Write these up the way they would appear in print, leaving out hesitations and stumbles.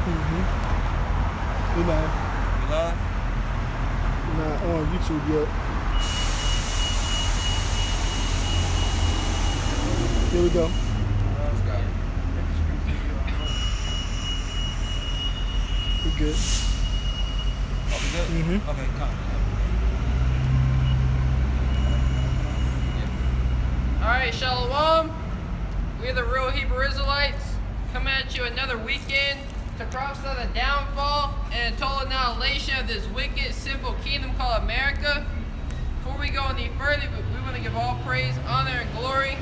We live. You live? We're not on YouTube yet. Here we go. We good. Oh, we good? Mm-hmm. Okay, come. Alright, Shalom. We're the real Hebrew Israelites. Coming at you another weekend to prophesy the downfall and total annihilation of this wicked, sinful kingdom called America. Before we go any further, we want to give all praise, honor, and glory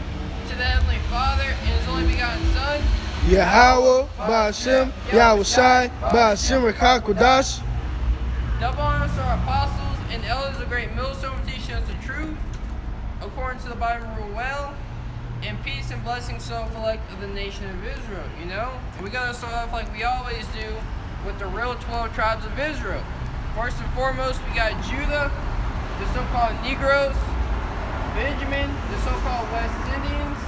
to the Heavenly Father and His only begotten Son, Yahweh, Ba'ashem, Yahweh Shai, Ba'ashem, Rekakodash. double honors to our apostles and elders of great millstone for teaching us the truth, according to the Bible rule well, and peace and blessings so elect of the nation of Israel, you know? And we gotta start off like we always do with the real 12 tribes of Israel. First and foremost, we got Judah, the so-called Negroes, Benjamin, the so-called West Indians,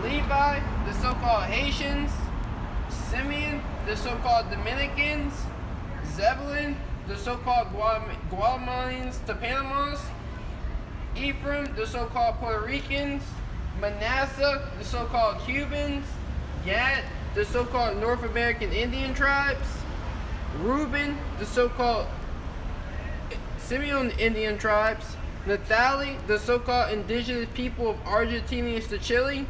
Levi, the so-called Haitians, Simeon, the so-called Dominicans, Zebulun, the so-called Guatemalans to Panamas, Ephraim, the so-called Puerto Ricans, Manasseh, the so-called Cubans, Gad, the so-called North American Indian tribes, Reuben, the so-called Simeon Indian tribes, Naphtali, the so-called indigenous people of Argentina to Chile,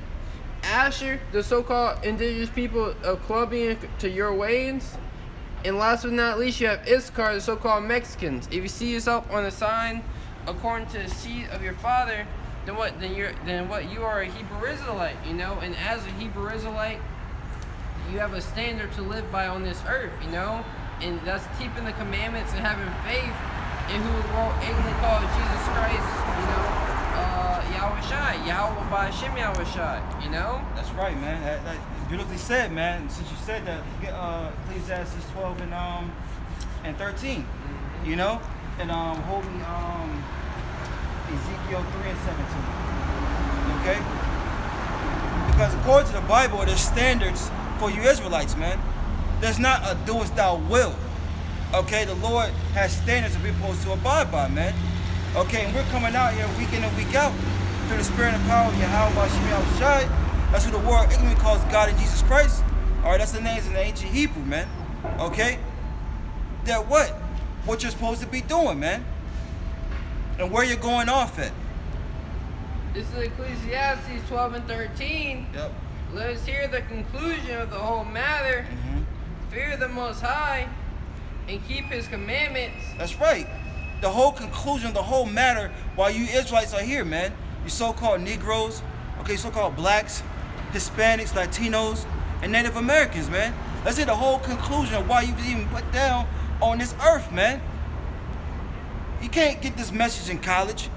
Asher, the so-called indigenous people of Colombia to Uruguayans, and last but not least, you have Issachar, the so-called Mexicans. If you see yourself on a sign according to the seed of your father, then what you are a Hebrew Israelite, you know? And as a Hebrew Israelite, you have a standard to live by on this earth, you know? And that's keeping the commandments and having faith in who the world ignorantly calls Jesus Christ, you know? Yahweh Shai, Yahweh Ba'ashem Yahweh Shai, you know? That's right, man. That beautifully said, man. Since you said that, get Ecclesiastes 12 and 13, you know? And hold me Ezekiel 3 and 17. Okay? Because according to the Bible, there's standards for you Israelites, man. There's not a do as thou will. Okay? The Lord has standards that we're supposed to abide by, man. Okay? And we're coming out here week in and week out through the spirit and power of Yahweh Ba'ashem Yahweh Shai. That's who the world ignorantly calls God and Jesus Christ. Alright, that's the names in the ancient Hebrew, man. Okay? That what you're supposed to be doing, man. And where you're going off at. This is Ecclesiastes 12 and 13. Yep. Let us hear the conclusion of the whole matter. Fear the Most High and keep His commandments. That's right. The whole conclusion of the whole matter while you Israelites are here, man. You so-called Negroes, okay, so-called blacks, Hispanics, Latinos, and Native Americans, man. Let's hear the whole conclusion of why you was even put down on this earth, man. You can't get this message in college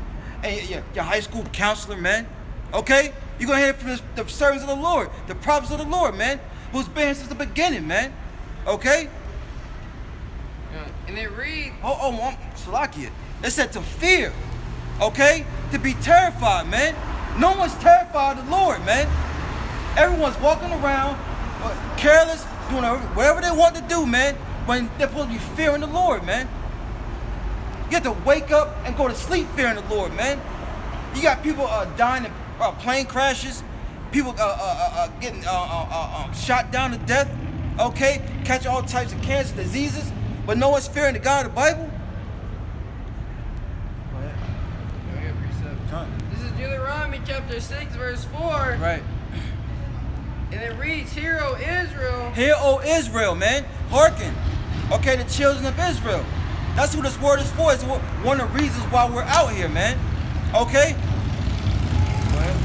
and your high school counselor, man. Okay? You're going to hear it from the servants of the Lord, the prophets of the Lord, man, who's been here since the beginning, man. Okay? And it reads... Salakia. It said to fear, okay? To be terrified, man. No one's terrified of the Lord, man. Everyone's walking around careless, doing whatever they want to do, man, when they're supposed to be fearing the Lord, man. You have to wake up and go to sleep fearing the Lord, man. You got people dying in plane crashes, people getting shot down to death, okay? Catching all types of cancer, diseases, but no one's fearing the God of the Bible. Go ahead. This is Deuteronomy chapter 6, verse 4. Right. And it reads, Hear, O Israel. Hear, O Israel, man. Hearken. Okay, the children of Israel. That's who this word is for. It's one of the reasons why we're out here, man. Okay? Go ahead.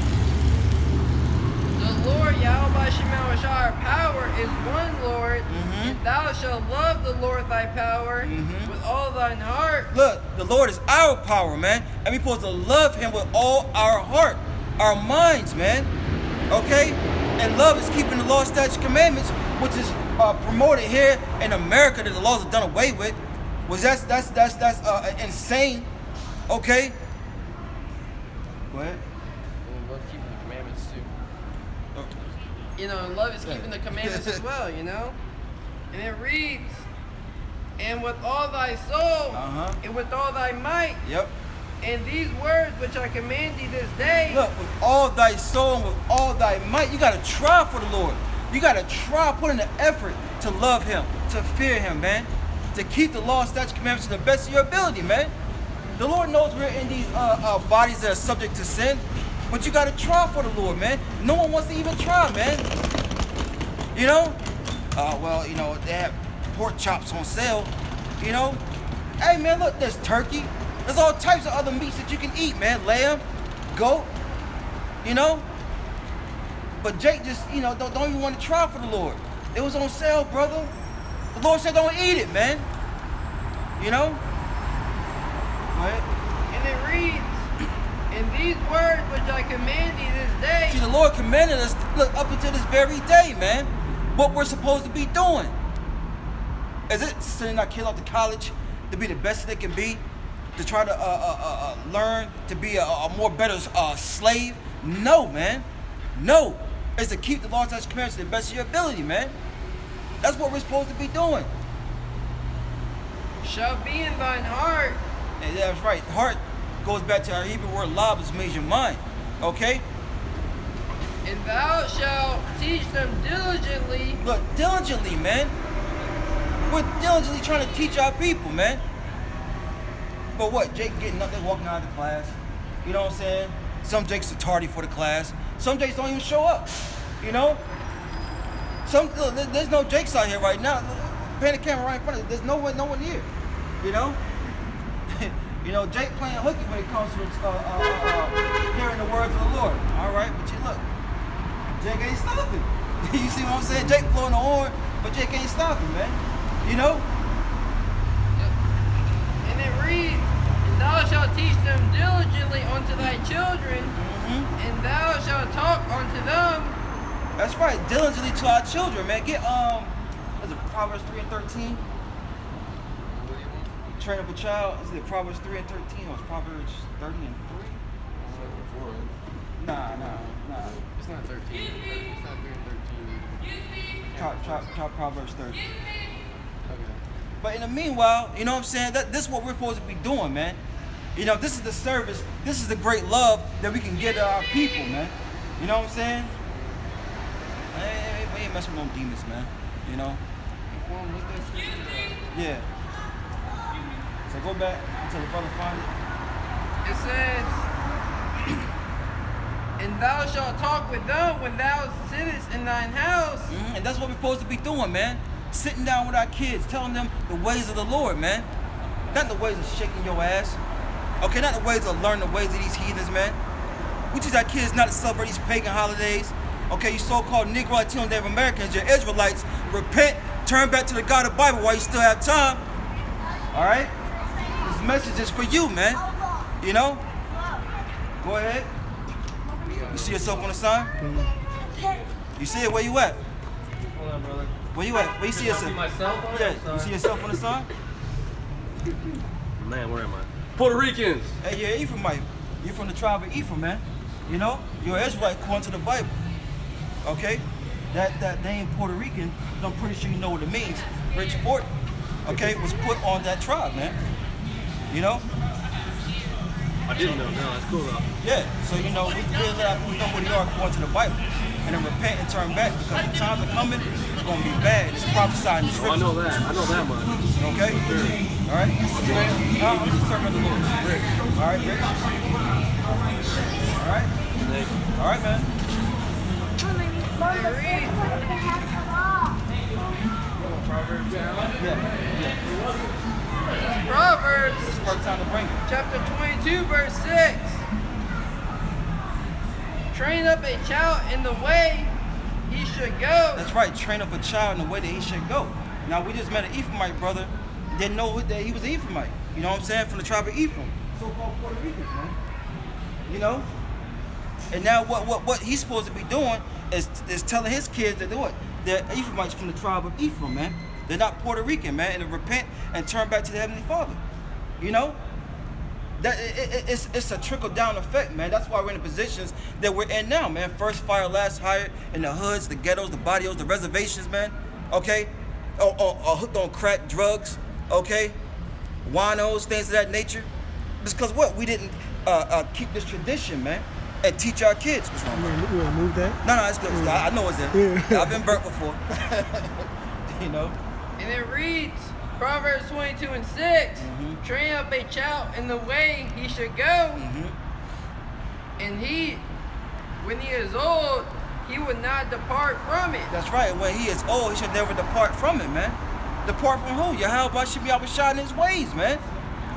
The Lord, Yahweh Ba'ashem Yahweh Shai, our power, is one Lord. And thou shalt love the Lord thy power with all thine heart. Look, the Lord is our power, man. And we're supposed to love Him with all our heart, our minds, man. Okay? And love is keeping the law, statutes, commandments, which is promoted here in America that the laws are done away with. Was that's insane. Okay? Go ahead. And love keeping the commandments too. You know, and love is keeping the commandments as well, you know? And it reads, and with all thy soul, and with all thy might, Yep. and these words which I command thee this day. Look, with all thy soul and with all thy might, you got to try for the Lord. You got to try, put in the effort to love him, to fear him, man. To keep the law, statutes, commandments to the best of your ability, man. The Lord knows we're in these bodies that are subject to sin, but you got to try for the Lord, man. No one wants to even try, man. You know? Well, you know, they have pork chops on sale, you know? Hey, man, look, there's turkey. There's all types of other meats that you can eat, man. Lamb, goat, you know? But Jake just, you know, don't even want to try for the Lord. It was on sale, brother. The Lord said don't eat it, man. You know? Right? And it reads, and these words which I command thee this day. See, the Lord commanded us, look, up until this very day, man, what we're supposed to be doing. Is it sending our kids off to college to be the best they can be? To try to learn to be a more better slave? No, man. No. It's to keep the law, statutes, commandments to the best of your ability, man. That's what we're supposed to be doing. Shall be in thine heart. And that's right. Heart goes back to our Hebrew word lob, which means your mind. Okay? And thou shalt teach them diligently. Look, diligently, man. We're diligently trying to teach our people, man. But what? Jake getting up there, walking out of the class. You know what I'm saying? Some Jakes are tardy for the class. Some Jakes don't even show up. You know? Look, there's no Jakes out here right now. Pan the camera right in front of you. There's no one here. You know? You know, Jake playing hooky when it comes to hearing the words of the Lord. All right, but you look, Jake ain't stopping. You see what I'm saying? Jake blowing the horn, but Jake ain't stopping, man. You know? And it reads, and thou shalt teach them diligently unto thy children, and thou shalt talk unto them. That's right, diligently to our children, man. Get is it Proverbs 3 and 13? Train up a child. Is it Proverbs 3 and 13 or it's Proverbs 30 and 3? Nah. It's not 13. It's not 3 and 13. Try Proverbs 30. Okay. But in the meanwhile, you know what I'm saying? This is what we're supposed to be doing, man. You know, this is the service. This is the great love that we can give to our people, man. You know what I'm saying? We ain't messing with no demons, man. You know? Yeah. So go back until the brother find it. It says, and thou shalt talk with them when thou sittest in thine house. And that's what we're supposed to be doing, man. Sitting down with our kids, telling them the ways of the Lord, man. Not the ways of shaking your ass. Okay, not the ways of learning the ways of these heathens, man. We teach our kids not to celebrate these pagan holidays. Okay, you so-called Negro, Latino, Native Americans, you're Israelites, repent, turn back to the God of the Bible while you still have time. All right? This message is for you, man. You know? Go ahead. You see yourself on the sign? You see it? Where you at? Hold on, brother. Where you at? Where you see yourself? Myself on Yeah, you see yourself on the sign? Man, where am I? Puerto Ricans. Hey, you're Ephraimite. You're from the tribe of Ephraim, man. You know? You're an Israelite according to the Bible. Okay? That name Puerto Rican, I'm pretty sure you know what it means. Rich Port, okay, was put on that tribe, man. You know? I didn't know. No, that's cool though. Yeah, so you know, we really let our people know what they are according to the Bible. And then repent and turn back because the times are coming, it's going to be bad. It's prophesied in the Oh, I scripture. know that. I know that much. Okay? Sure. All right? I'm just serving the Lord. Rick. All right, Rick? All right? Thank you. All right, man. Yeah. Proverbs It's first time to bring it. chapter 22, verse 6. Train up a child in the way he should go. That's right. Train up a child in the way that he should go. Now, we just met an Ephraimite brother. Didn't know that he was an Ephraimite. You know what I'm saying? From the tribe of Ephraim. So-called Puerto Ricans, man. You know? And now what he's supposed to be doing is telling his kids that they're Ephraimites from the tribe of Ephraim, man. They're not Puerto Rican, man. And to repent and turn back to the Heavenly Father. You know? That it's a trickle-down effect, man. That's why we're in the positions that we're in now, man. First fire, last hire, in the hoods, the ghettos, the barrios, the reservations, man. Okay? or hooked on crack, drugs, okay, winos, things of that nature. Because what? We didn't keep this tradition, man, and teach our kids. What's wrong? You want to move that? No, it's good. I know it's there. Yeah. I've been burnt before. You know? And it reads, Proverbs 22 and 6, train up a child in the way he should go, and when he is old, he would not depart from it. That's right. When he is old, he should never depart from it, man. Depart from who? Yahweh should be out shining his ways, man.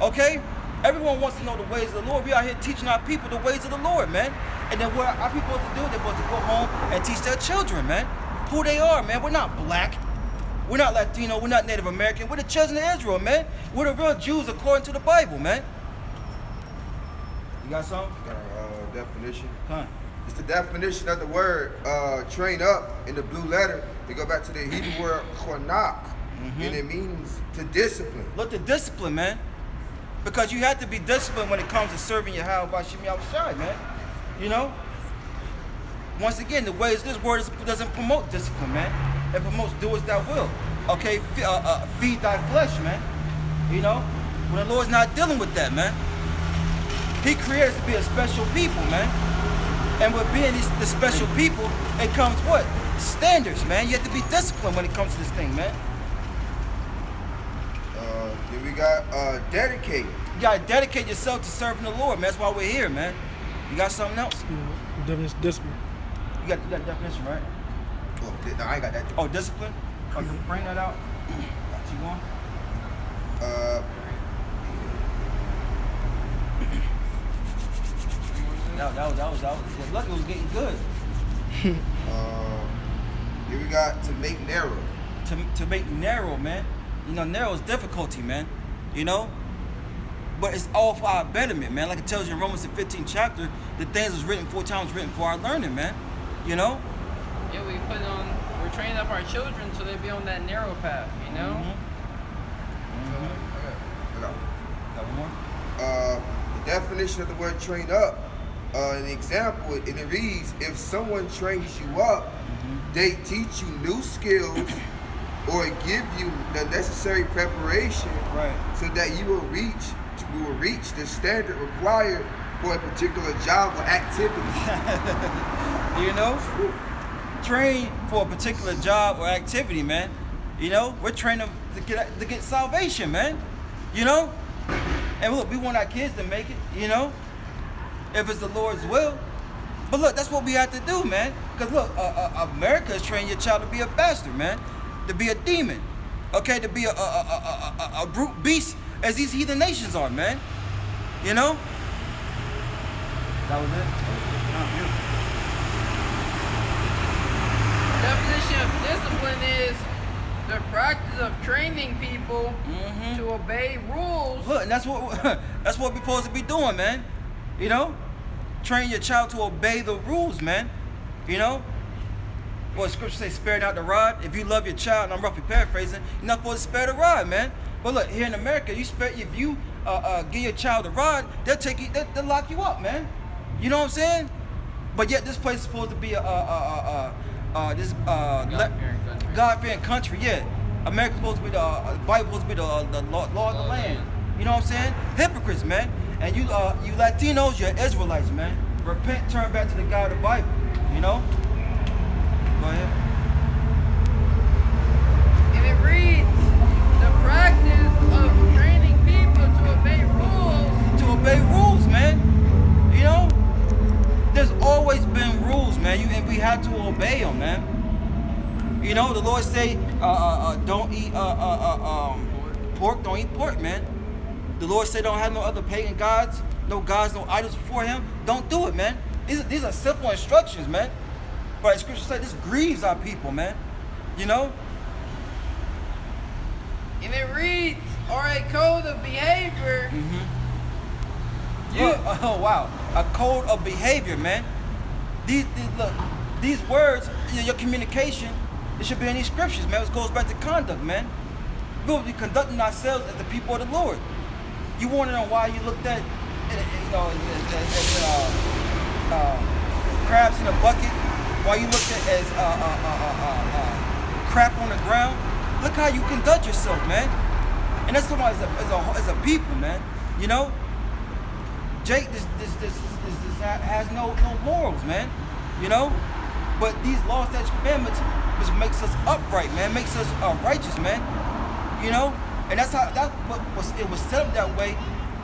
Okay? Everyone wants to know the ways of the Lord. We out here teaching our people the ways of the Lord, man. And then what our people supposed to do? They're supposed to go home and teach their children, man, who they are, man. We're not black. We're not Latino. We're not Native American. We're the children of Israel, man. We're the real Jews according to the Bible, man. You got something? Got a definition. Huh? It's the definition of the word train up in the blue letter. They go back to the Hebrew word chonak, and it means to discipline. Look, the discipline, man. Because you have to be disciplined when it comes to serving Yahweh Bashim Yahushai, man. You know? Once again, the ways this word doesn't promote discipline, man. It promotes do as thou will. Okay, feed thy flesh, man. You know? When the Lord's not dealing with that, man. He created us to be a special people, man. And with being the special people, it comes what? Standards, man. You have to be disciplined when it comes to this thing, man. Then we got dedicate. You gotta dedicate yourself to serving the Lord, man. That's why we're here, man. You got something else? Definition, discipline. You got the definition, right? Oh, no, I ain't got that. Oh, discipline? Oh, you bring that out? Got you on? That was look, it was getting good. Here we got to make narrow. To make narrow, man. You know, narrow is difficulty, man. You know? But it's all for our betterment, man. Like it tells you in Romans the 15th chapter, the things was written 4 times written for our learning, man. You know? Yeah, we're training up our children so they be on that narrow path, you know? Got one more? The definition of the word train up, an example, and it reads, if someone trains you up, they teach you new skills or give you the necessary preparation so that you will reach the standard required for a particular job or activity. You know? Train for a particular job or activity, man. You know? We're training to get salvation, man. You know? And look, we want our kids to make it, you know? If it's the Lord's will. But look, that's what we have to do, man. Because look, America is training your child to be a bastard, man. To be a demon. Okay? To be a brute beast as these heathen nations are, man. You know? That was it? Definition of discipline is the practice of training people to obey rules. Look, and that's what we're supposed to be doing, man. You know? Train your child to obey the rules, man. You know? Well, scripture says, spare not the rod. If you love your child, and I'm roughly paraphrasing, you're not supposed to spare the rod, man. But look, here in America, if you give your child the rod, they'll lock you up, man. You know what I'm saying? But yet this place is supposed to be God-fearing country. Yeah, America's supposed to be the Bible's supposed to be the law of the land. You know what I'm saying? Hypocrites, man. And you Latinos, you're Israelites, man. Repent, turn back to the God of the Bible. You know? Go ahead. And it reads, the practice of training people to obey rules. To obey rules, man. You know? There's always been rules, man. And we have to obey them, man. You know, the Lord say, don't eat pork. Don't eat pork, man. The Lord say, don't have no other pagan gods, no idols before Him. Don't do it, man. These are simple instructions, man. But Scripture says this grieves our people, man. You know. And it reads, or a code of behavior. Oh wow, a code of behavior, man. These words, your communication, it should be in these scriptures, man. It goes back to conduct, man. We will be conducting ourselves as the people of the Lord. You wondering why you looked at, crabs in a bucket? Why you looked at as crap on the ground? Look how you conduct yourself, man. And that's somebody as a people, man. You know, Jake, this has no morals, man. You know, but these laws, statutes, commandments, which makes us upright, man, makes us righteous, man. You know, and that's how it was set up that way,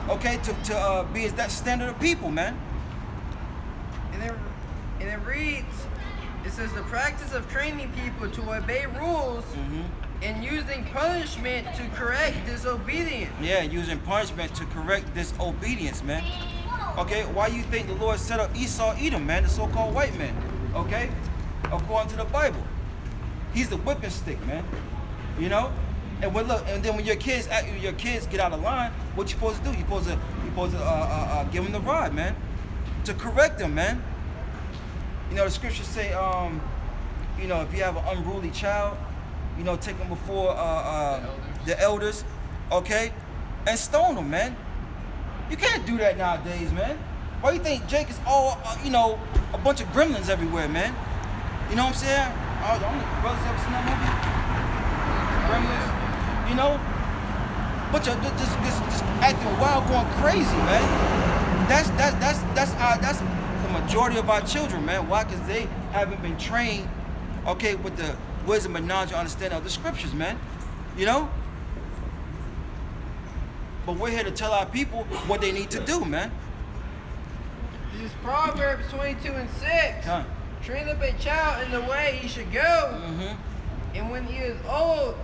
okay, to be that standard of people, man. And it reads, it says the practice of training people to obey rules and using punishment to correct disobedience. Yeah, using punishment to correct disobedience, man. Okay, why you think the Lord set up Esau, Edom, man, the so-called white man? Okay, according to the Bible, he's the whipping stick, man. You know, and then when your kids get out of line, what you supposed to do? You supposed to give them the rod, man, to correct them, man. You know, the scriptures say, you know, if you have an unruly child, you know, take them before the elders, okay, and stone them, man. You can't do that nowadays, man. Why do you think Jake is all, you know, a bunch of gremlins everywhere, man? You know what I'm saying? I don't know, brothers ever seen that movie? Gremlins, you know? Bunch of just acting wild, going crazy, man. That's the majority of our children, man. Why? Because they haven't been trained, okay, with the wisdom and knowledge and understanding of the scriptures, man. You know? But we're here to tell our people what they need to do, man. This is Proverbs 22:6. Huh. Train up a child in the way he should go, and when he is old,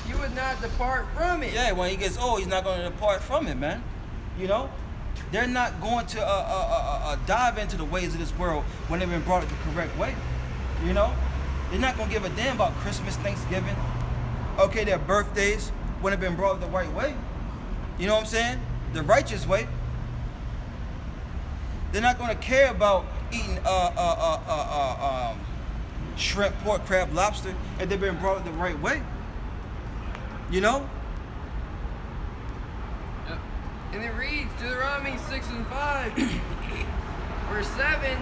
he would not depart from it. Yeah, when he gets old, he's not going to depart from it, man. You know? They're not going to dive into the ways of this world when they've been brought up the correct way. You know? They're not going to give a damn about Christmas, Thanksgiving, okay, their birthdays, when they've been brought up the right way. You know what I'm saying? The righteous way. They're not going to care about eating shrimp, pork, crab, lobster if they've been brought up the right way. You know? Yep. And it reads Deuteronomy 6:5, verse 7.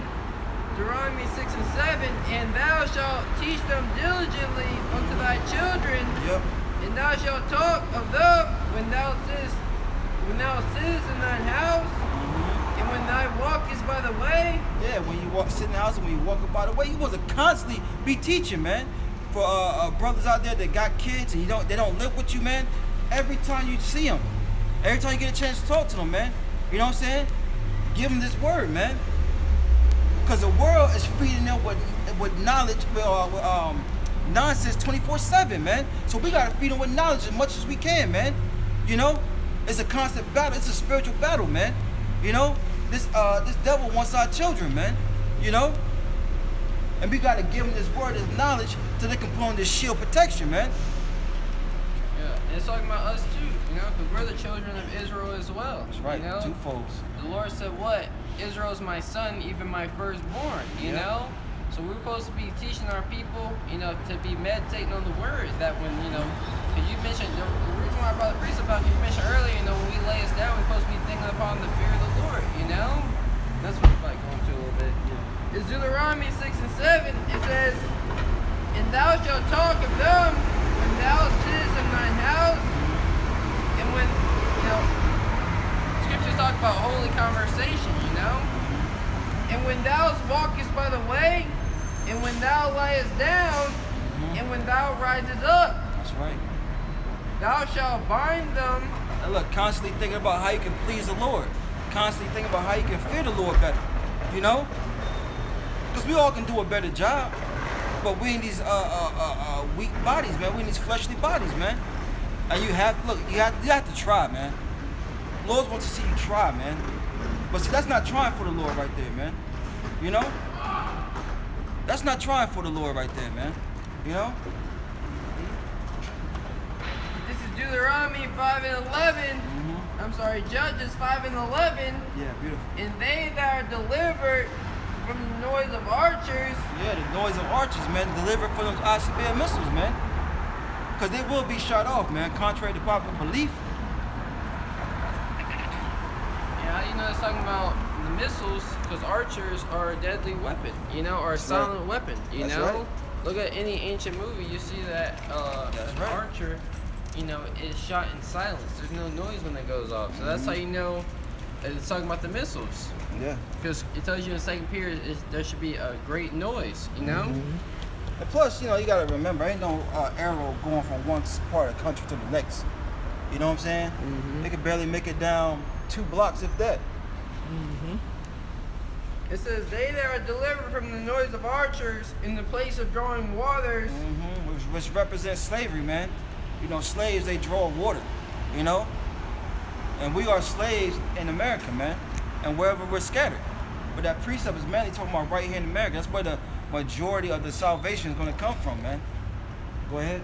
Deuteronomy 6:7, and thou shalt teach them diligently unto thy children. Yep. And thou shalt talk of them when thou sittest in thine house, and when thou walkest by the way. Yeah, when you sit in the house and when you walk by the way, you want to constantly be teaching, man. For brothers out there that got kids and they don't live with you, man. Every time you see them, every time you get a chance to talk to them, man. You know what I'm saying? Give them this word, man. Because the world is feeding them with knowledge, nonsense 24/7, man. So we gotta feed them with knowledge as much as we can, man. You know, it's a constant battle. It's a spiritual battle, man. You know, this devil wants our children, man. You know, and we gotta give them this word, this knowledge, so they can put on this shield protection, man. Yeah, and it's talking about us too, you know, because we're the children of Israel as well. That's right. You know? Two folds. The Lord said, "What? Israel is my son, even my firstborn." You know. So we're supposed to be teaching our people, you know, to be meditating on the word. That when, you know, because you mentioned the reason why I brought the priest about, you mentioned earlier, you know, when we lay us down, we're supposed to be thinking upon the fear of the Lord. You know, that's what it's like going to a little bit. It's Deuteronomy 6:7. It says, "And thou shalt talk of them when thou sittest in thine house," and when, you know, scriptures talk about holy conversation. You know, and when thou walkest by the way, and when thou liest down, and when thou risest up. That's right. Thou shalt bind them. And look, constantly thinking about how you can please the Lord. Constantly thinking about how you can fear the Lord better. You know? Because we all can do a better job. But we in these weak bodies, man. We in these fleshly bodies, man. And you have to try, man. The Lord wants to see you try, man. But see, that's not trying for the Lord right there, man. You know? That's not trying for the Lord right there, man. You know? This is Deuteronomy 5:11. I'm sorry, Judges 5:11. Yeah, beautiful. And they that are delivered from the noise of archers. Yeah, the noise of archers, man. Delivered from those ICBM missiles, man. Because they will be shot off, man, contrary to popular belief. Yeah, you know, it's talking about the missiles, because archers are a deadly weapon, you know, or a silent weapon, you That's know? right. Look at any ancient movie, you see that an right. archer, you know, is shot in silence. There's no noise when it goes off. So that's how you know it's talking about the missiles. Yeah. Because it tells you in 2 Peter there should be a great noise, you know? And plus, you know, you gotta remember, ain't no arrow going from one part of the country to the next. You know what I'm saying? They could barely make it down 2 blocks, if that. It says, they that are delivered from the noise of archers in the place of drawing waters. Which represents slavery, man. You know, slaves, they draw water, you know? And we are slaves in America, man. And wherever we're scattered. But that precept is mainly talking about right here in America. That's where the majority of the salvation is going to come from, man. Go ahead.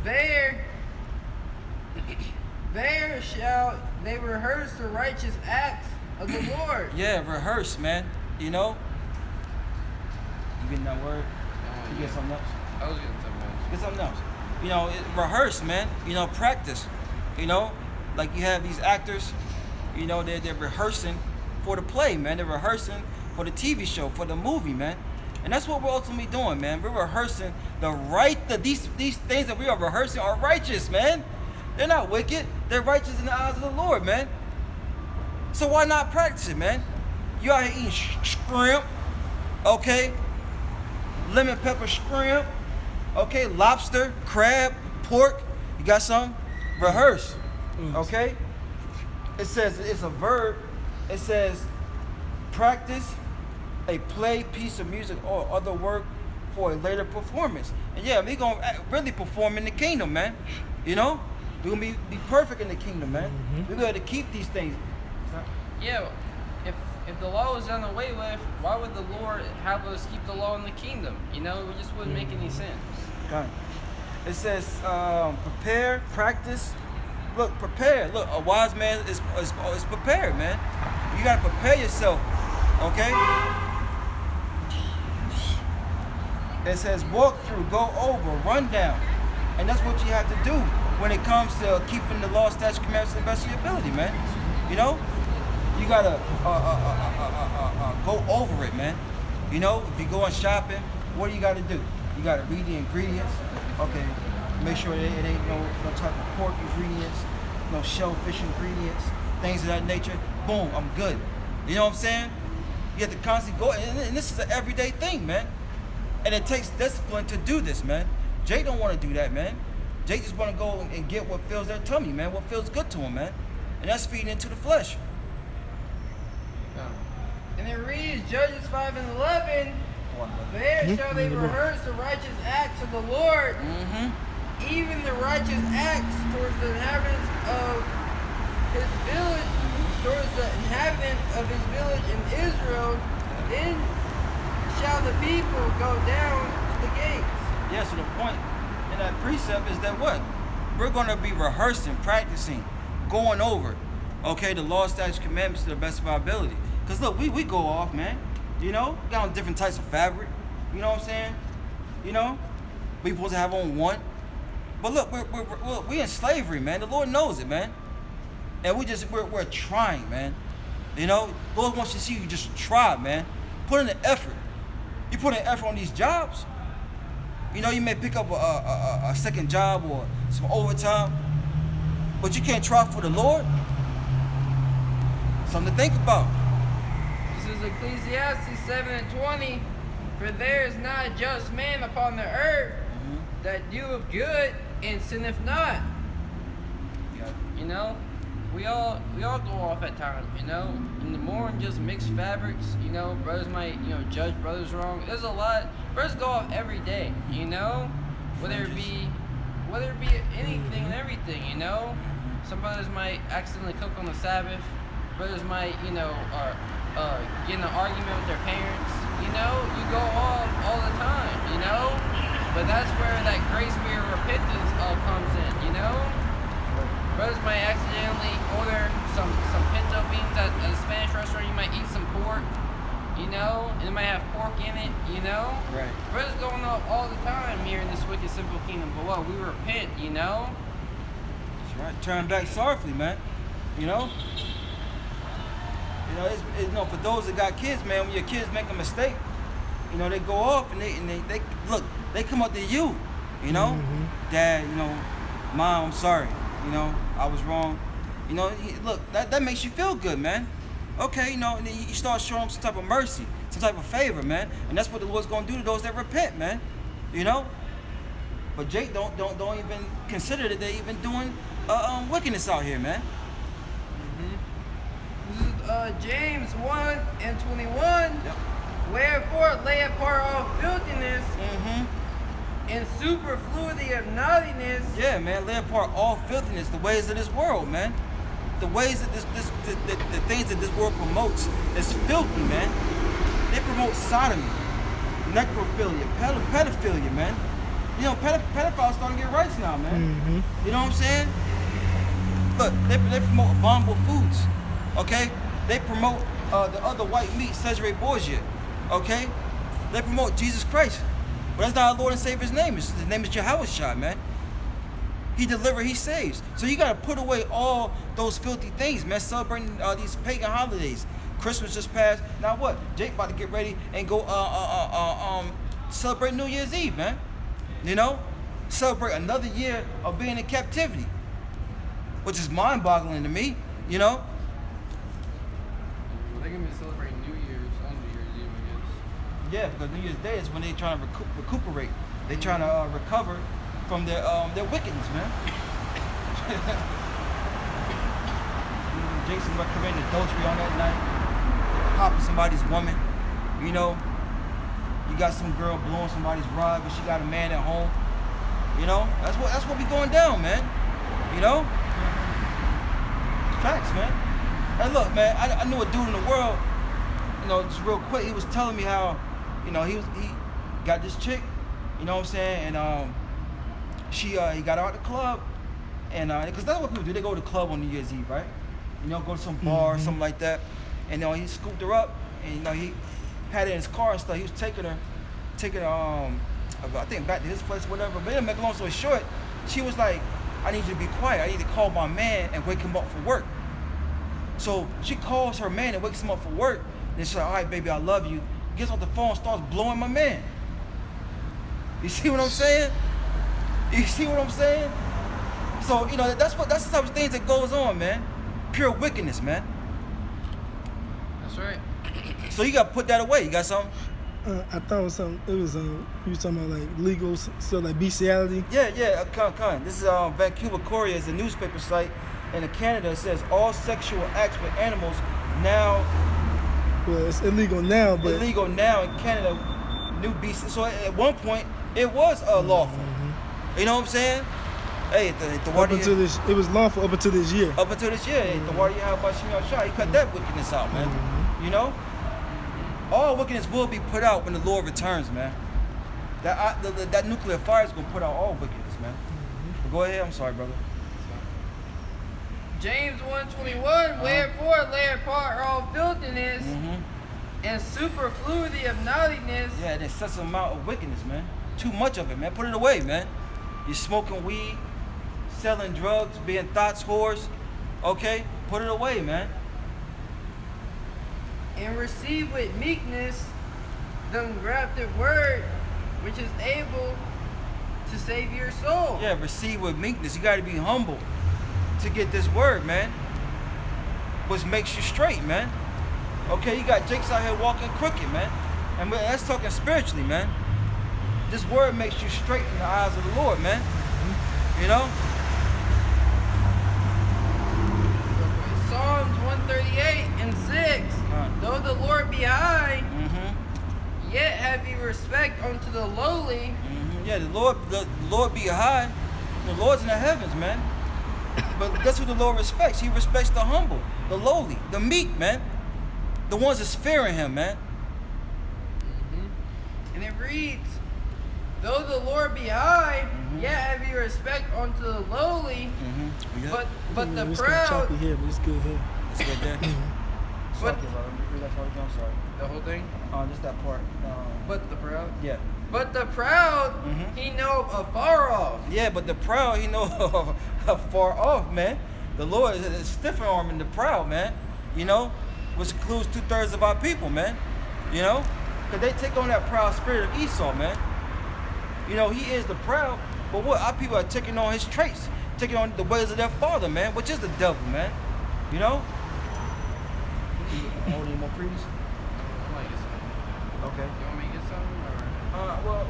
There shall they rehearse the righteous acts of the Lord. Yeah, rehearse, man. You know? You getting that word? You get something else? I was getting something else. Get something else. You know, rehearse, man. You know, practice. You know? Like you have these actors, you know, they're rehearsing for the play, man. They're rehearsing for the TV show, for the movie, man. And that's what we're ultimately doing, man. We're rehearsing these things that we are rehearsing are righteous, man. They're not wicked. They're righteous in the eyes of the Lord, man. So why not practice it, man? You out here eating shrimp, okay? Lemon pepper shrimp, okay? Lobster, crab, pork. You got some? Rehearse, okay? It says, it's a verb. It says, practice a play, piece of music, or other work for a later performance. And yeah, we're going to really perform in the kingdom, man. You know? We're going to be perfect in the kingdom, man. We're going to keep these things. Yeah, if the law was done away with, why would the Lord have us keep the law in the kingdom? You know, it just wouldn't make any sense. Okay. It says, prepare, practice. Look, prepare. Look, a wise man is prepared, man. You got to prepare yourself, okay? It says walk through, go over, run down. And that's what you have to do when it comes to keeping the law, statutes, commandments to the best of your ability, man. You know? You got to go over it, man. You know, if you're going shopping, what do you got to do? You got to read the ingredients. Okay, make sure it ain't no type of pork ingredients, no shellfish ingredients, things of that nature. Boom, I'm good. You know what I'm saying? You have to constantly go, and this is an everyday thing, man. And it takes discipline to do this, man. Jake don't want to do that, man. Jake just want to go and get what fills their tummy, man, what feels good to him, man. And that's feeding into the flesh. And it reads, Judges 5 and 11, there shall they rehearse the righteous acts of the Lord, even the righteous acts towards the inhabitants of his village, towards the inhabitants of his village in Israel. Then shall the people go down to the gates. Yeah, so the point in that precept is that what? We're going to be rehearsing, practicing, going over, okay, the law, statutes, commandments to the best of our ability. Because look, we go off, man. You know, got on different types of fabric. You know what I'm saying? You know, we supposed to have on one. But look, we're in slavery, man. The Lord knows it, man. And we're trying, man. You know, Lord wants to see you just try, man. Put in the effort. You put in effort on these jobs. You know, you may pick up a second job or some overtime, but you can't try for the Lord. Something to think about. This is Ecclesiastes 7 and 20. For there is not a just man upon the earth that doeth good and sinneth not. Yeah. You know, we all go off at times, you know. And the more than just mixed fabrics, you know, brothers might, you know, judge brothers wrong. There's a lot. Brothers go off every day, you know, whether it be anything and everything, you know. Some brothers might accidentally cook on the Sabbath. Brothers might, you know, get in an argument with their parents. You know, you go off all the time, you know. But that's where that grace spirit of repentance comes in, you know. Brothers might accidentally order some pinto beans at a Spanish restaurant. You might eat some pork, you know, and it might have pork in it, you know. Right. Brothers going off all the time here in this wicked, simple kingdom below. We repent, you know. That's right. Turn back sorrowfully, man. You know. You know, it's, for those that got kids, man, when your kids make a mistake, you know, they go off and they look, they come up to you, you know, Dad, you know, Mom, I'm sorry, you know, I was wrong. You know, look, that makes you feel good, man. Okay, you know, and then you start showing them some type of mercy, some type of favor, man. And that's what the Lord's gonna do to those that repent, man. You know? But Jake don't even consider that they're even doing wickedness out here, man. This is James 1:21. Yep. Wherefore lay apart all filthiness and superfluity of naughtiness. Yeah, man, lay apart all filthiness, the ways of this world, man. The ways that the things that this world promotes is filthy, man. They promote sodomy, necrophilia, pedophilia, man. You know, pedophiles starting to get rights now, man. You know what I'm saying? Look, they promote abominable foods, okay? They promote the other white meat, Cesare Borgia, okay? They promote Jesus Christ. But that's not our Lord and Savior's name. His name is Jehoshua, man. He delivers, he saves. So you gotta put away all those filthy things, man. Celebrating these pagan holidays. Christmas just passed. Now what? Jake about to get ready and go celebrate New Year's Eve, man. You know? Celebrate another year of being in captivity. Which is mind-boggling to me, you know? Well, they're gonna be celebrating New Year's on New Year's Eve, I guess. Yeah, because New Year's Day is when they trying to recuperate. They trying to recover from their wickedness, man. Jason committed adultery on that night, popping somebody's woman. You know, you got some girl blowing somebody's rod, but she got a man at home. You know, that's what be going down, man. You know, facts, man. And look, man, I knew a dude in the world. You know, just real quick, he was telling me how, you know, he got this chick. You know what I'm saying? And he got out of the club, and because that's what people do. They go to the club on New Year's Eve, right? You know, go to some bar or something like that. And you know, he scooped her up, and you know, he had her in his car and stuff. He was taking her, I think back to his place, whatever. But to make a long story short, she was like, "I need you to be quiet. I need to call my man and wake him up for work." So she calls her man and wakes him up for work. Then she's like, "All right, baby, I love you." Gets off the phone and starts blowing my man. You see what I'm saying? You see what I'm saying? So, you know, that's the type of things that goes on, man. Pure wickedness, man. That's right. So you got to put that away. You got something? I thought it was something. It was you were talking about like legal, so like bestiality. Yeah. Come. This is Vancouver Courier. It's a newspaper site in Canada. It says all sexual acts with animals now. Well, it's illegal now, but illegal now in Canada. New beast. So at one point it was lawful. You know what I'm saying? Hey, the water. It was lawful up until this year. Up until this year, the water you have about Shimon, he cut that wickedness out, man. You know, all wickedness will be put out when the Lord returns, man. That nuclear fire is gonna put out all wickedness, man. But go ahead. I'm sorry, brother. James 1:21. Wherefore lay apart all filthiness and superfluity of naughtiness. Yeah, an excessive amount of wickedness, man. Too much of it, man. Put it away, man. You're smoking weed, selling drugs, being thoughts whores. Okay, put it away, man. And receive with meekness the engrafted word, which is able to save your soul. Yeah, receive with meekness. You got to be humble to get this word, man. Which makes you straight, man. Okay, you got Jakes out here walking crooked, man. And that's talking spiritually, man. This word makes you straight in the eyes of the Lord, man. You know? Psalms 138:6. Though the Lord be high, yet have ye respect unto the lowly. Yeah, the Lord be high. The Lord's in the heavens, man. But that's who the Lord respects. He respects the humble, the lowly, the meek, man. The ones that's fearing him, man. And it reads, though the Lord be high, yet have ye respect unto the lowly, but the it's proud. choppy here, but it's good here. It's good there. But I'm sorry. the whole thing. Just that part. But the proud. Yeah. But the proud, he know afar off. Yeah, but the proud, he know far off, man. The Lord is stiff arming the proud, man. You know, which includes 2/3 of our people, man. You know, Because they take on that proud spirit of Esau, man. You know, he is the proud, but what? Our people are taking on his traits, taking on the ways of their father, man, which is the devil, man. You know? Oh, need more previous? I might get some. Okay. You want me to get some? Or? Well,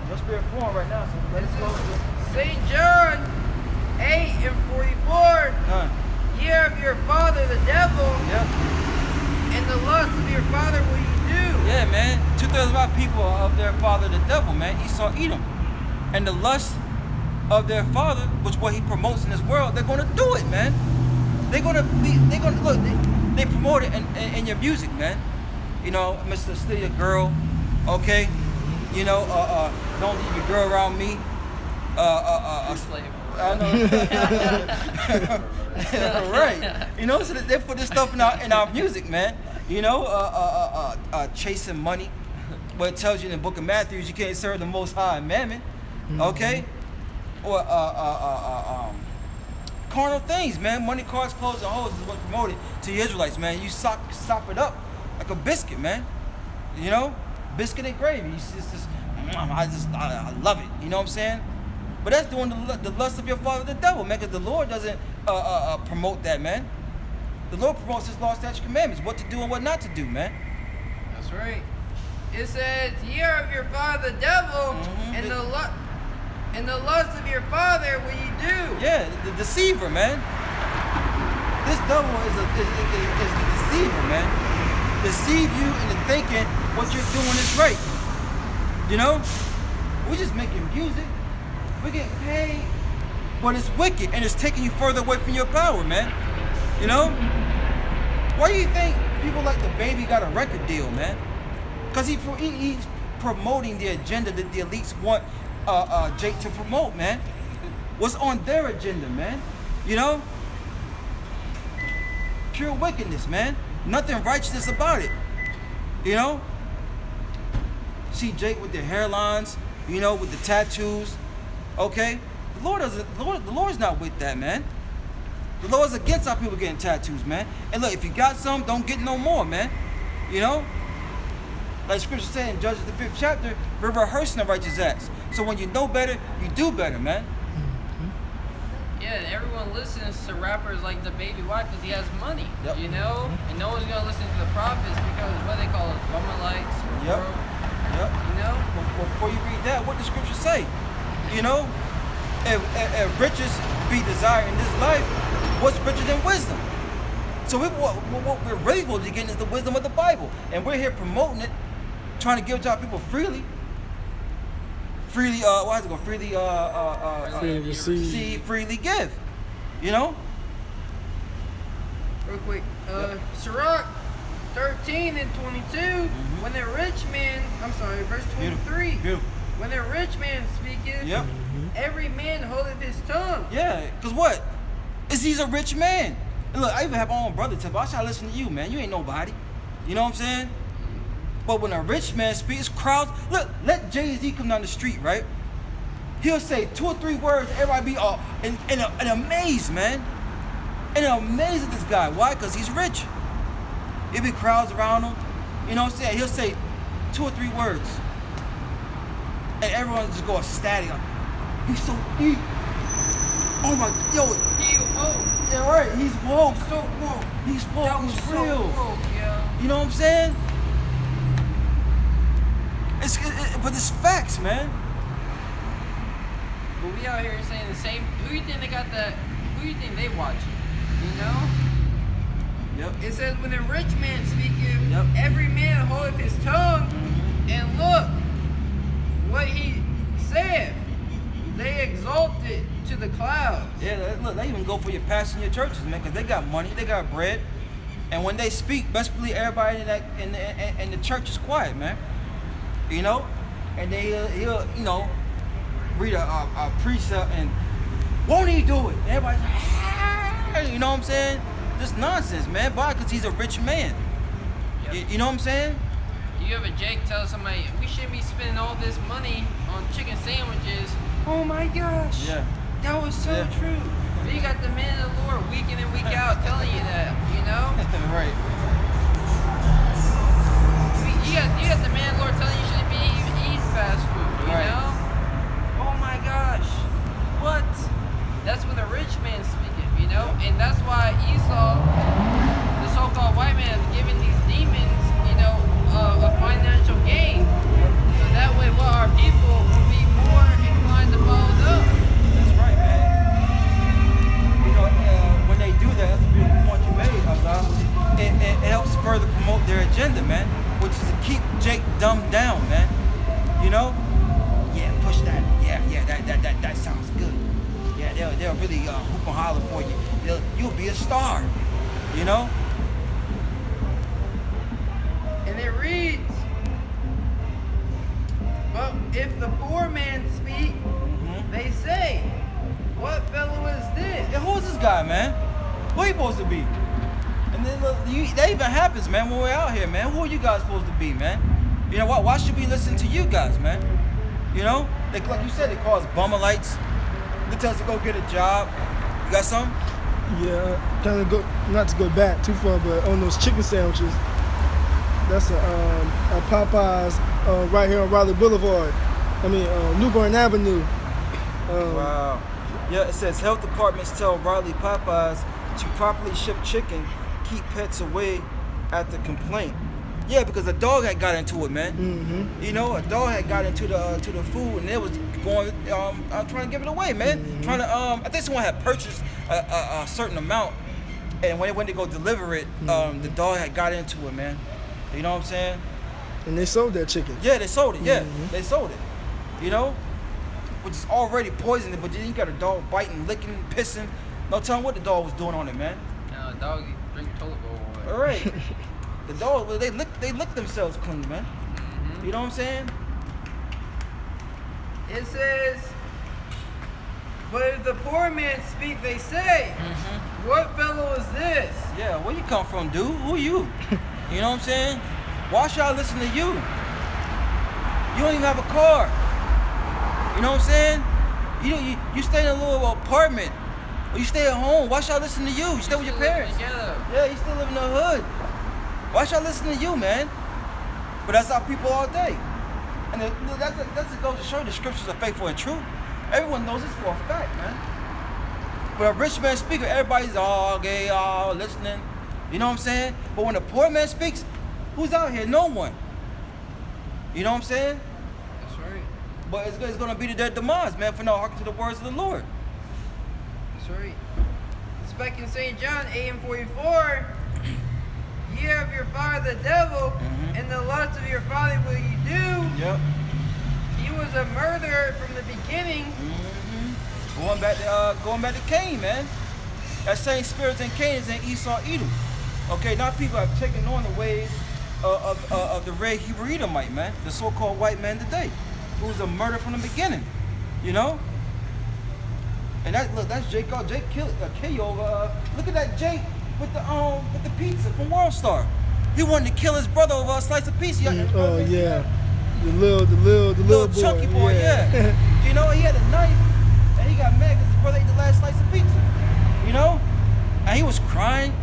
let's be informed right now, so let's This go. is St. John 8:44. Ye are of your father the devil, Yeah. and the lust of your father will you do. Yeah, man. 2/3 of our people are of their father, the devil, man. Esau, Edom. And the lust of their father, which what he promotes in this world, they're gonna do it, man. They're gonna look. They promote it in your music, man. You know, Mr. Steal Your Girl, okay. You know, don't leave your girl around me. Slave. I know. Right. You know, so they put this stuff in our music, man. You know, chasing money. What it tells you in the book of Matthew is you can't serve the Most High Mammon, okay? Or carnal things, man. Money, cars, clothes, and hoes is what's promoted to the Israelites, man. You sop it up like a biscuit, man. You know, biscuit and gravy. It's just, I love it. You know what I'm saying? But that's doing the lust of your father, the devil, man. Because the Lord doesn't promote that, man. The Lord promotes His law, statutes, commandments, what to do and what not to do, man. That's right. It says, ye are of your father the devil, and the lust of your father will you do. Yeah, the deceiver, man. This devil is a deceiver, man. Deceive you into thinking what you're doing is right. You know? We're just making music. We're getting paid. But it's wicked and it's taking you further away from your power, man. You know? Why do you think people like the Baby got a record deal, man? Because he's promoting the agenda that the elites want Jake to promote, man. What's on their agenda, man? You know? Pure wickedness, man. Nothing righteous about it. You know? See Jake with the hairlines, you know, with the tattoos. Okay? The Lord's not with that, man. The Lord's against our people getting tattoos, man. And look, if you got some, don't get no more, man. You know? Like Scripture said in Judges the 5th chapter, we're rehearsing the righteous acts. So when you know better, you do better, man. Yeah, and everyone listens to rappers like the Baby. Why? Because he has money, you know? And no one's going to listen to the prophets because what they call it, Bumalites. Yep. You know? Before you read that, what does Scripture say? You know? If riches be desired in this life, what's richer than wisdom? So what we're really supposed to be getting is the wisdom of the Bible. And we're here promoting it, trying to give it to our people freely. Freely, why does it go? Freely, Freely receive. Freely give. You know? Real quick, Sirach 13 and 22, when the rich man, verse 23. Beautiful. When the rich man speaketh, Yep. every man holdeth his tongue. Yeah, because what? He's a rich man. And look, I even have my own brother tell me, I should listen to you, man. You ain't nobody. You know what I'm saying? But when a rich man speaks, crowds, look, let Jay-Z come down the street, right? He'll say 2 or 3 words, everybody be all in amazed, man. And amazed at this guy. Why? Because he's rich. There'll be crowds around him. You know what I'm saying? He'll say 2 or 3 words. And everyone just go ecstatic. Like, he's so deep. Oh my, yo. He woke. Yeah, right. He's woke. So woke. He's woke. That was He's so real. woke, yo. You know what I'm saying? But it's facts, man. But we out here saying the same. Who you think they got that? Who you think they watching? You know? Yep. It says, when a rich man speaketh, Yep. every man holdeth his tongue, and look what he saith. They exalted to the clouds. Yeah, look, they even go for your pastors and your churches, man, because they got money, they got bread. And when they speak, best believe everybody in the church is quiet, man. You know? And he'll you know, read a precept and won't he do it? And everybody's like, ah, you know what I'm saying? This nonsense, man. Why? Because he's a rich man. Yep. You know what I'm saying? You ever Jake tell somebody, we shouldn't be spending all this money on chicken sandwiches. Oh my gosh. Yeah. That was so Yeah. true. But you got the man of the Lord week in and week out telling you that, you know? Right. You you got the man Lord telling you shouldn't be eating fast food, you Right. know? Oh my gosh. What? That's when the rich man speaketh, you know? And that's why Esau, the so-called white man, has given these demons, you know, a financial gain. So that way, what our people will be more inclined to follow them. That's right, man. You know, when they do that, that's a beautiful point you made, Azar. It helps further promote their agenda, man, which is to keep Jake dumbed down, man. You know? Yeah, push that. Yeah, that sounds good. Yeah, they'll really hoop and holler for you. You'll be a star. You know? And it reads, but if the poor man speak, they say, what fellow is this? Yeah, who is this guy, man? Who he supposed to be? And then look, that even happens, man, when we're out here, man. Who are you guys supposed to be, man? You know what? Why should we listen to you guys, man? You know? Like you said, they call us bummerlights. They tell us to go get a job. You got something? Yeah, kind of go, not to go back too far, but on those chicken sandwiches, that's a Popeyes right here on Raleigh Boulevard. Newburgh Avenue. Wow. Yeah, it says health departments tell Raleigh Popeyes to properly ship chicken, keep pets away at the complaint. Yeah, because a dog had got into it, man. Mm-hmm. You know, a dog had got into the food, and it was going, trying to give it away, man. Mm-hmm. Trying to, I think someone had purchased a certain amount, and when they went to go deliver it, the dog had got into it, man. You know what I'm saying? And they sold that chicken. Yeah, they sold it. Yeah, Mhm. they sold it. You know, which is already poisoned, but then you got a dog biting, licking, pissing. No telling what the dog was doing on it, man. Dog drink toilet bowl. All right. The dog, well, they lick themselves clean, man. You know what I'm saying? It says, but if the poor man speak, they say, what fellow is this? Yeah, where you come from, dude? Who you? You know what I'm saying? Why should I listen to you? You don't even have a car. You know what I'm saying? You stay in a little apartment, or you stay at home. Why should I listen to you? You stay with your parents. Yeah, you still live in the hood. Why should I listen to you, man? But that's our people all day. And that's goes to show the scriptures are faithful and true. Everyone knows this for a fact, man. But a rich man speaker, everybody's all gay, all listening. You know what I'm saying? But when a poor man speaks, who's out here? No one. You know what I'm saying? That's right. But it's going to be to their demise, man, for not hearkening to the words of the Lord. That's right. It's back in St. John 8:44. Ye are of your father the devil, and the lust of your father will ye do. Yep. He was a murderer from the beginning. Going back to Cain, man. That same spirit in Cain is in Esau Edom. Okay, now people have taken on the ways of the red Hebrew Edomite, man, the so-called white man today, who was a murderer from the beginning. You know. And that's Jake. Jake kill you over. Look at that Jake with the pizza from World Star. He wanted to kill his brother over a slice of pizza. Oh yeah, the little boy. Chunky boy, yeah. You know, he had a knife and he got mad because his brother ate the last slice of pizza. You know, and he was crying.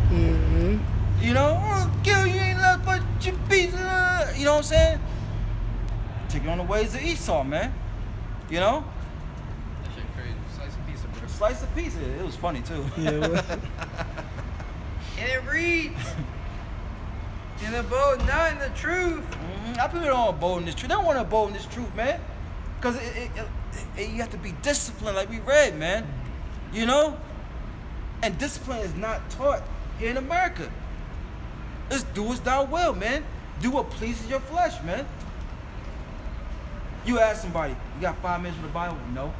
You know, oh, kill you ain't left but your pizza. You know what I'm saying? Taking on the ways of Esau, man. You know. That shit crazy. Slice of pizza, bro. Slice of pizza. It was funny too. Yeah. Well, And it reads, and abode not in the truth. Our people don't abode in this truth. They don't want to abode in this truth, man. Because you have to be disciplined, like we read, man. You know? And discipline is not taught here in America. It's do as thou will, man. Do what pleases your flesh, man. You ask somebody, you got 5 minutes for the Bible? No.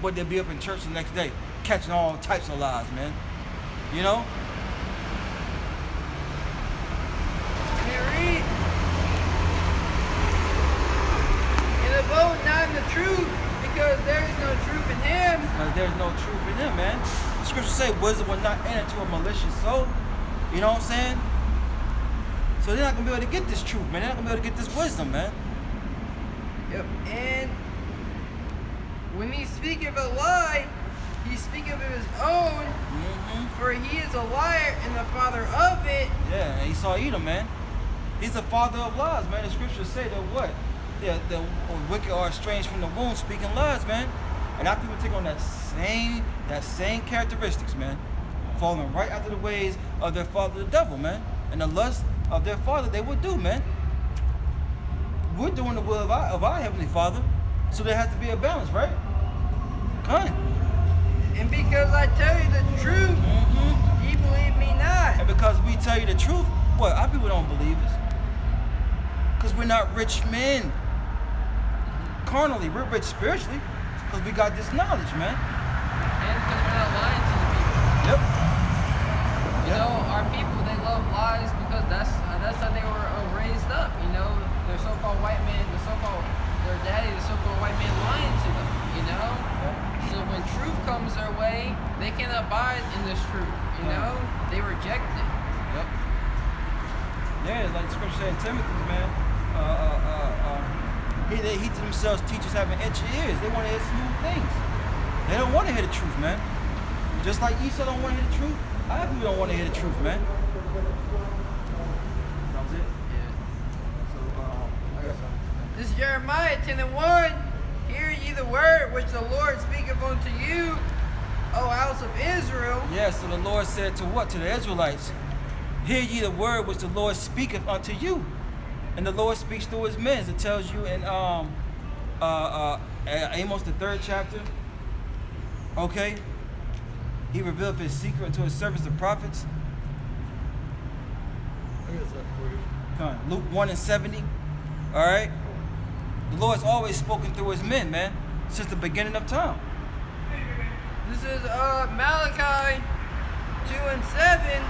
But they'll be up in church the next day, catching all types of lies, man. You know? And it reads, and abode not in the truth, because there is no truth in him. Because there's no truth in him, man. The scriptures say wisdom will not enter to a malicious soul. You know what I'm saying? So they're not going to be able to get this truth, man. They're not going to be able to get this wisdom, man. Yep. And when he speaketh a lie, he speaketh of his own, for he is a liar and the father of it. Yeah, and Esau Edom, man. He's the father of lies, man. The scriptures say that what? Yeah, the wicked are estranged from the womb, speaking lies, man. And our people take on that same characteristics, man. Falling right after the ways of their father, the devil, man. And the lust of their father, they will do, man. We're doing the will of our Heavenly Father, so there has to be a balance, right? Come on. And because I tell you the truth, ye believe me not. And because we tell you the truth, what? Our people don't believe us. Because we're not rich men. Carnally, we're rich spiritually. Because we got this knowledge, man. And because we're not lying to the people. Yep. You know, our people, they love lies because that's how they were raised up. You know, their so-called white man, their daddy, the so-called white man lying to them. You know. Yep. So when truth comes their way, they can't abide in this truth. You know, they reject it. Yep. Yeah, like the scripture said in Timothy, man. He to themselves teachers having itchy ears. They want to hear smooth things. They don't want to hear the truth, man. Just like Esau don't want to hear the truth, our people don't want to hear the truth, man. That was it? Yeah. So, I got something. This is Jeremiah 10:1. Hear ye the word which the Lord speaketh unto you, O house of Israel. Yeah, so the Lord said to what? To the Israelites. Hear ye the word which the Lord speaketh unto you. And the Lord speaks through his men. It tells you in Amos the 3rd chapter. Okay? He revealed his secret unto his servants the prophets. I got something for you. Come on. Luke 1:70. Alright? The Lord's always spoken through his men, man. Since the beginning of time. This is Malachi 2:7.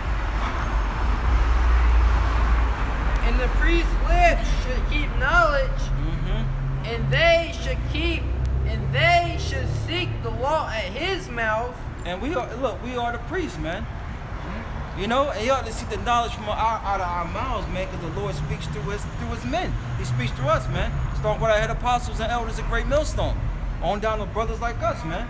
And the priest's lips should keep knowledge, and they should seek the law at his mouth. And we are the priests, man. You know, and you ought to seek the knowledge from out of our mouths, man, because the Lord speaks through his men. He speaks through us, man. Starting with our head apostles and elders of Great Millstone. On down to brothers like us, man.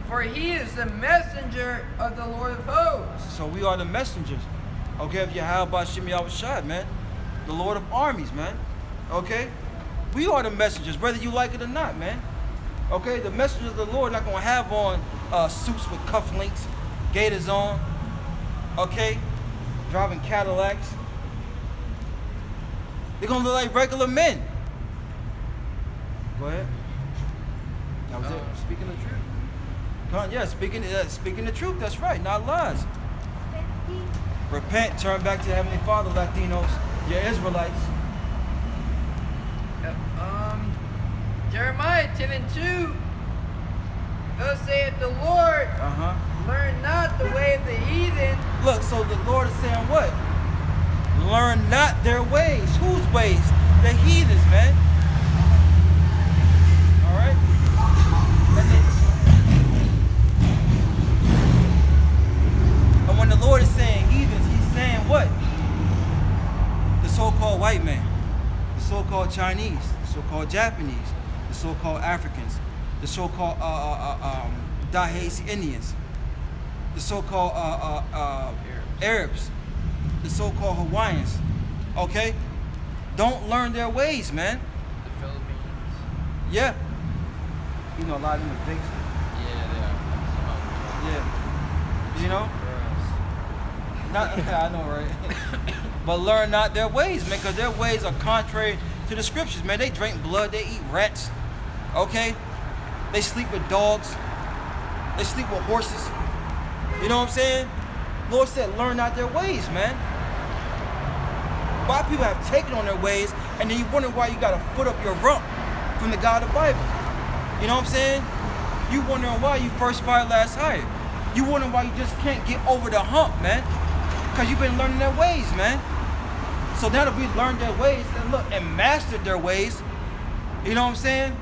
For he is the messenger of the Lord of hosts. So we are the messengers. Okay, if you have Bashim Yahushua, man. The Lord of armies, man. Okay? We are the messengers, whether you like it or not, man. Okay? The messengers of the Lord not going to have on suits with cufflinks, gaiters on. Okay? Driving Cadillacs. They're going to look like regular men. Go ahead. That was it. Speaking the truth. Come on, yeah, speaking the truth. That's right, not lies. Repent, turn back to the Heavenly Father, Latinos, your Israelites. Jeremiah 10:2. Thus saith the Lord, learn not the way of the heathen. Look, so the Lord is saying what? Learn not their ways. Whose ways? The heathens, man. All right? And when the Lord is saying heathens, he's saying what? The so-called white man, the so-called Chinese, the so-called Japanese, the so-called Africans, the so-called Dahesi Indians, the so-called Arabs, the so-called Hawaiians. Okay? Don't learn their ways, man. The Philippines. Yeah. You know, a lot of them are gangsters. Yeah, they are. Yeah. You know? Not, I know, right? But learn not their ways, man, because their ways are contrary to the scriptures, man. They drink blood, they eat rats, okay? They sleep with dogs, they sleep with horses. You know what I'm saying? Lord said, learn not their ways, man. A lot of people have taken on their ways, and then you wonder why you got a foot up your rump from the God of the Bible. You know what I'm saying? You wondering why you first fired, last hired. You wondering why you just can't get over the hump, man. Because you've been learning their ways, man. So now that we've learned their ways and look and mastered their ways, you know what I'm saying?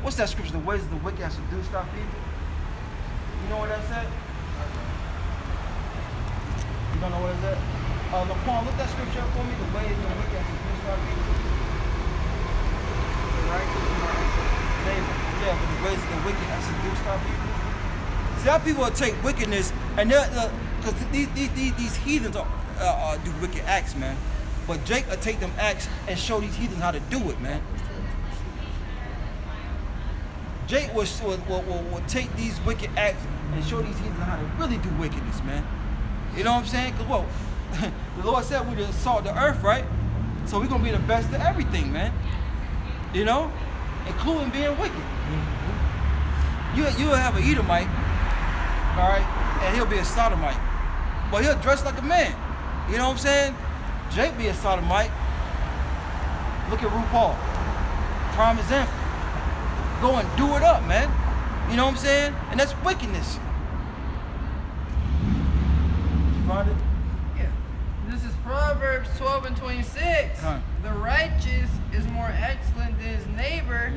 What's that scripture? The ways of the wicked have seduced our people. You know what that said? You don't know what it said? LaQuan, look that scripture up for me. The ways of the wicked have seduced our people. Yeah, but the ways of the wicked have seduced our people. See, our people will take wickedness and Because these heathens do wicked acts, man. But Jake will take them acts and show these heathens how to do it, man. Jake will take these wicked acts and show these heathens how to really do wickedness, man. You know what I'm saying? Because, well, the Lord said we're the salt of the earth, right? So we're going to be the best of everything, man. You know? Including being wicked. You'll have an Edomite, all right? And he'll be a sodomite. But he'll dress like a man. You know what I'm saying? Jake be a sodomite. Look at RuPaul. Prime example. Go and do it up, man. You know what I'm saying? And that's wickedness. You find it? Yeah. This is Proverbs 12 and 26. Huh. The righteous is more excellent than his neighbor,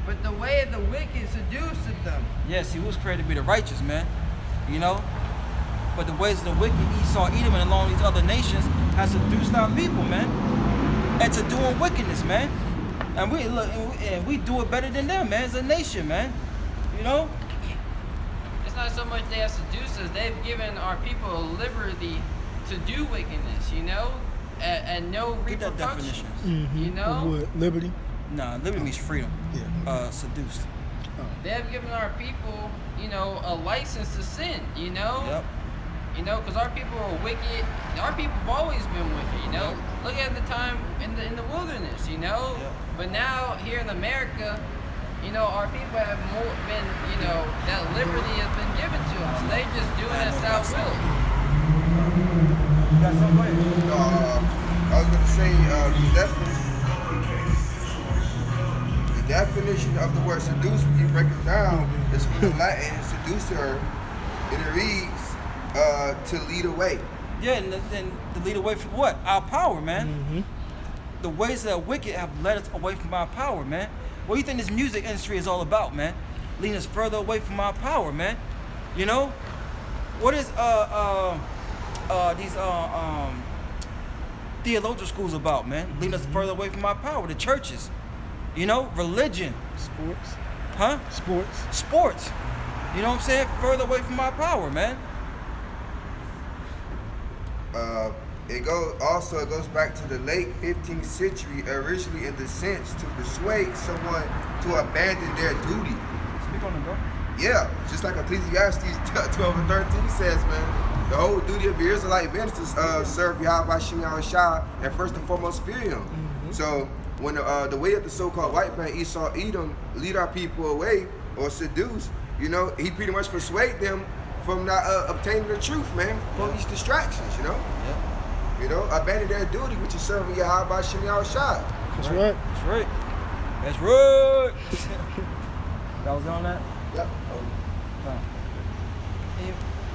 but the way of the wicked seduceth them. Yes, he was created to be the righteous, man. You know? But the ways of the wicked, Esau, Edom, and along these other nations has seduced our people, man. And to doing wickedness, man. And we do it better than them, man, as a nation, man. You know? It's not so much they have seduced us, they've given our people a liberty to do wickedness, you know? And no Get that repercussions. definition. You know? What, liberty? Nah, liberty means freedom. Yeah. Seduced. They have given our people, you know, a license to sin, you know? Yep. You know, because our people are wicked. Our people have always been wicked, you know? Look at the time in the wilderness, you know? Yep. But now, here in America, you know, our people have been, you know, that liberty has been given to them. So they just doing as thou will. You got something? Go ahead. I was going to say, the definition of the word seduce, when you break it down, is from the Latin seducer, and it reads, to lead away. Yeah, and to lead away from what? Our power, man. The ways that are wicked have led us away from our power, man. What do you think this music industry is all about, man? Leading us further away from our power, man. You know? What is these theological schools about, man? Leading us further away from our power. The churches. You know? Religion. Sports. Huh? Sports. Sports. You know what I'm saying? Further away from our power, man. It goes back to the late 15th century, originally in the sense to persuade someone to abandon their duty. Speak on it, bro. Yeah, just like Ecclesiastes 12 and 13 says, man, the whole duty of the Israelite men is to serve Yahweh Shem Yahushua and first and foremost fear him. So when the way of the so-called white man Esau, Edom, lead our people away or seduce, you know, he pretty much persuade them from not obtaining the truth, man, from these distractions, you know? Yeah. You know, abandon their duty, which is serving Yahweh Shem Yahushua. That's right. That's right. That's right. That was on that? Yep.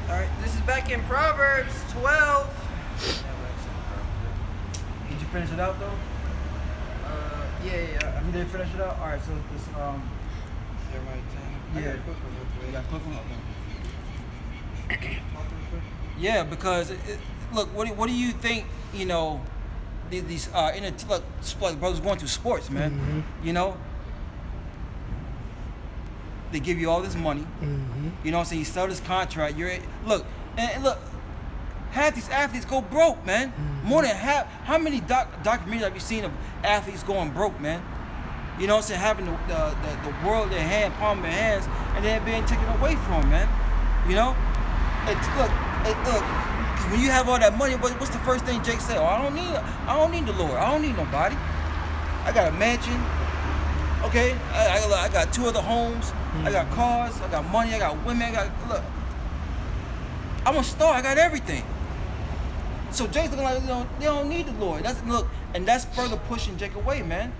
All right, this is back in Proverbs 12. Did you finish it out, though? Yeah. You did finish it out? All right, so this, yeah. You got a quick one? Okay. Yeah, because look, what do you think? You know, these brothers going through sports, man. You know, they give you all this money. You know what I'm saying? You sell this contract. Look, half these athletes go broke, man. More than half. How many documentaries have you seen of athletes going broke, man? You know what I'm saying? Having the world in their hand, palm of their hands, and then being taken away from them, man. You know? Look, when you have all that money, what's the first thing Jake said? Oh, I don't need the Lord. I don't need nobody. I got a mansion. Okay? I got 2 other homes. I got cars. I got money. I got women. Look. I'm a star. I got everything. So Jake's looking like, you know, they don't need the Lord. That's further pushing Jake away, man.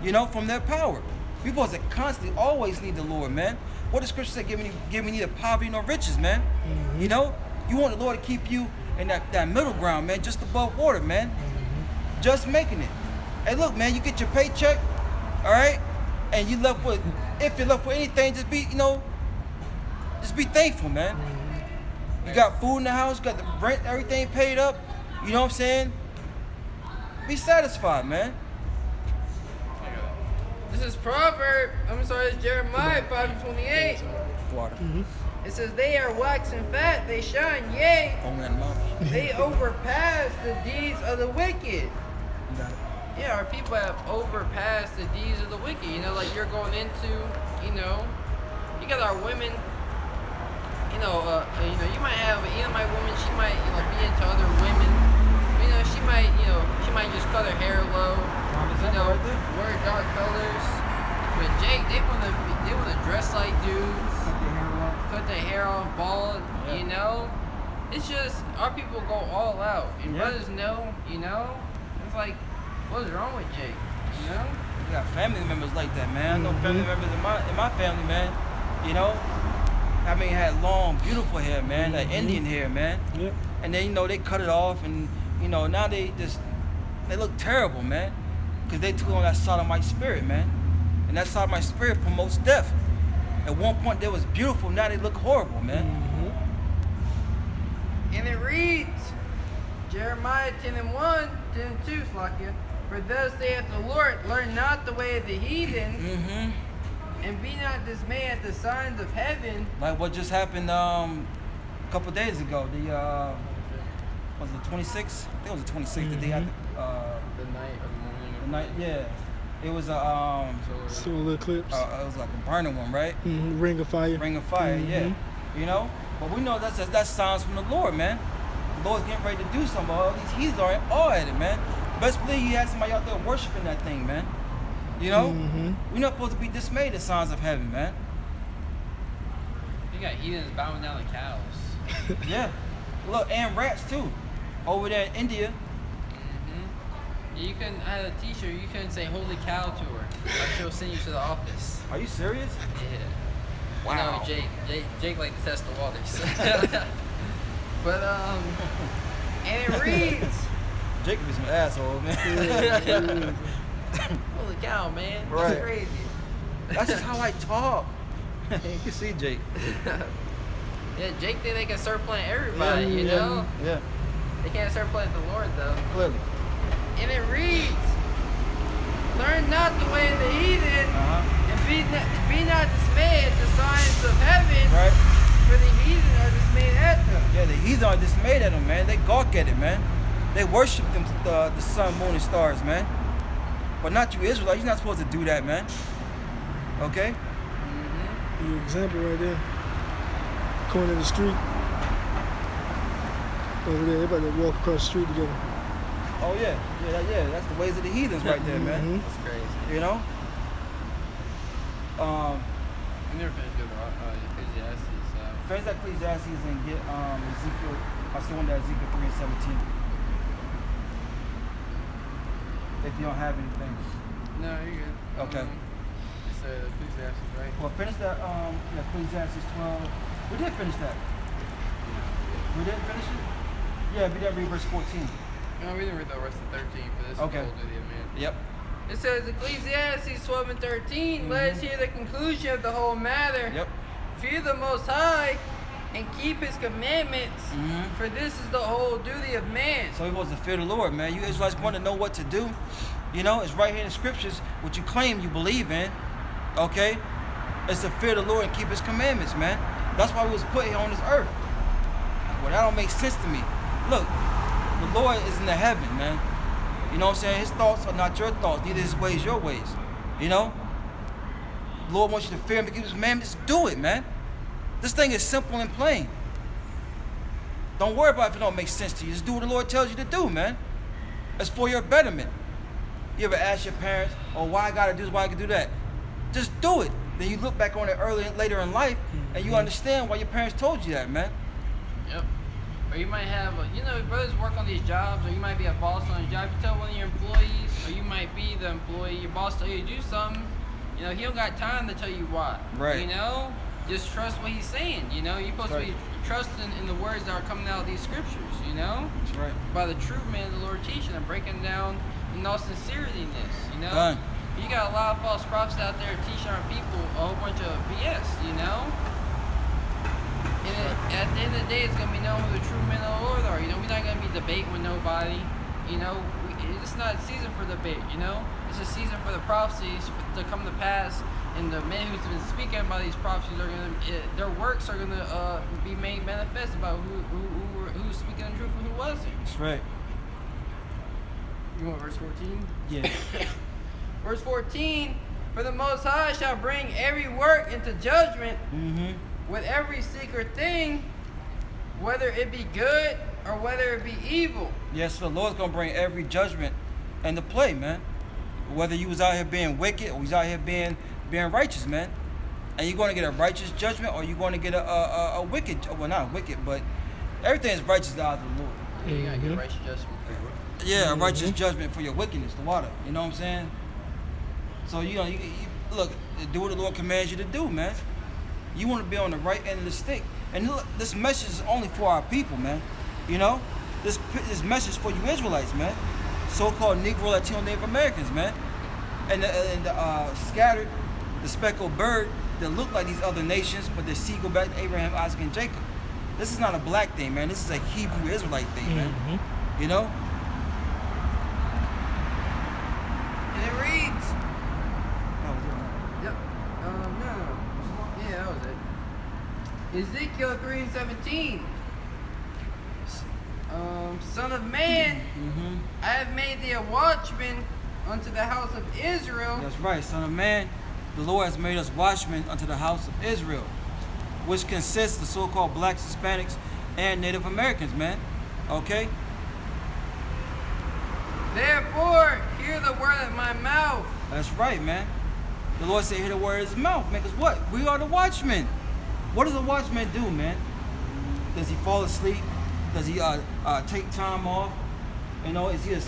You know, from their power. People that constantly always need the Lord, man. What does Scripture say? Give me neither poverty nor riches, man. You know, you want the Lord to keep you in that middle ground, man, just above water, man. Just making it. Hey, look, man, you get your paycheck, all right, and if you're left with anything, just be thankful, man. You got food in the house, got the rent, everything paid up. You know what I'm saying? Be satisfied, man. This is it's Jeremiah 5:28. Water. It says, they are waxing fat, they shine, yea, Foam in the mouth. they overpass the deeds of the wicked. You got it. Yeah, our people have overpassed the deeds of the wicked. You know, like you're going into, you know, you got our women, you know, you might have, my woman, she might, be into other women. You know, she might just cut her hair low, wear dark colors. But Jake, they wanna dress like dudes, cut their hair off, bald. Yeah. You know, it's just our people go all out, and brothers know. You know, it's like, what's wrong with Jake? You know, We got family members like that, man. I know family members in my family, man. You know, I mean, had long, beautiful hair, man, like Indian hair, man. Yep. And then they cut it off, and now they look terrible, man, because they took on that sodomite spirit, man, and that sodomite spirit promotes death. At one point they was beautiful, now they look horrible, man. and it reads, Jeremiah 10:1, 10:2, Slakia. For thus saith the Lord, learn not the way of the heathen, and be not dismayed at the signs of heaven. Like what just happened a couple days ago. Was it the 26th? I think it was the 26th. The day after. The night of the morning. The night, yeah. It was a Solar eclipse. it was like a burning one, right? Ring of fire. Ring of fire, yeah. You know, but we know that's signs from the Lord, man. The Lord's getting ready to do something. All these heathens are in awe at it, man. Best believe you had somebody out there worshiping that thing, man. You know, we're not supposed to be dismayed at signs of heaven, man. You got heathens bowing down to cows. Yeah. Look, and rats too. Over there in India. You couldn't, I had a t-shirt, you couldn't say holy cow to her. Like she'll send you to the office. Are you serious? Yeah. Wow. You know, Jake like to test the waters. But, and it reads. Jacob is an asshole, man. Holy cow, man. Right. That's crazy. That's just how I talk. You can see Jake. Yeah, Jake think they can surplant everybody, you know? Yeah, They can't surplant the Lord, though. clearly. And it reads, learn not the way of the heathen, and be not dismayed at the signs of heaven, Right? for the heathen are dismayed at them. Yeah, the heathen are dismayed at them, man. They gawk at it, man. They worship them, the sun, moon, and stars, man. But not you Israelites. You're not supposed to do that, man. Okay? Your example right there. Corner of the street. Over there, everybody walk across the street together. Oh, yeah. Yeah, that's the ways of the heathens right there, man. That's crazy. You know? We never finished doing Ecclesiastes. Finish that Ecclesiastes and get Ezekiel. I still want that Ezekiel 3 and 17. If you don't have anything. No, you're good. Okay. It's Ecclesiastes, right? Well, finish that Ecclesiastes 12. We did finish that. We didn't finish it? Yeah, we didn't read verse 14. No, we didn't read the rest of 13 for this Okay. whole video, man. Yep. It says Ecclesiastes 12 and 13. Let us hear the conclusion of the whole matter. Yep. Fear the Most High and keep His commandments, for this is the whole duty of man. So he wants to fear the Lord, man. You Israelites want to know what to do. You know, it's right here in the scriptures, what you claim you believe in. Okay? It's to fear the Lord and keep His commandments, man. That's why we was put here on this earth. Well, that don't make sense to me. Look, the Lord is in the heaven, man. You know what I'm saying? His thoughts are not your thoughts. Neither His ways your ways. You know? The Lord wants you to fear Him and keep His commandments. Do it, man. This thing is simple and plain. Don't worry about if it don't make sense to you. Just do what the Lord tells you to do, man. It's for your betterment. You ever ask your parents, oh, why I gotta do this, why I can do that? Just do it. Then you look back on it later in life, and you understand why your parents told you that, man. Yep. Or you might have, brothers work on these jobs, or you might be a boss on a job. You tell one of your employees, or you might be the employee, your boss tell you to do something, he don't got time to tell you why. Right. Just trust what he's saying, You're supposed to be trusting in the words that are coming out of these scriptures, That's right. By the true man of the Lord teaching and breaking down in all sincerity in this, Done. You got a lot of false prophets out there teaching our people a whole bunch of BS, And at the end of the day, it's going to be known who the true men of the Lord are. We're not going to be debating with nobody. You know, it's not a season for debate, you know? It's a season for the prophecies to come to pass, and the men who's been speaking about these prophecies are their works are gonna be made manifest about who's speaking the truth and who wasn't. That's right. You want verse 14? Yeah. Verse 14, for the Most High shall bring every work into judgment with every secret thing, whether it be good or whether it be evil. Yes, so the Lord's going to bring every judgment into play, man. Whether you was out here being wicked or he's out here being righteous, man. And you're going to get a righteous judgment or you're going to get a wicked, well, not wicked, but everything is righteous out of the Lord. Yeah, you got to get a righteous judgment for your work. Yeah, a righteous judgment for your wickedness, the water. You know what I'm saying? So, you look, do what the Lord commands you to do, man. You want to be on the right end of the stick. And look, this message is only for our people, man. You know? This message for you Israelites, man. So-called Negro, Latino, Native Americans, man. And the scattered, the speckled bird that look like these other nations, but their seed go back to Abraham, Isaac, and Jacob. This is not a black thing, man. This is a Hebrew Israelite thing, man. You know? And it reads. That was it. Yep. No. Yeah, that was it. Ezekiel 3:17. Son of man, I have made thee a watchman unto the house of Israel. That's right, son of man. The Lord has made us watchmen unto the house of Israel, which consists of so-called blacks, Hispanics, and Native Americans, man. Okay? Therefore, hear the word of my mouth. That's right, man. The Lord said, hear the word of his mouth, man. Because what? We are the watchmen. What does a watchman do, man? Does he fall asleep? Does he take time off? You know, is he a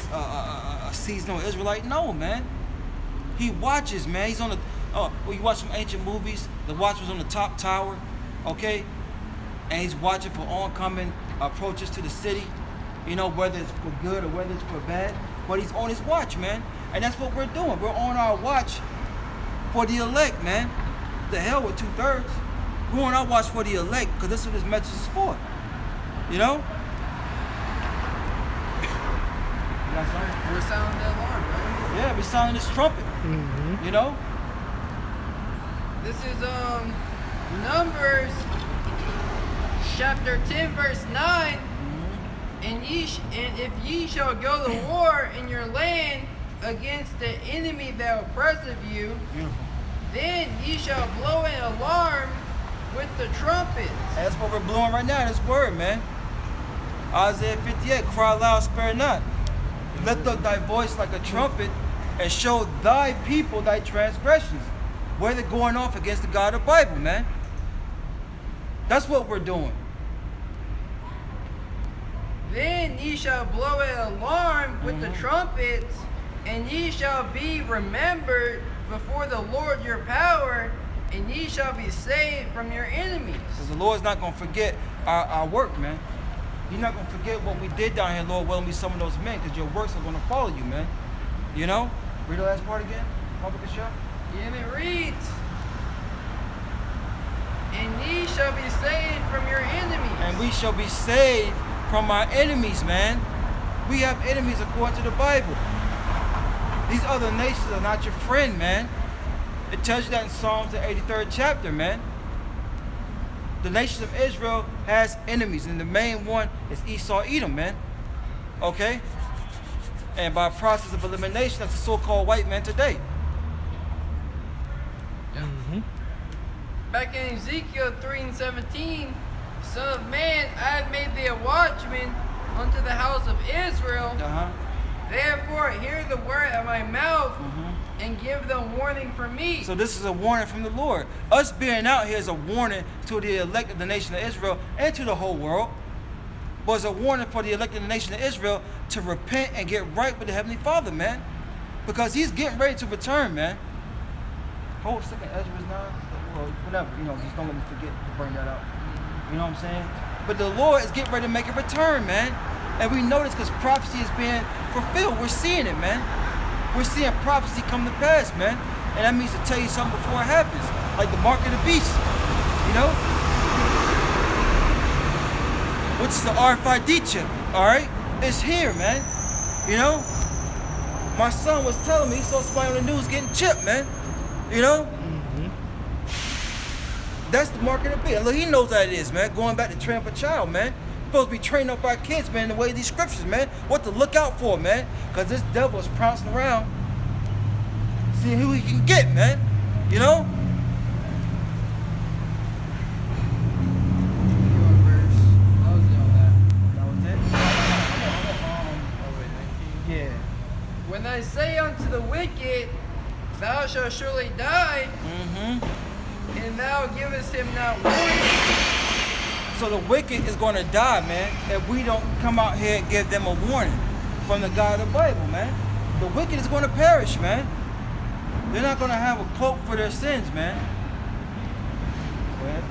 seasonal Israelite? No, man. He watches, man. He's on the, when you watch some ancient movies, the watchman's on the top tower, okay? And he's watching for oncoming approaches to the city, you know, whether it's for good or whether it's for bad. But he's on his watch, man. And that's what we're doing. We're on our watch for the elect, man. The hell with 2/3. We're on our watch for the elect because that's what this message is for. You know? We're sounding the alarm, right? Yeah, we're sounding this trumpet. You know? This is Numbers chapter 10, verse 9. And if ye shall go to war in your land against the enemy that oppresseth you, Beautiful. then ye shall blow an alarm with the trumpets. That's what we're blowing right now, this word, man. Isaiah 58, cry loud, spare not. Lift up thy voice like a trumpet and show thy people thy transgressions. Where they're going off against the God of the Bible, man. That's what we're doing. Then ye shall blow an alarm with the trumpets, and ye shall be remembered before the Lord your power, and ye shall be saved from your enemies. Because the Lord's not going to forget our work, man. You're not going to forget what we did down here, Lord, willing me some of those men, because your works are going to follow you, man. You know? Read the last part again, Public Show. And it reads, and ye shall be saved from your enemies. And we shall be saved from our enemies, man. We have enemies according to the Bible. These other nations are not your friend, man. It tells you that in Psalms, the 83rd chapter, man. The nation of Israel has enemies, and the main one is Esau, Edom, man. Okay? And by process of elimination, that's the so-called white man today. Back in Ezekiel 3:17, Son of man, I have made thee a watchman unto the house of Israel. Therefore, hear the word of my mouth and give them warning from me. So this is a warning from the Lord. Us being out here is a warning to the elect of the nation of Israel and to the whole world. But it's a warning for the elect of the nation of Israel to repent and get right with the Heavenly Father, man. Because he's getting ready to return, man. Hold second, Ezra's 9, or whatever, you know, just don't let me forget to bring that up. You know what I'm saying? But the Lord is getting ready to make a return, man. And we know this because prophecy is being fulfilled. We're seeing it, man. We're seeing prophecy come to pass, man. And that means to tell you something before it happens. Like the mark of the beast, you know? Which is the RFID chip, all right? It's here, man. You know? My son was telling me he saw somebody on the news getting chipped, man. You know? That's the mark of the beast. Look, he knows how it is, man. Going back to train up a child, man. We're supposed to be training up our kids, man, the way of these scriptures, man. What to look out for, man. Because this devil is pouncing around, seeing who he can get, man. You know? Yeah. When I say unto the wicked, thou shalt surely die, and thou givest him not warning. So the wicked is going to die, man, if we don't come out here and give them a warning from the God of the Bible, man. The wicked is going to perish, man. They're not going to have a cloak for their sins, man. Go ahead.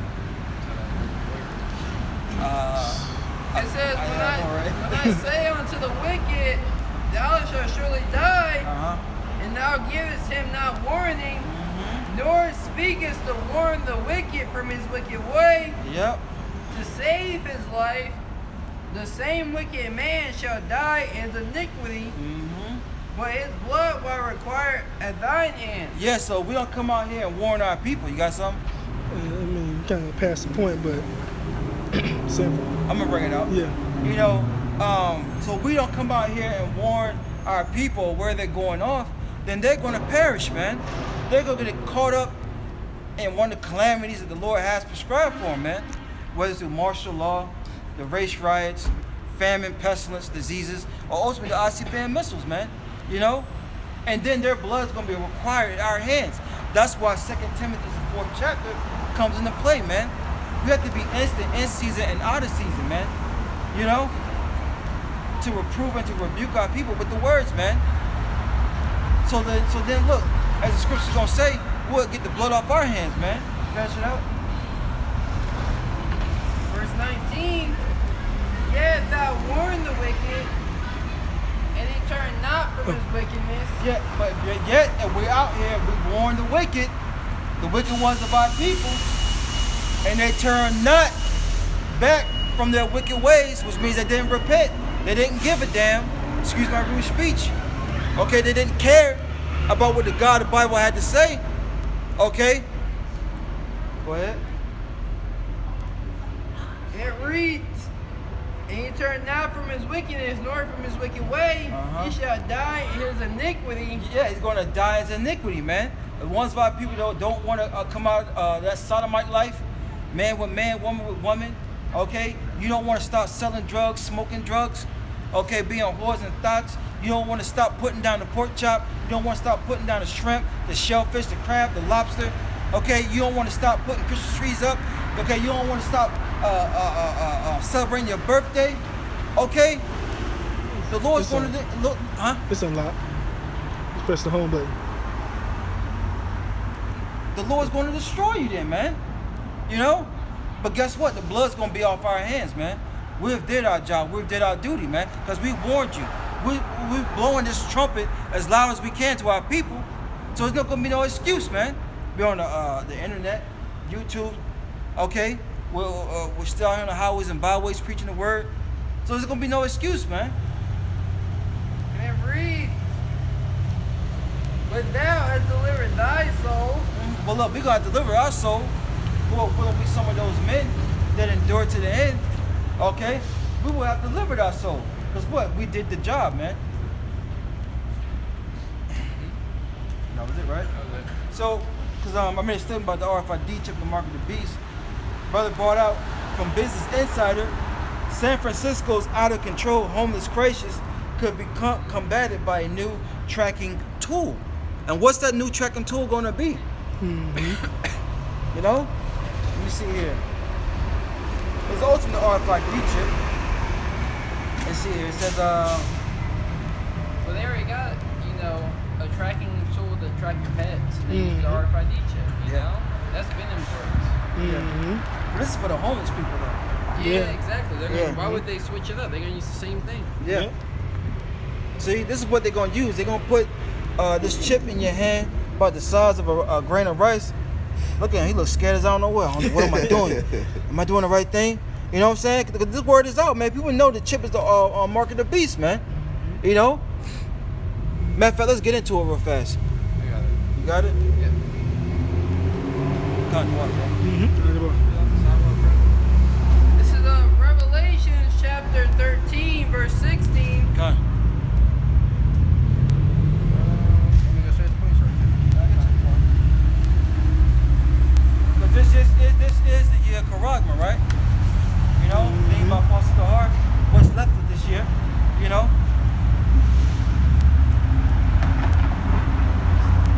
It says, when I say unto the wicked, thou shalt surely die, and thou givest him not warning, nor speakest to warn the wicked from his wicked way, to save his life, the same wicked man shall die in iniquity, but his blood will require at thine hand. Yeah, so we don't come out here and warn our people. You got something? I mean, you kind of passed the point, but simple. I'm going to bring it out. Yeah. You know, so we don't come out here and warn our people where they're going off, then they're going to perish, man. They're going to get caught up in one of the calamities that the Lord has prescribed for them, man. Whether it's through martial law, the race riots, famine, pestilence, diseases, or ultimately the ICBM missiles, man. You know? And then their blood's going to be required in our hands. That's why 2 Timothy, the 4th chapter, comes into play, man. We have to be instant in season and out of season, man. You know? To reprove and to rebuke our people with the words, man. So then look, as the scripture's going to say, we'll get the blood off our hands, man. Finish it out. Verse 19, yet thou warn the wicked, and he turn not from his wickedness. Yet, if we're out here, we warn the wicked ones of our people, and they turn not back from their wicked ways, which means they didn't repent. They didn't give a damn, excuse my rude speech. Okay, they didn't care about what the God of the Bible had to say. Okay? Go ahead. It reads, and he turned not from his wickedness, nor from his wicked way, he shall die in his iniquity. Yeah, he's going to die in his iniquity, man. The ones of our people don't want to come out that sodomite life, man with man, woman with woman. Okay? You don't want to stop selling drugs, smoking drugs. Okay, being whores and thoughts. You don't want to stop putting down the pork chop. You don't want to stop putting down the shrimp, the shellfish, the crab, the lobster. Okay, you don't want to stop putting Christmas trees up. Okay, you don't want to stop celebrating your birthday. Okay, the Lord's going to look, huh? It's unlocked. Just press the home button. The Lord's going to destroy you then, man. You know? But guess what? The blood's going to be off our hands, man. We've did our job. We've did our duty, man. Because we warned you. We're blowing this trumpet as loud as we can to our people. So there's not going to be no excuse, man. We're on the internet, YouTube, okay? We're still out here on the highways and byways preaching the word. So there's going to be no excuse, man. And it reads, but thou hast delivered thy soul. Well, look, we're going to deliver our soul. We're going to be some of those men that endure to the end, okay? We will have delivered our soul. Because what? We did the job, man. That was it, right? Okay. So, because I made a statement about the RFID chip, the mark of the beast. Brother brought out from Business Insider, San Francisco's out-of-control homeless crisis could be combated by a new tracking tool. And what's that new tracking tool going to be? You know? Let me see here. It's also the RFID chip. Let's see here. It says, Well, they already got, a tracking tool to track your pets. They use the RFID chip, you know? That's been important. But this is for the homeless people, though. Yeah, exactly. Why would they switch it up? They're going to use the same thing. Yeah. See, this is what they're going to use. They're going to put this chip in your hand about the size of a grain of rice. Look at him. He looks scared as I don't know what. What am I doing? Am I doing the right thing? You know what I'm saying? Because this word is out, man. People know the chip is the mark of the beast, man. You know? Matter of fact, let's get into it real fast. I got it. You got it? Yeah. Got the water, bro. This is Revelation chapter 13, verse 16. Okay. But this is the year of Karagma, right? You know, being by Apostle Kahar, what's left of this year, you know?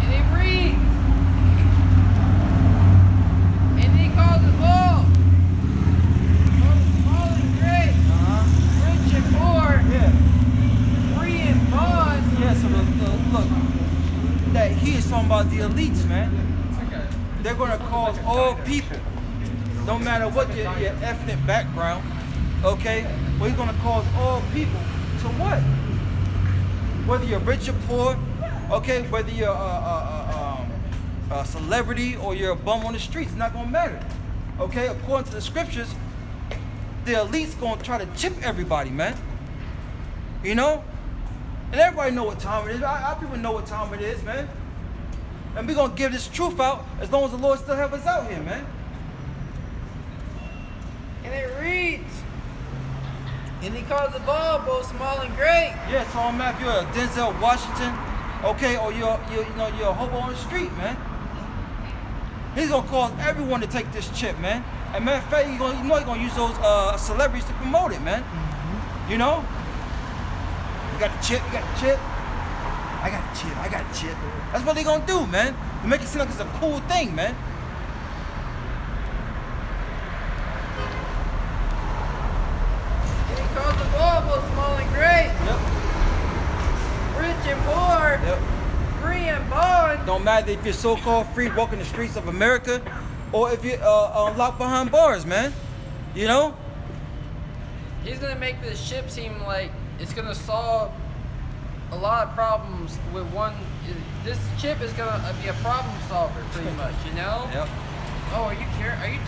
And it reads, and he calls us all, both small and great, rich and poor, Yeah. free and bond. Yeah, so look, that he is talking about the elites, man. They're going to cause all people, no matter what your ethnic background, okay? Well, he's going to cause all people to what? Whether you're rich or poor, okay? Whether you're a celebrity or you're a bum on the streets, it's not going to matter, okay? According to the scriptures, the elite's going to try to chip everybody, man. You know? And everybody know what time it is. Our people know what time it is, man. And we're going to give this truth out as long as the Lord still have us out here, man. And it reads, and he calls us all, both small and great. Yeah, so I'm if you're a Denzel Washington, okay, or you're a hobo on the street, man. He's going to cause everyone to take this chip, man. And matter of fact, he's going to use those celebrities to promote it, man. You know? You got the chip, you got the chip. I got a chip, I got a chip. That's what they gonna do, man. To make it seem like it's a cool thing, man. And he calls us all, both small and great, Yep. rich and poor, Yep. free and bond. Don't matter if you're so-called free walking the streets of America or if you're locked behind bars, man. You know? He's gonna make this ship seem like it's gonna solve a lot of problems with one. This chip is gonna be a problem solver, pretty much. You know? Yep. Oh, are you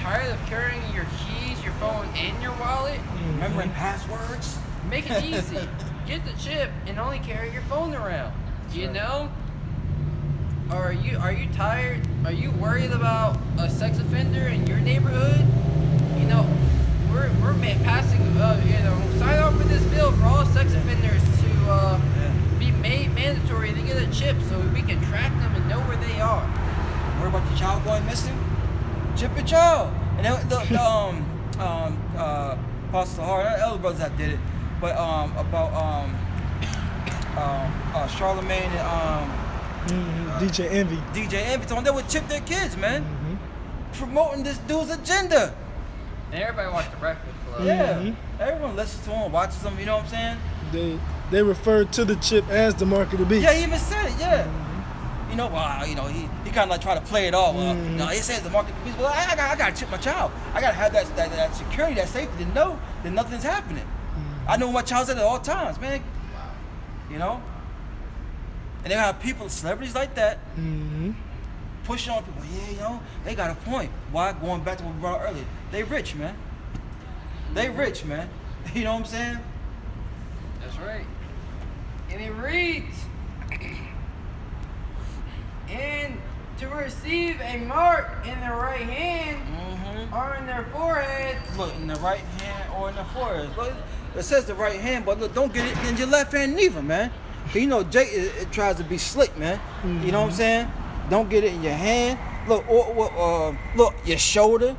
tired of carrying your keys, your phone, and your wallet? Remembering passwords? Make it easy. Get the chip and only carry your phone around. You know? Or are you tired? Are you worried about a sex offender in your neighborhood? You know, we're passing. Sign off for this bill for all sex offenders to be made mandatory to get a chip so we can track them and know where they are. Worry about your child going missing? Chip your child. And then Apostle Hart, the elder brothers that did it, but about Charlemagne and DJ Envy. They would chip their kids, man. Promoting this dude's agenda. And everybody watched the Breakfast Club. Yeah. Everyone listens to him, watches him, you know what I'm saying? They referred to the chip as the mark of the beast. Yeah, he even said it, yeah. You know, he kind of like try to play it off. No, he says the market of the beast. Well, I got to chip my child. I got to have that security, that safety to know that nothing's happening. I know where my child's at all times, man. You know? And they have people, celebrities like that, pushing on people. Yeah, you know, they got a point. Why? Going back to what we brought up earlier. They rich, man. They rich, man. You know what I'm saying? That's right. And it reads, and to receive a mark in their right hand or in their forehead. Look, in the right hand or in the forehead. Look, it says the right hand, but look, don't get it in your left hand neither, man. You know, Jake it tries to be slick, man. You know what I'm saying? Don't get it in your hand. Look, look, your shoulder.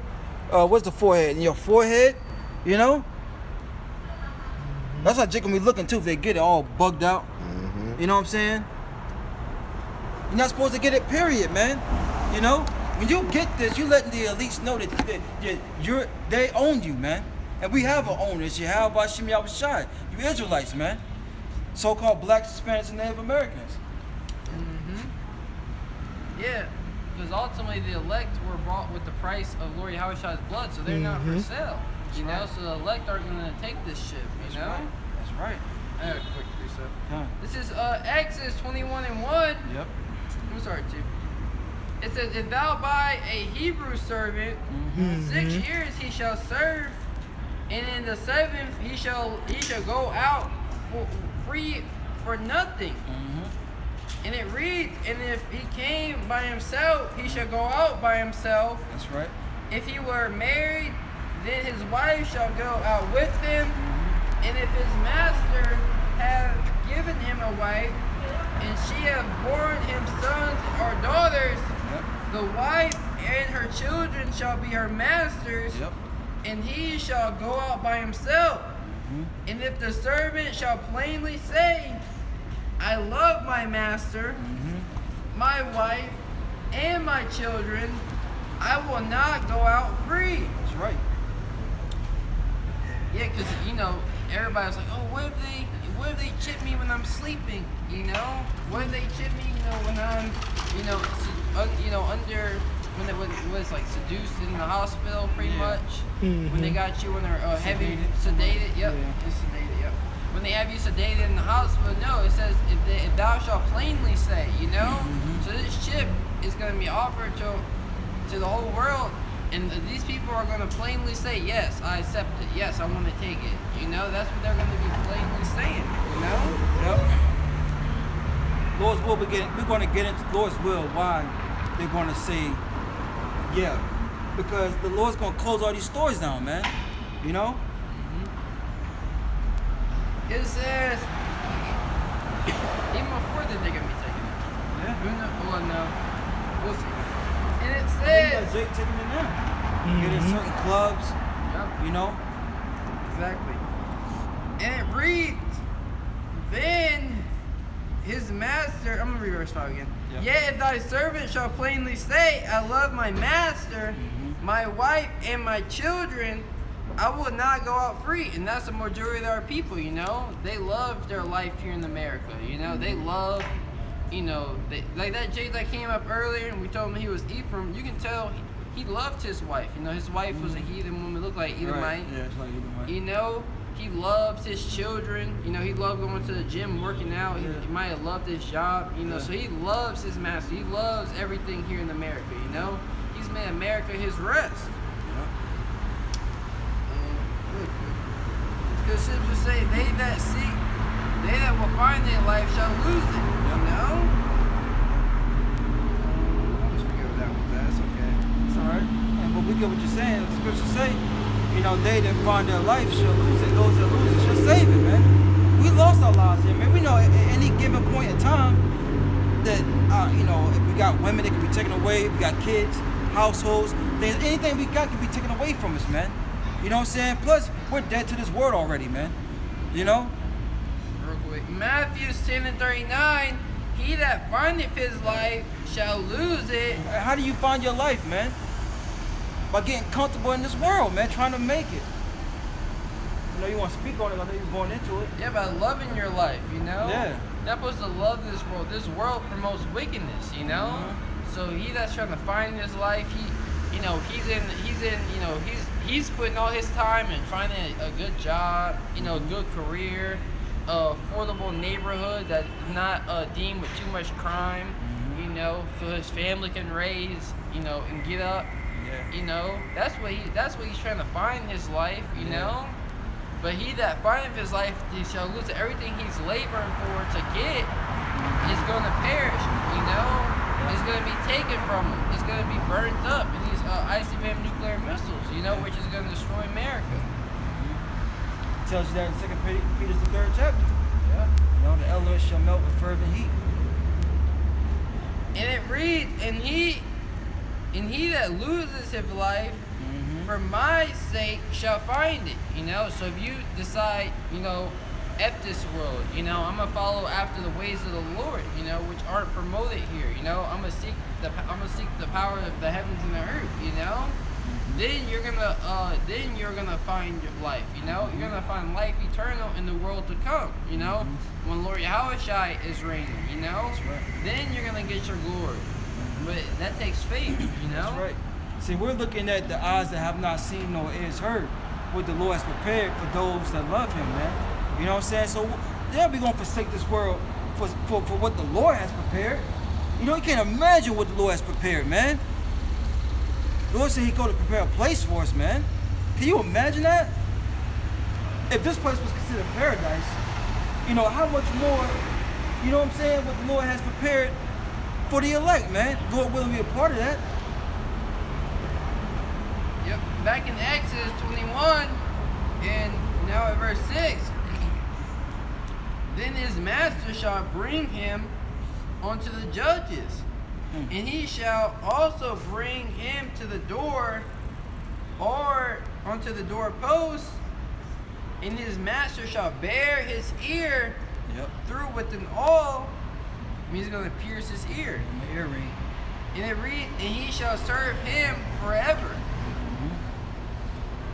What's the forehead? In your forehead, you know? That's how Jake gonna be looking too if they get it all bugged out. You know what I'm saying? You're not supposed to get it, period, man. You know? When you get this, you letting the elites know that they own you, man. And we have an owner. It's Yahweh Shem Yahweh Shai. You Israelites, man. So-called blacks, Hispanics, and Native Americans. Yeah, because ultimately the elect were bought with the price of Lord Yahweh Shai's blood, so they're not for sale. You know, so the elect are going to take this ship, you know? Right. That's right. I have a quick precept. Huh. This is Exodus 21:1. Yep. I'm sorry, too. It says, if thou buy a Hebrew servant, 6 years he shall serve, and in the 7th he shall go out free for nothing. And it reads, and if he came by himself, he shall go out by himself. That's right. If he were married, then his wife shall go out with him. And if his master have given him a wife, and she have borne him sons or daughters, the wife and her children shall be her master's, and he shall go out by himself. And if the servant shall plainly say, I love my master, my wife, and my children, I will not go out free. That's right. Yeah, because, you know, everybody's like, oh, what if they chip me when I'm sleeping, you know? What if they chip me, you know, when I'm, under, when it was like seduced in the hospital, pretty much? When they got you when they're heavy, sedated, it's sedated, When they have you sedated in the hospital, no, it says, if thou shalt plainly say, you know? So this chip is going to be offered to the whole world. And these people are going to plainly say, yes, I accept it. Yes, I want to take it. You know, that's what they're going to be plainly saying, you know? Lord's will, we're going to get into Lord's will, why they're going to say, yeah. Because the Lord's going to close all these stores down, man. You know? It says, even before that, they're going to be taking it. Yeah. Who knows? Well, no. We'll see. And it I says, think Jake taking it now. Get in certain clubs, you know? Exactly. And it reads, then his master, I'm going to read verse 5 again. Yet if thy servant shall plainly say, I love my master, my wife, and my children, I will not go out free. And that's the majority of our people, you know? They love their life here in America, you know? They love, you know, like that Jay that came up earlier and we told him he was Ephraim, you can tell he loved his wife. You know, his wife was a heathen woman, looked like Edomite. Right. Yeah, it's like Edomite. You know, he loved his children. You know, he loved going to the gym, working out. He might have loved his job. You know, so he loves his master. He loves everything here in America. You know, he's made America his rest. Because scriptures say, they that seek, they that will find their life shall lose it. You know. That's okay. It's all right. But we get what you're saying. The scriptures say, you know, they that find their life shall lose it. Those that lose it shall save it, man. We lost our lives here, man. We know at any given point in time that, you know, if we got women, it can be taken away. If we got kids, households, then anything we got can be taken away from us, man. You know what I'm saying? Plus, we're dead to this world already, man. You know? Real quick. Matthew 10:39, he that findeth his life shall lose it. How do you find your life, man? By getting comfortable in this world, man, trying to make it. You know, you want to speak on it, I know you're going into it. Yeah, by loving your life, you know? Yeah. You're not supposed to love this world. This world promotes wickedness, you know? So he that's trying to find his life, he's putting all his time in finding a good job, you know, a good career, affordable neighborhood that's not deemed with too much crime, you know, so his family can raise, you know, and get up. You know, that's what he's trying to find his life, you know. But he that findeth his life, he shall lose it. Everything he's laboring for to get is going to perish, you know. It's going to be taken from him. It's going to be burnt up in these ICBM nuclear missiles, you know, which is going to destroy America. It tells you that in 2 Peter's the 3rd chapter. Yeah. You know, the elements shall melt with fervent heat. And it reads, and he that loses his life for my sake shall find it. You know, so if you decide, you know, F this world, you know, I'm gonna follow after the ways of the Lord, you know, which aren't promoted here. You know, I'm gonna seek the power of the heavens and the earth. You know, then you're gonna find your life. You know, you're gonna find life eternal in the world to come. You know, when Lord Yahushua is reigning. You know, then you're gonna get your glory. But that takes faith, you know? That's right. See, we're looking at the eyes that have not seen nor ears heard, what the Lord has prepared for those that love him, man. You know what I'm saying? So, yeah, we're going to forsake this world for what the Lord has prepared. You know, you can't imagine what the Lord has prepared, man. The Lord said he'd go to prepare a place for us, man. Can you imagine that? If this place was considered paradise, you know, how much more you know what I'm saying, what the Lord has prepared for the elect, man. Lord willing to be a part of that. Yep. Back in Exodus 21, and now at verse 6, then his master shall bring him unto the judges, and he shall also bring him to the door or unto the doorpost, and his master shall bear his ear through with an awl. He's going to pierce his ear. The earring. And it reads, and he shall serve him forever.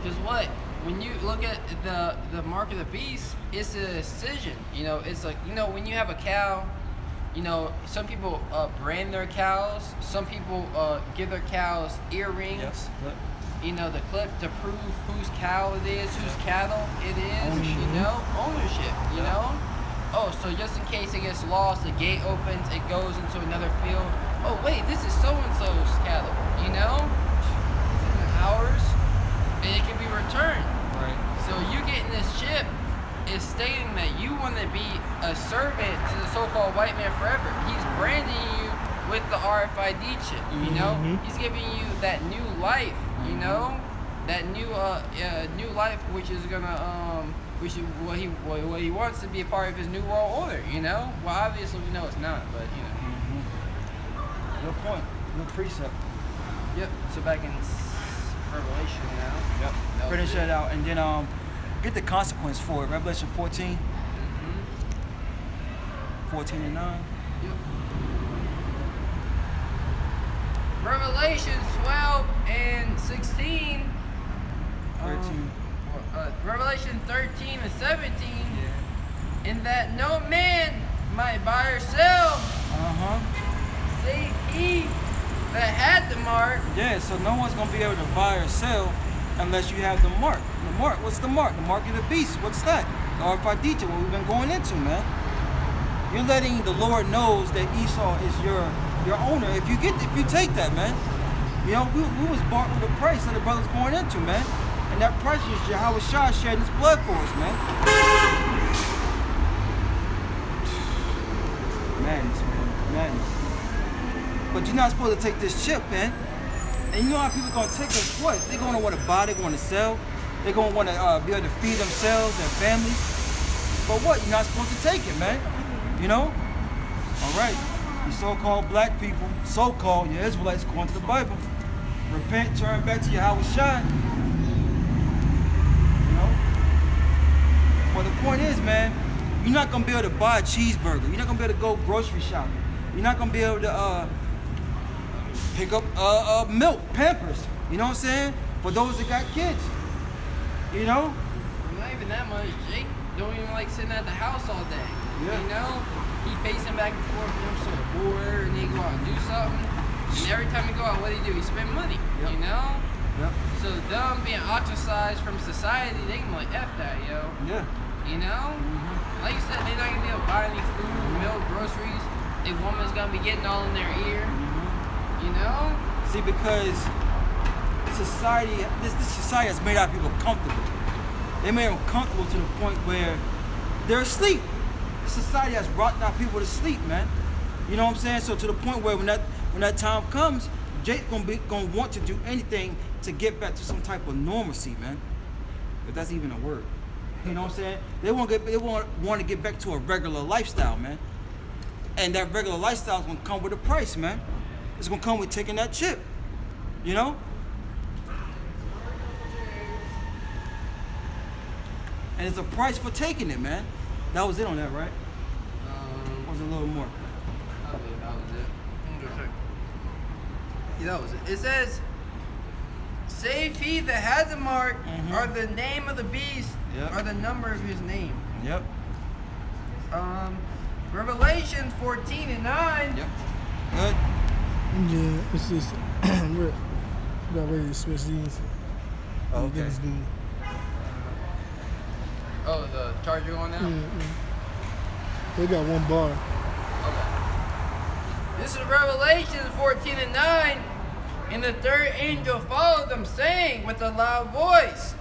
Because what? When you look at the mark of the beast, it's a decision. You know, it's like, you know, when you have a cow, you know, some people brand their cows. Some people give their cows earrings. Yep. You know, the clip to prove whose cow it is, whose cattle it is. Ownership. You know, ownership. You know. Oh, so just in case it gets lost, the gate opens, it goes into another field. Oh wait, this is so and so's cattle. You know, ours, and it can be returned. Right. So you getting this chip is stating that you want to be a servant to the so-called white man forever. He's branding you with the RFID chip. You know, he's giving you that new life. You know, that new life, which is gonna which is what he wants to be a part of his new world order. You know, well obviously we know it's not, but you know. Good point. Good precept. Yep. So back in Revelation now. Yep. Finish that out, and then get the consequence for it. Revelation 14. 14 and 9. Yep. Revelation 12 and 16. 13. Revelation 13 and 17. In that no man might buy or sell, save he that had the mark. Yeah, so no one's gonna be able to buy or sell unless you have the mark. The mark, what's the mark? The mark of the beast. What's that? The RFID, what we've been going into, man. You're letting the Lord knows that Esau is your owner. If you take that, man. You know, we was bought with a price that the brother's going into, man. And that price is Yahweh Shah shedding his blood for us, man. Madness, man. Madness. But you're not supposed to take this chip, man. And you know how people are gonna take us what? They're gonna want to buy, they're gonna sell, they're gonna want to be able to feed themselves, their families. But what? You're not supposed to take it, man. You know? All right. You so-called black people, so-called, you Israelites, according to the Bible, repent, turn back to Yahweh Shai. You know? Well, the point is, man, you're not gonna be able to buy a cheeseburger. You're not gonna be able to go grocery shopping. You're not gonna be able to pick up milk, Pampers. You know what I'm saying? For those that got kids. You know? Not even that much. Jake don't even like sitting at the house all day. Yeah. You know? He pacing back and forth, and I'm so bored, and he go out and do something. And every time he go out, what do? He spend money. Yep. You know? Yep. So them being ostracized from society, they can be like, F that, yo. Yeah. You know? Like you said, they're not gonna be able to buy any food, milk, groceries. A woman's gonna be getting all in their ear. You know? See, because society, this society has made our people comfortable. They made them comfortable to the point where they're asleep. This society has rocked our people to sleep, man. You know what I'm saying? So to the point where when that time comes, Jake's gonna want to do anything to get back to some type of normalcy, man. If that's even a word. You know what I'm saying? They want to get back to a regular lifestyle, man. And that regular lifestyle is gonna come with a price, man. It's gonna come with taking that chip. You know? And it's a price for taking it, man. That was it on that, right? Or was it a little more? I believe that was it. Let me go check. Yeah, that was it. It says, save he that has the mark, or the name of the beast, or the number of his name. Yep. Revelation 14 and 9. Yep. Good. Yeah, it's just we got ready to switch these. Oh, okay. This dude. Oh, the charger on now? They got one bar. Okay. This is Revelation 14 and 9. And the third angel followed them, saying with a loud voice,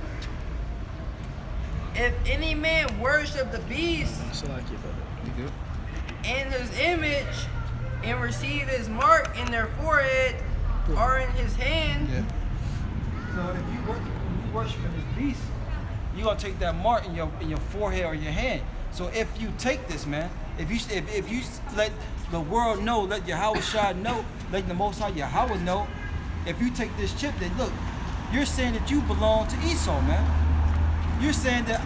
if any man worship the beast So I like it better. You good? in his image and receive his mark in their forehead or in his hand. Yeah. So if you worshiping this beast, you're gonna take that mark in your forehead or your hand. So if you take this, man, if you let the world know, let Yahweh Shah know, let the Most High Yahweh know, if you take this chip, then look, you're saying that you belong to Esau, man. You're saying that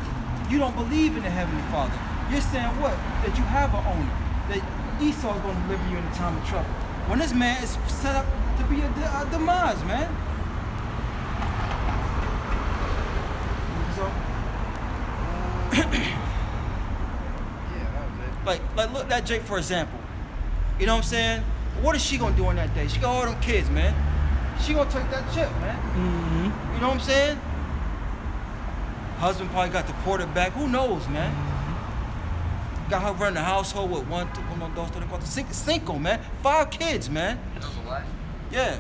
you don't believe in the Heavenly Father. You're saying what? That you have an owner. That Esau is going to deliver you in a time of trouble. When this man is set up to be a demise, man. So, like look at Jake for example. You know what I'm saying? What is she gonna do on that day? She got all them kids, man. She gonna take that chip, man. Mm-hmm. You know what I'm saying? Husband probably got deported back. Who knows, man? Got her running the household with one, dos, tres, cuatro, cinco, man. 5 kids, man. That was a lie. Yeah.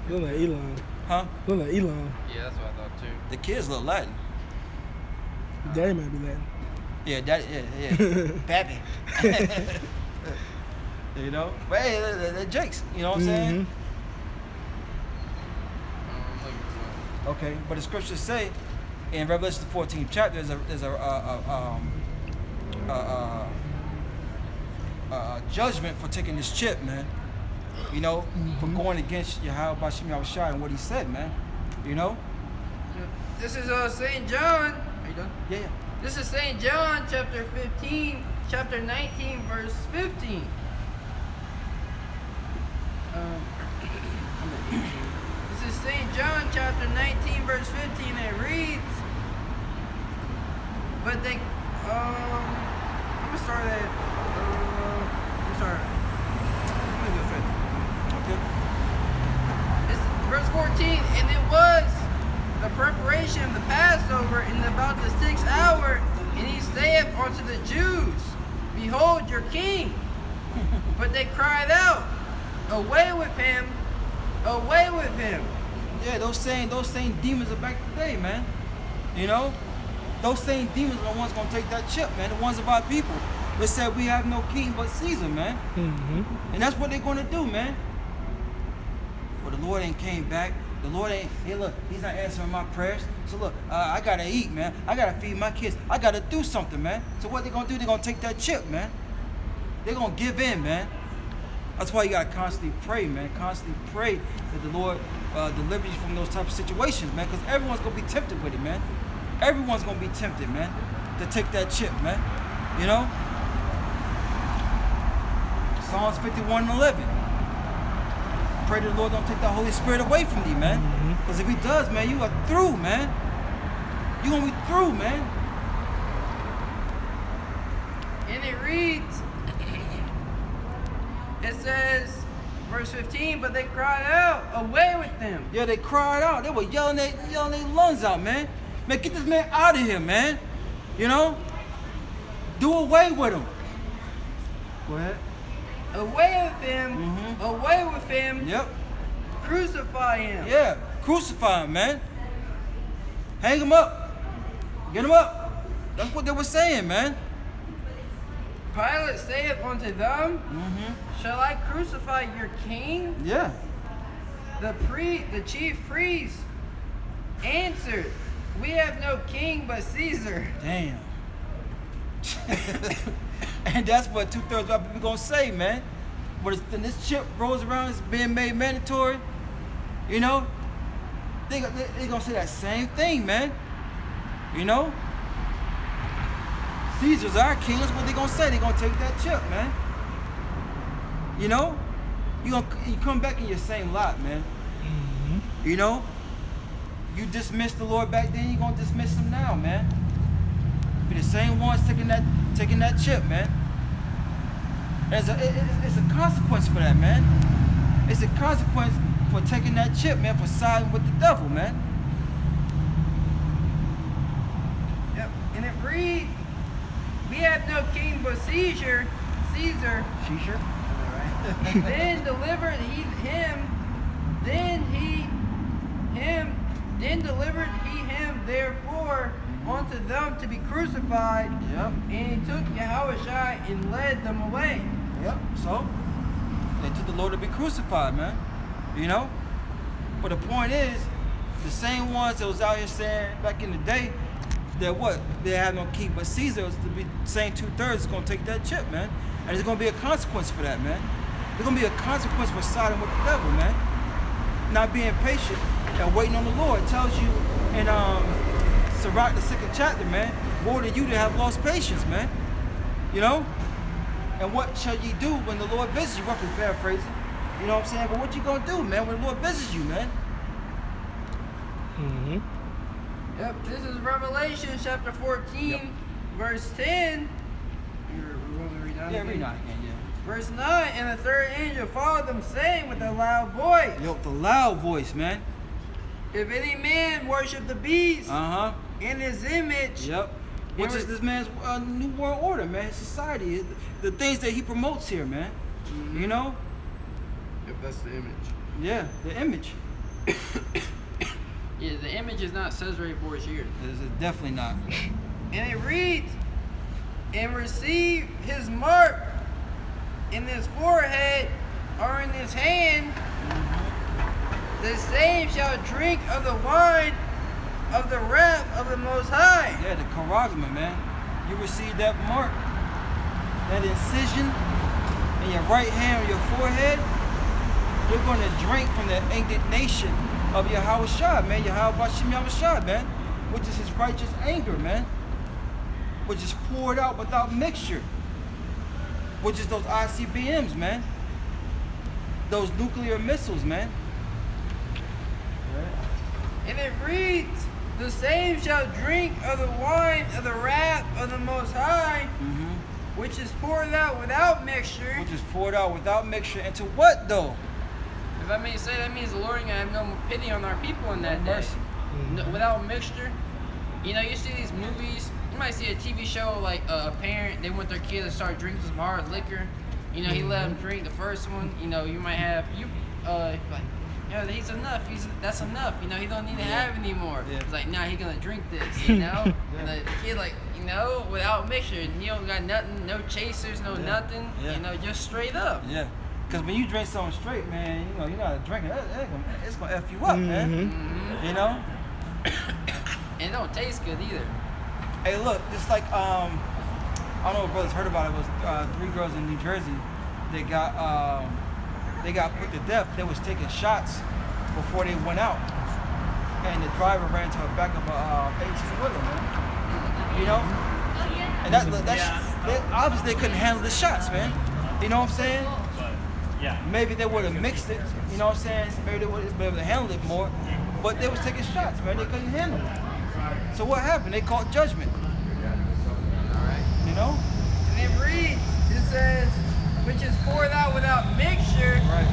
Look like Elon. Huh? Look like Elon. Yeah, that's what I thought too. The kids look Latin. Daddy might be Latin. Yeah, that, yeah. Pappy. You know? But hey, they're Jakes. You know what I'm saying? Okay, but the scriptures say in Revelation 14th chapter, there's a judgment for taking this chip, man. You know, for going against Yahweh Bashim Yahushua and what he said, man. You know? This is St. John. Are you done? Yeah. This is St. John chapter 15, chapter 19, verse 15. This is St. John chapter 19, verse 15. It reads, but they, I'm gonna start at, I'm sorry. I'm gonna go straight. Okay. It's verse 14, and it was the preparation of the Passover in about the 6th hour, and he saith unto the Jews, behold your king. But they cried out, away with him, away with him. Yeah, those same demons are back today, man. You know? Those same demons are the ones gonna take that chip, man. The ones of our people. They said we have no king but Caesar, man. Mm-hmm. And that's what they're gonna do, man. But the Lord ain't came back. The Lord ain't, hey look, he's not answering my prayers. So look, I gotta eat, man. I gotta feed my kids. I gotta do something, man. So what they gonna do? They're gonna take that chip, man. They're gonna give in, man. That's why you gotta constantly pray, man. Constantly pray that the Lord delivers you from those type of situations, man. Because everyone's gonna be tempted with it, man. Everyone's gonna be tempted, man, to take that chip, man. You know? Psalms 51:11. Pray that the Lord don't take the Holy Spirit away from thee, man. Because if he does, man, you are through, man. You gonna be through, man. And it reads, it says, verse 15, but they cried out, away with them. Yeah, they cried out. They were yelling their lungs out, man. Man, get this man out of here, man. You know? Do away with him. Go ahead. Away with him, away with him. Yep. Crucify him. Yeah, crucify him, man. Hang him up. Get him up. That's what they were saying, man. Pilate saith unto them, shall I crucify your king? Yeah. The chief priest answered, we have no king but Caesar. Damn. And that's what 2/3 of our people gonna say, man. But when this chip rolls around, it's being made mandatory. You know, they gonna say that same thing, man. You know, Caesar's our king. That's what they gonna say. They gonna take that chip, man. You know, you come back in your same lot, man. You know, you dismissed the Lord back then. You gonna dismiss him now, man. Be the same ones taking that chip, man. It's a consequence for that, man. It's a consequence for taking that chip, man, for siding with the devil, man. Yep. And it reads, we have no king but Caesar. Caesar. Then delivered he him. Then delivered he him therefore unto them to be crucified. Yep. And he took Yahushua and led them away. Yep. So they took the Lord to be crucified, man. You know? But the point is, the same ones that was out here saying back in the day that what? They had no king but Caesar, was to be saying 2/3 is gonna take that chip, man. And there's gonna be a consequence for that, man. There's gonna be a consequence for siding with the devil, man. Not being patient and waiting on the Lord. It tells you in Sirach, the 2nd chapter, man, more than you to have lost patience, man. You know? And what shall ye do when the Lord visits you? Roughly paraphrasing. You know what I'm saying? But what you gonna do, man, when the Lord visits you, man? Mm-hmm. Yep, this is Revelation chapter 14, verse 10. We're going to read that Yeah, again? read that again, yeah. Verse 9, and the third angel followed them, saying with a loud voice, Yo, the loud voice, man. if any man worship the beast Uh-huh. in his image, Yep. Which is this man's new world order, man. His society, the things that he promotes here, man. You know? Yep, that's the image. Yeah, the image. Yeah, the image is not Cesare Borgia. It's definitely not. And it reads, and receive his mark in his forehead or in his hand, the same shall drink of the wine of the wrath of the Most High. Yeah, the charagma, man. You receive that mark, that incision in your right hand or your forehead, you're going to drink from the indignation of Yahushua, man. Yahushua, man. Which is his righteous anger, man. Which is poured out without mixture. Which is those ICBMs, man. Those nuclear missiles, man. And it reads, the same shall drink of the wine of the wrath of the Most High, which is poured out without mixture. Which is poured out without mixture into what, though? If I may say, that means the Lord ain't gonna have no pity on our people in that day. mercy. No, without mixture. You know, you see these movies, you might see a TV show like a parent, they want their kid to start drinking some hard liquor. You know, he let them drink the first one. You know, you might have, like, yeah, he's enough. That's enough. You know, he don't need to have anymore. Yeah. It's like, nah, he gonna drink this. You know, and the kid like, you know, without mixture, and you don't got nothing, no chasers, no nothing. Yeah. You know, just straight up. Yeah. Because when you drink something straight, man, you know, you're not drinking, it's gonna F you up, man. You know? And it don't taste good either. Hey, look, it's like, I don't know if brothers heard about it. It was 3 girls in New Jersey. They got put to death. They was taking shots before they went out, and the driver ran to the back of a 18-wheeler, man. You know, and they obviously they couldn't handle the shots, man. You know what I'm saying? Maybe they would have mixed it. You know what I'm saying? Maybe they would have been able to handle it more, but they was taking shots, man. They couldn't handle it. So what happened? They caught judgment. You know? And it reads, it says, which is poured out without mixture. Right.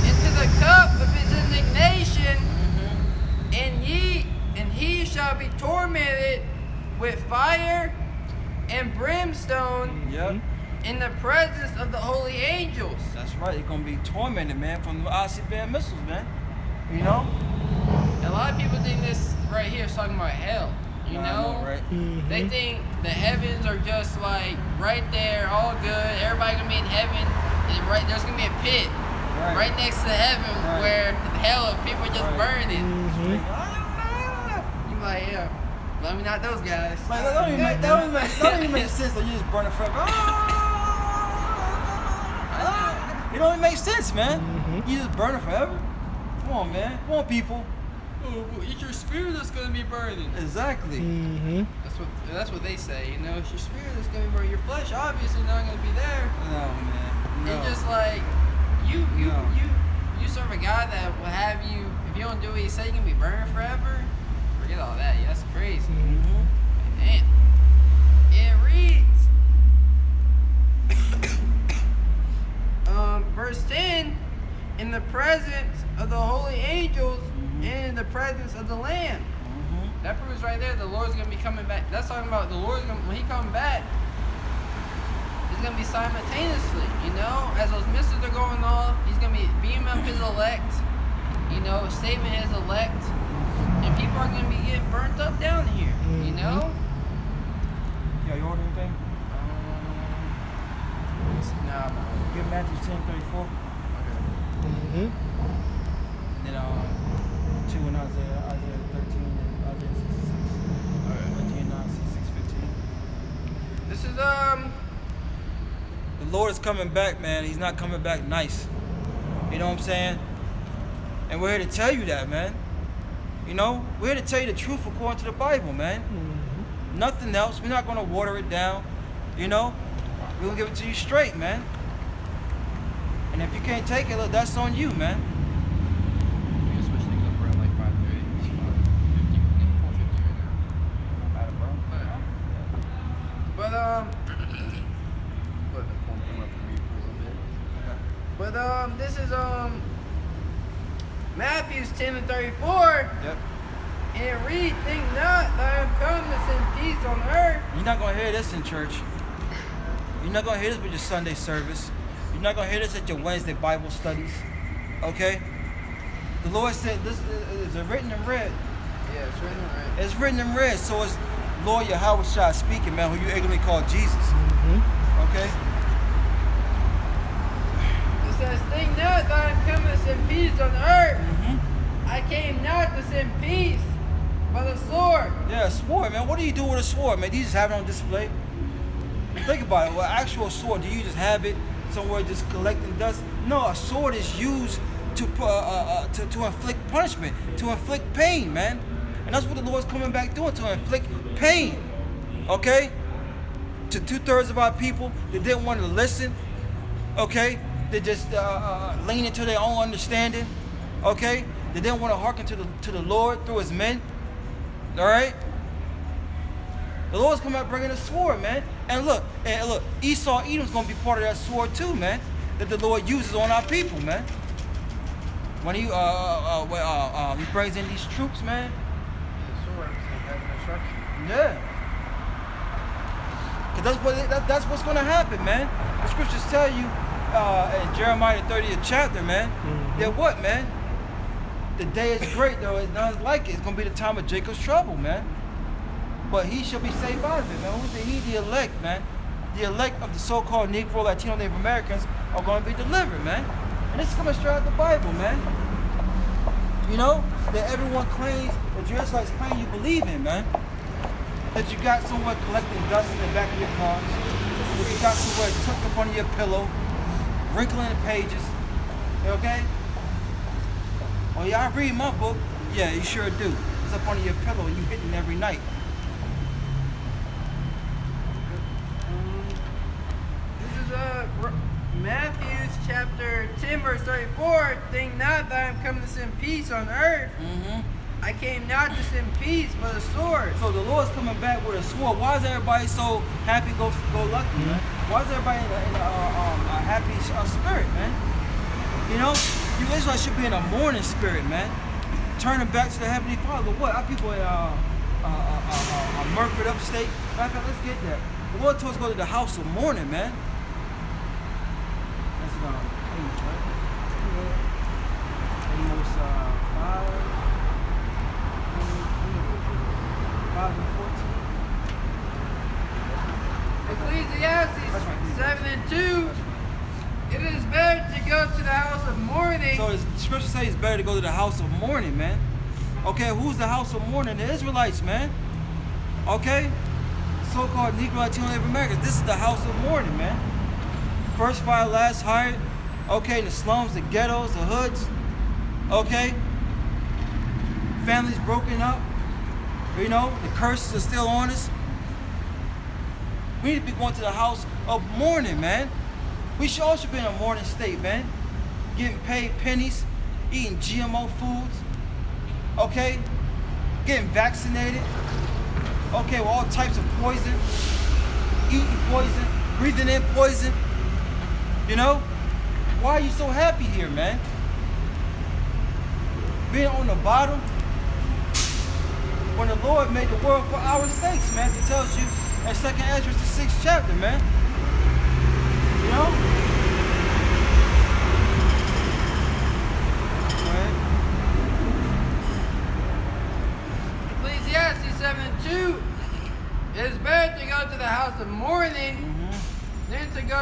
Into the cup of his indignation, and he shall be tormented with fire and brimstone Yep. in the presence of the holy angels. That's right. You're gonna be tormented, man, from the ICBM missiles, man. You know? A lot of people think this right here is talking about hell. You Nah, I know? right? They think the heavens are just like right there, all good. Everybody gonna be in heaven. And right there's gonna be a pit right next to heaven where hell people are just burning. You like, yeah. Let me not those guys. Like, that don't even make sense that you just burning forever. It don't even make sense, man. You just burning forever? Come on, man. Come on, people. Oh, it's your spirit that's gonna be burning. Exactly. That's what they say. You know, it's your spirit that's gonna be burning. Your flesh obviously not gonna be there. No, man. No. It's just like you serve a God that will have you. If you don't do what He said, you're gonna be burning forever. Forget all that. Yeah, that's crazy. Man, it reads, verse 10, in the presence of the holy angels and in the presence of the Lamb. That proves right there the Lord's gonna be coming back. That's talking about the Lord's gonna, when He comes back, it's gonna be simultaneously. You know, as those missiles are going off, He's gonna be beaming up His elect. You know, Satan is elect, and people are going to be getting burnt up down here. You know? Yeah, you order anything? Nah, bro. Give Matthew 10:34. Mm-hmm. And then 2 in Isaiah 13 and Isaiah 66. Isaiah 9, 6:15. This is, The Lord is coming back, man. He's not coming back nice. You know what I'm saying? And we're here to tell you that, man. You know, we're here to tell you the truth according to the Bible, man. Mm-hmm. Nothing else. We're not going to water it down. You know? We're going to give it to you straight, man. And if you can't take it, look, that's on you, man. especially because I'm around like 5:30, it's 5:50, 4:50 right now. But let the phone come up and read for a little bit. But this is Matthew 10:34. Yep. And it reads, "Think not that I am come to send peace on earth." You're not going to hear this in church. You're not going to hear this with your Sunday service. You're not going to hear this at your Wednesday Bible studies. Okay? The Lord said, this is written in red. Yeah, it's written right. It's written in red. So it's Lord Yahweh Shai speaking, man, who you ignorantly call Jesus. Mm-hmm. Okay? It says, "Think not that I am come to send peace on earth. Mm-hmm. I came not to send peace, but a sword." Yeah, a sword, man. What do you do with a sword, man? Do you just have it on display? Think about it. Well, actual sword, do you just have it somewhere just collecting dust? No, a sword is used to inflict punishment, to inflict pain, man. And that's what the Lord's coming back doing, to inflict pain. Okay? To 2/3 of our people that didn't want to listen. Okay? They just lean into their own understanding. Okay? They didn't want to hearken to the Lord through his men. All right? The Lord's coming out bringing a sword, man. And look, Esau, Edom's going to be part of that sword too, man, that the Lord uses on our people, man. When he brings in these troops, man. The sword has an instruction. Yeah. Because that's what's going to happen, man. The scriptures tell you in Jeremiah 30th chapter, man, that what, man? The day is great, though. It's nothing like it. It's going to be the time of Jacob's trouble, man. But he shall be saved out of it, man. Who's the he? The elect, man. The elect of the so-called Negro, Latino, Native Americans are going to be delivered, man. And this is coming straight out the Bible, man. You know, that everyone claims, that you Israelites claim you believe in, man. That you got someone collecting dust in the back of your cars. That you got somewhere tucked up under your pillow, wrinkling the pages. Okay? Oh yeah, I read my book. Yeah, you sure do. It's up under your pillow and you hitting every night. Matthew chapter 10 verse 34, "Think not that I am come to send peace on earth. I came not to send peace, but a sword." So the Lord's coming back with a sword. Why is everybody so happy-go-lucky, man? Why is everybody in a happy spirit, man? You know, you Israelites should be in a mourning spirit, man. Turning back to the Heavenly Father. What? Our people in Murford upstate. Matter of fact, let's get that. The Lord told us to go to the house of mourning, man. That's Amos, right? Amos 5 and 14. Ecclesiastes 7 and 2, "It is better to go to the house of mourning." So the scripture says it's better to go to the house of mourning, man. Okay, who's the house of mourning? The Israelites, man. Okay? So-called Negro, Latino, Native Americans. This is the house of mourning, man. First fire, last hired. Okay, the slums, the ghettos, the hoods. Okay? Families broken up. You know, the curses are still on us. We need to be going to the house of mourning, man. We all should be in a mourning state, man. Getting paid pennies, eating GMO foods. Okay? Getting vaccinated. Okay, with all types of poison. Eating poison, breathing in poison. You know? Why are you so happy here, man? Being on the bottom. When the Lord made the world for our sakes, man. It tells you in 2nd Ezra, the 6th chapter, man. You know? Go ahead.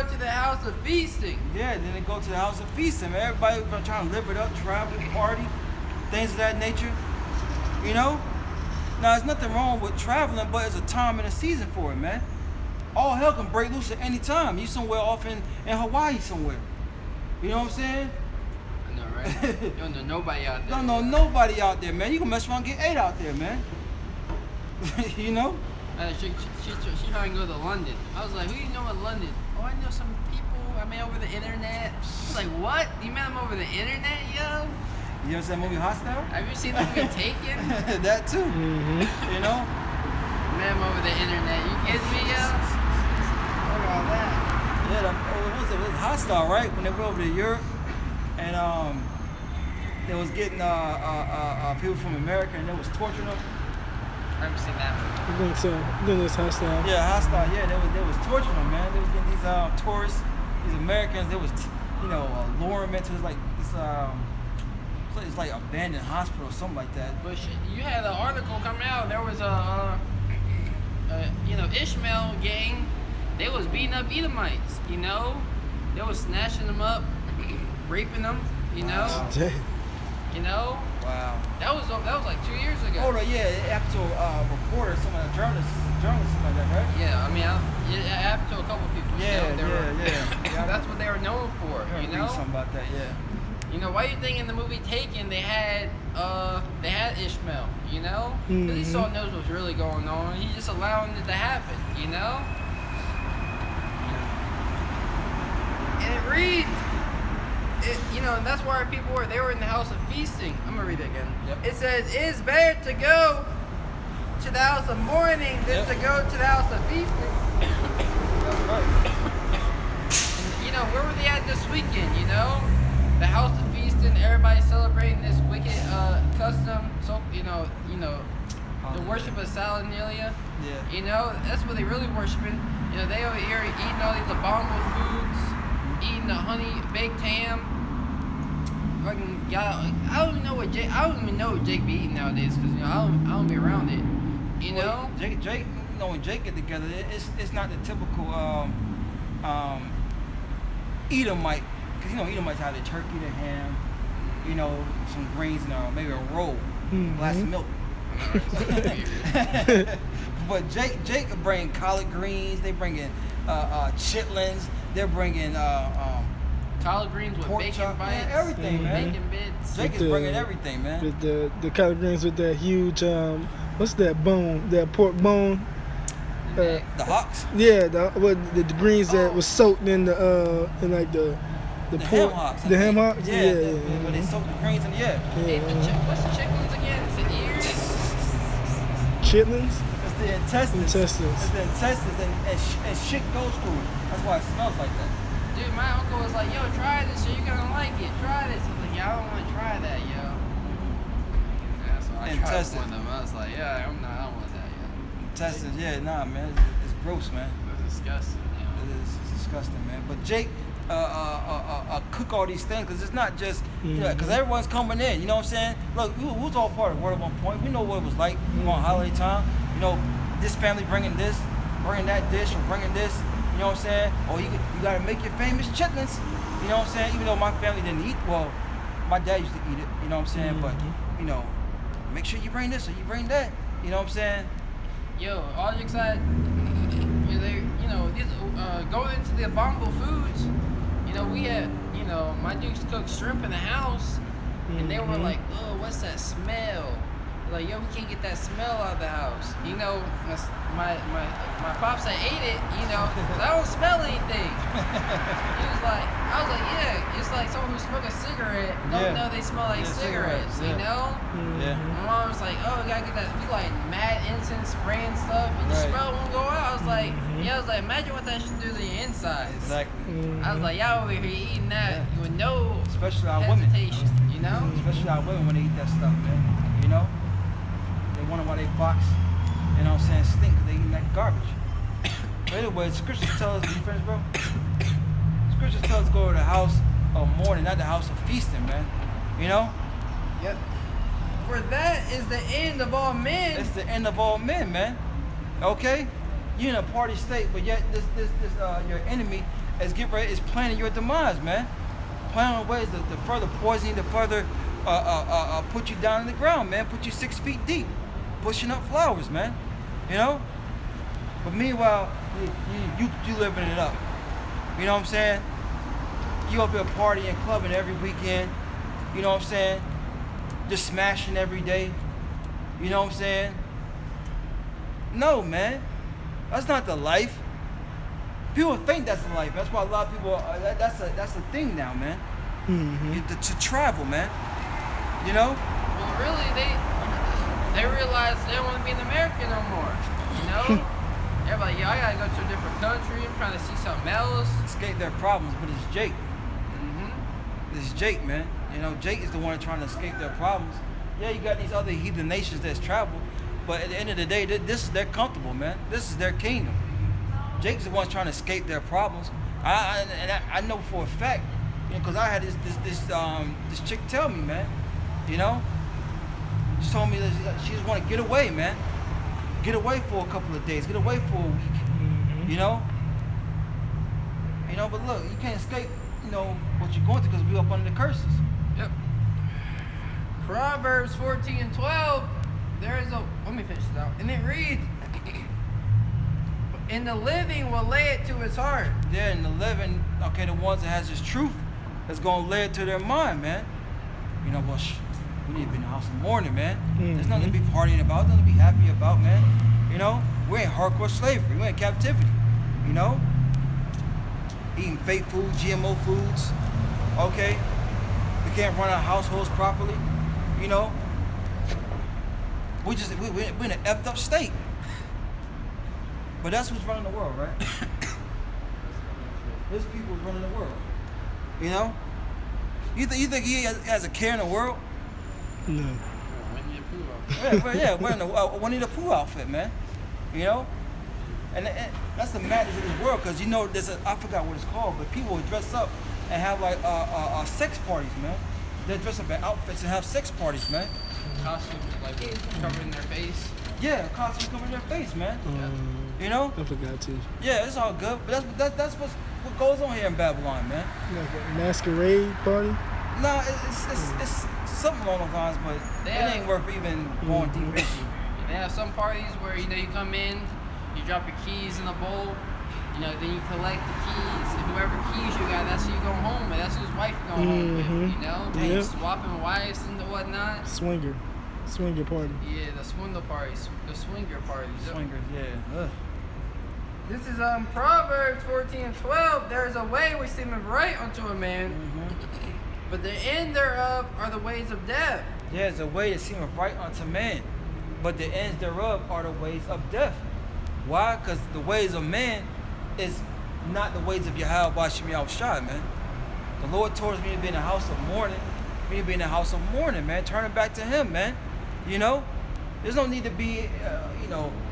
go to the house of feasting. Yeah, then they go to the house of feasting, man. Everybody trying to live it up, travel, party, things of that nature. You know? Now, there's nothing wrong with traveling, but it's a time and a season for it, man. All hell can break loose at any time. You somewhere off in Hawaii somewhere. You know what I'm saying? I know, right? You don't know nobody out there. Don't know nobody out there, man. You can mess around and get ate out there, man. You know? She trying to go to London. I was like, who you know in London? Oh, I know some people I met over the internet. I was like, what? You met them over the internet, yo? You ever seen that movie Hostile? Have you seen the movie Taken? That too. You know? Met them over the internet. You kidding me, yo? Look at all that. Yeah, what was it? It was Hostile, right? When they went over to Europe, and they was getting people from America, and they was torturing them. I haven't seen that movie. I think so. I think it's Hostile. Yeah, Hostile. Yeah, they was torturing them, man. They was getting these tourists, these Americans. They was, luring them into this it's like abandoned hospital or something like that. But you had an article coming out. There was a Ishmael gang. They was beating up Edomites. You know, they was snatching them up, raping them. You know. Wow. You know. Wow. That was like 2 years ago. Oh, yeah, it happened to a reporter, some of the journalists, something like that, right? Yeah, I mean, it happened to a couple people. Yeah. That's what they were known for. I You read know. something about that, yeah. You know, why you think in the movie Taken they had Ishmael, you know? Because he saw knows what's really going on. He just allowing it to happen, you know? And it reads, and that's why people they were in the house of feasting. I'm going to read it again. Yep. It says, it is better to go to the house of mourning than to go to the house of feasting. That's right. And, where were they at this weekend, you know? The house of feasting, everybody celebrating this wicked custom. So the worship of Saturnalia. Yeah. You know, that's what they really worshiping. You know, they over here eating all these abominable foods, eating the honey baked ham. Fucking I don't even know what Jake be eating nowadays because I don't be around it. You know. Jake, when Jake get together, it's not the typical Edomite. Because, Edomites have their turkey, their ham, some greens, and maybe a roll, glass of milk. But Jake bring collard greens, they bring in chitlins, they're bringing collard greens with pork bacon chop, bites, everything, man. bacon bits. Jake is bringing everything, man. With the collard greens with that huge, what's that bone? That pork bone? The hocks? Yeah, the greens that was soaked in the pork, ham hocks. the ham hocks. Yeah. Where they soak the greens in, What's the chitlins again? Is it ears? Chitlins? It's the intestines. It's the intestines and shit goes through it. That's why it smells like that. Dude, my uncle was like, yo, try this, you're gonna like it. Try this. I was like, yeah, I don't want to try that, yo. Yeah, so I tried one of them. I was like, yeah, I don't want that, yo. Intestines, yeah, nah, man. It's gross, man. It's disgusting, yo. It's disgusting, man. But Jake cook all these things because it's not just, because everyone's coming in, you know what I'm saying? Look, we was all part of Word at one point. We know what it was like on holiday time. This family bringing this, bringing that dish, or bringing this, you know what I'm saying? Or you got to make your famous chitlins, you know what I'm saying? Even though my family didn't eat, well, my dad used to eat it, you know what I'm saying? But, make sure you bring this or you bring that, you know what I'm saying? Yo, all you excited, these going into the abominable foods. We had, my dukes cooked shrimp in the house, and they were like, oh, what's that smell? Like, yo, we can't get that smell out of the house. My pops had ate it, cause I don't smell anything. I was like, yeah, it's like someone who smoked a cigarette don't know they smell like cigarettes, you know? Yeah. My mom was like, oh, we gotta get that, we like mad incense spraying stuff, and the smell won't go out. I was like, imagine what that should do to your insides. Exactly. I was like, y'all over here eating that with no Especially our hesitation, women. you know? Especially our women when they eat that stuff, man. They wonder why they box, stink because they eating that garbage. But anyway, scriptures tell us, you friends, bro? Scriptures tell us to go to the house of mourning, not the house of feasting, man. Yep. For that is the end of all men. It's the end of all men, man. Okay? You're in a party state, but yet this your enemy is planning your demise, man. Planning on ways to further poison you, to further put you down in the ground, man. Put you 6 feet deep, pushing up flowers, man. You know. But meanwhile, you living it up. You know what I'm saying? You up here partying, clubbing every weekend. You know what I'm saying? Just smashing every day. You know what I'm saying? No, man. That's not the life. People think that's the life. That's why a lot of people. That's a thing now, man. To travel, man. You know. Well, really, they realize they don't want to be an American no more. You know. Everybody, yeah, I gotta go to a different country. I'm trying to see something else. Escape their problems, but it's Jake. It's Jake, man. You know, Jake is the one trying to escape their problems. Yeah, you got these other heathen nations that's travel, but at the end of the day, they're comfortable, man. This is their kingdom. Jake's the one trying to escape their problems. I know for a fact, you know, because I had this chick tell me, man. You know, she told me that she just want to get away, man. Get away for a couple of days. Get away for a week. You know. You know, but look, you can't escape. You know what you're going through because we up under the curses. Yep. Proverbs 14:12. Let me finish it out. And it reads, "And the living will lay it to his heart." Yeah, and the living, okay, the ones that has this truth, that's gonna lay it to their mind, man. You know, well, we need to be in the house in the morning, man. There's nothing to be partying about, nothing to be happy about, man. You know, we're in hardcore slavery, we're in captivity. You know, eating fake food, GMO foods. Okay, we can't run our households properly. You know, we're in an effed up state. But that's what's running the world, right? There's people running the world. You know? You think he has a care in the world? No. Yeah, wearing a Winnie the Pooh outfit, man. You know? And that's the madness of this world, because you know, I forgot what it's called, but people will dress up and have like sex parties, man. They dress up in outfits and have sex parties, man. Costumes like covering their face. Yeah, costumes covering their face, man. You know? I forgot too. Yeah, it's all good, but that's what goes on here in Babylon, man. Like a masquerade party? No, it's something along those lines, but it ain't worth even going deep into. They have some parties where you come in, you drop your keys in a bowl, then you collect the keys, and whoever keys you got, that's who you go home with. That's whose wife you go home with. And you swapping wives and whatnot. Swinger party. Yeah, the swindle parties, the swinger parties. Swingers, yeah. Ugh. This is Proverbs 14:12. There is a way which seemeth right unto a man, but the end thereof are the ways of death. Yeah, it's a way that seemeth right unto man, but the ends thereof are the ways of death. Why? Because the ways of man is not the ways of Yahweh Bashim Yahushua, man. The Lord told me to be in the house of mourning. Me to be in the house of mourning, man. Turning back to Him, man. You know, there's no need to be,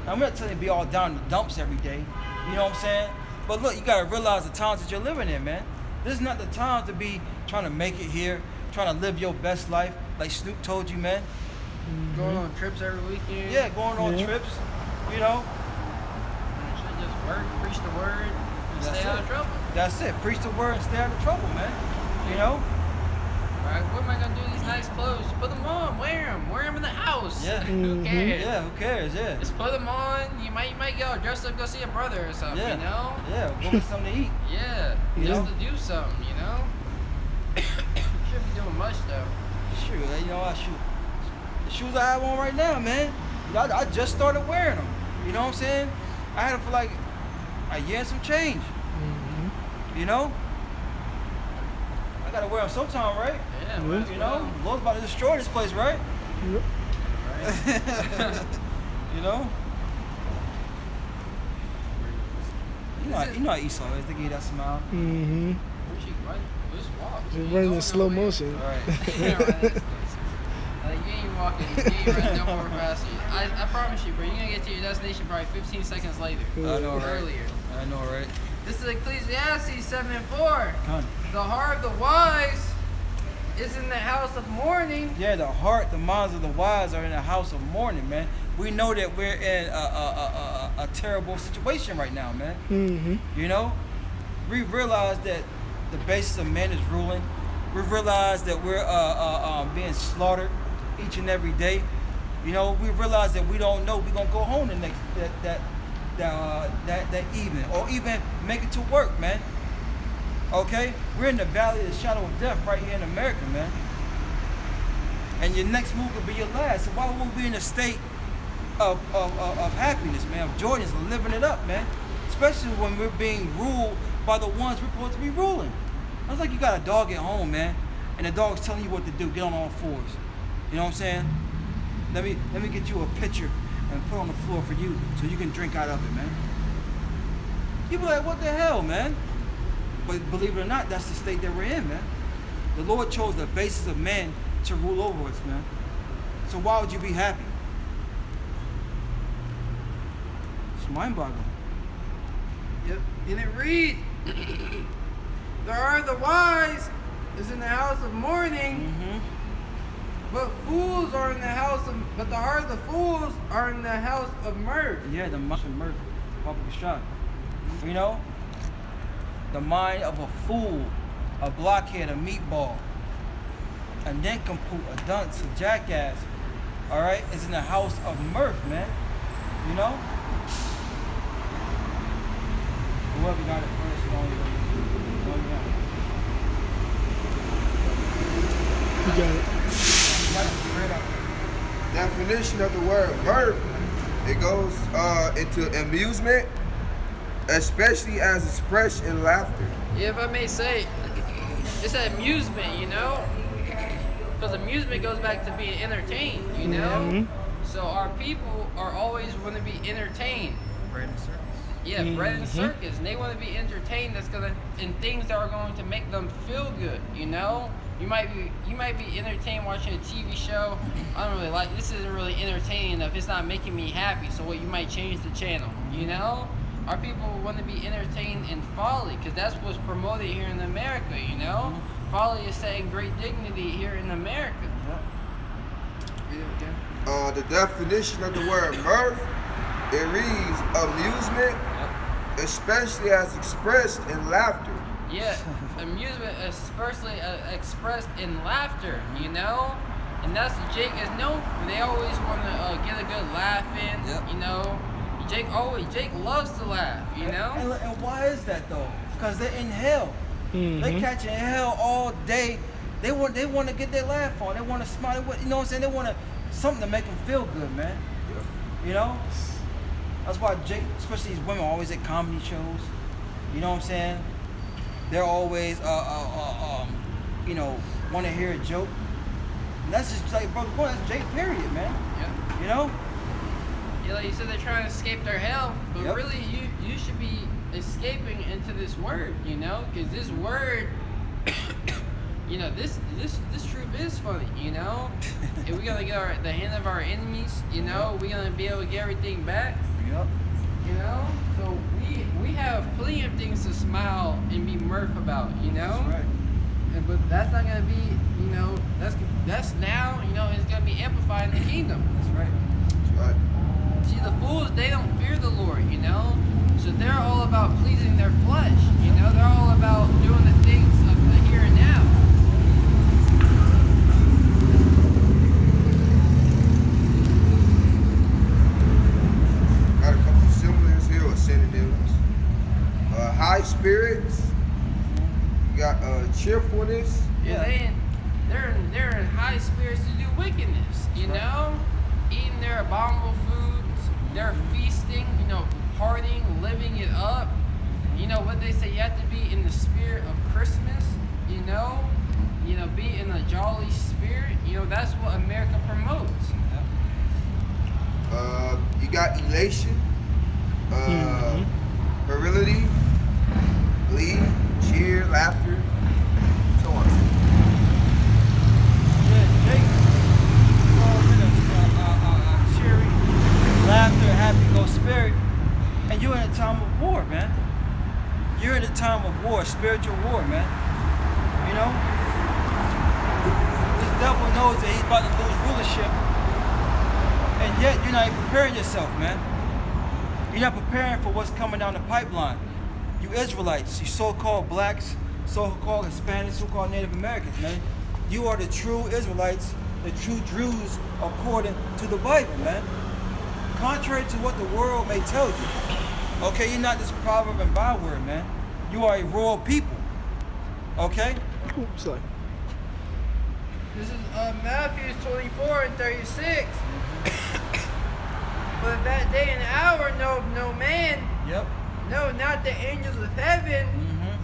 I'm not telling you to be all down in the dumps every day. You know what I'm saying? But look, you gotta realize the times that you're living in, man. This is not the time to be trying to make it here, trying to live your best life, like Snoop told you, man. Going on trips every weekend. Yeah, going on trips. You know. You should just work, preach the word, and stay out of trouble. That's it. Preach the word and stay out of trouble, man. You know. Right, what am I gonna do with these nice clothes? Put them on, wear them in the house. Yeah. Who cares? Yeah, who cares? Yeah. Just put them on. You might get all dressed up, go see a brother or something. Yeah. You know. Yeah. Go get something to eat. Yeah. Just to do something. You know. Shouldn't be doing much though. Shoot, the shoes I have on right now, man. I just started wearing them. You know what I'm saying? I had them for like a year and some change. You know. I gotta wear them sometime, right? Yeah. You know, the Lord's about to destroy this place, right? Yep. Right. You know? You know how Esau is. They give you that smile. Where's she running? Just walk. Just running in slow motion. All right. Yeah, right. Like, you ain't walking. You ain't running no more faster. I promise you, bro. You're gonna get to your destination probably 15 seconds later. I know, right? Earlier. I know, right? This is Ecclesiastes 7:4. Huh. The heart of the wise is in the house of mourning. Yeah, the minds of the wise are in the house of mourning, man. We know that we're in a terrible situation right now, man. You know, we realize that the basis of man is ruling. We realize that we're being slaughtered each and every day. You know, we realize that we don't know we're gonna go home the next that evening, or even make it to work, man. Okay, we're in the valley of the shadow of death right here in America, man. And your next move could be your last. So why would we be in a state of happiness, man, of joy, and living it up, man? Especially when we're being ruled by the ones we're supposed to be ruling. It's like you got a dog at home, man, and the dog's telling you what to do. Get on all fours. You know what I'm saying? Let me get you a pitcher and put on the floor for you so you can drink out of it, man. You be like, what the hell, man? But believe it or not, that's the state that we're in, man. The Lord chose the basis of man to rule over us, man. So why would you be happy? It's mind-boggling. Yep. And it reads, there are the wise is in the house of mourning, but fools are in the house of, but the heart of the fools are in the house of mirth. Yeah, the mind of mirth, public shot. You know, the mind of a fool, a blockhead, a meatball, a nincompoop, a dunce, a jackass, all right, is in the house of mirth, man. You know? Whoever got it first, you know, You got it. Definition of the word mirth, it goes into amusement, especially as expressed in laughter. Yeah, if I may say, it's an amusement, you know? Because amusement goes back to being entertained, you know? So our people are always want to be entertained. Bread and circus. Yeah, bread and circus. And they want to be entertained in things that are going to make them feel good, you know? You might be entertained watching a TV show. I don't really like this. Isn't really entertaining enough. It's not making me happy. So what? You might change the channel. You know, our people want to be entertained in folly because that's what's promoted here in America. You know, folly is setting great dignity here in America. The definition of the word mirth, it reads amusement, especially as expressed in laughter. Yeah, amusement especially expressed in laughter, you know? And that's what Jake is known for. They always want to get a good laugh in, you know? Jake loves to laugh, you know? And why is that, though? Because they're in hell. They catching hell all day. They want to get their laugh on. They want to smile. You know what I'm saying? They want something to make them feel good, man. You know? That's why Jake, especially these women, are always at comedy shows. You know what I'm saying? They're always, you know, want to hear a joke. And that's just like, bro, that's Jake, period, man. Yeah. You know? Yeah, like you said, they're trying to escape their hell, but Yep. really, you should be escaping into this word, you know? Because this word, you know, this truth is funny, you know? If we're gonna get the hand of our enemies, you know, we're gonna be able to get everything back. Yep. You know, so we have plenty of things to smile and be mirth about, you know. That's right. But that's not gonna be, you know, that's now, you know, it's gonna be amplified in the kingdom. That's right. That's right. See, the fools, they don't fear the Lord, you know. So they're all about pleasing their flesh, you know. They're all about doing the things of the here and now. Got a couple similars here, or synonyms. High spirits. You got cheerfulness. Yeah, they're in high spirits to do wickedness, you know, eating their abominable foods, they're feasting, you know, partying, living it up. You know what they say, you have to be in the spirit of Christmas, you know, be in a jolly spirit. You know, that's what America promotes. You got elation, virility, glee, cheer, laughter, so on. Yeah, Jake, all in a cheery, laughter, happy, go spirit, and you're in a time of war, man. You're in a time of war, spiritual war, man. You know, this devil knows that he's about to lose rulership, and yet you're not even preparing yourself, man. You're not preparing for what's coming down the pipeline. You Israelites, you so-called blacks, so-called Hispanics, so-called Native Americans, man. You are the true Israelites, the true Jews according to the Bible, man. Contrary to what the world may tell you. Okay, you're not this proverb and byword, man. You are a royal people. Okay? Oops, sorry. This is Matthew 24 and 36. But that day and hour knoweth no man, Yep. no, not the angels of heaven,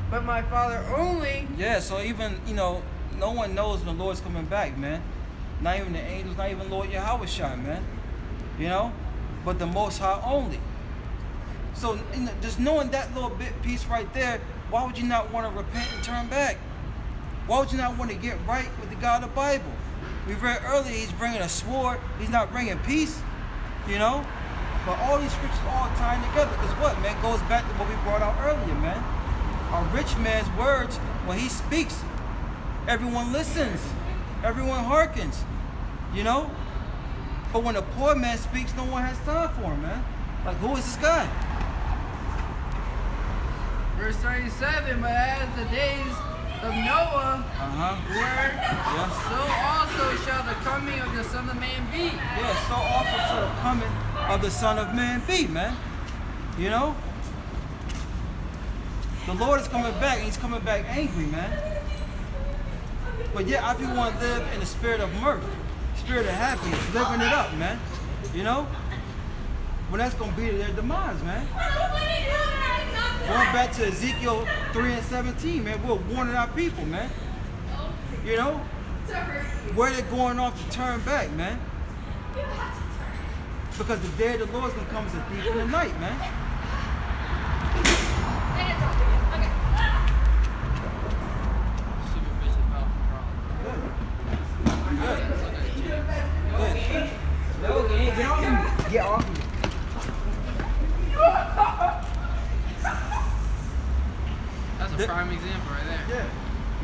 but my Father only. Yeah, so even, no one knows when the Lord's coming back, man. Not even the angels, not even Lord Yahweh, man. But the Most High only. So just knowing that little piece right there, why would you not want to repent and turn back? Why would you not want to get right with the God of the Bible? We read earlier, he's bringing a sword. He's not bringing peace, But all these scriptures all tying together. Because what, man, goes back to what we brought out earlier, man. A rich man's words, when he speaks, everyone listens. Everyone hearkens, But when a poor man speaks, no one has time for him, man. Like, who is this guy? Verse 37, but as the days of Noah were, so also shall the coming of the Son of Man be. Yeah, so also shall the coming of the Son of Man be, man. The Lord is coming back, and he's coming back angry, man. But yet, I do want to live in the spirit of mirth, spirit of happiness, living it up, man. When that's going to be their demise, man. Going back to Ezekiel 3 and 17, man, we're warning our people, man. Where they're going off to turn back, man. Because the day of the Lord is going to come as a thief in the night, man. Get off me. That's a prime example right there.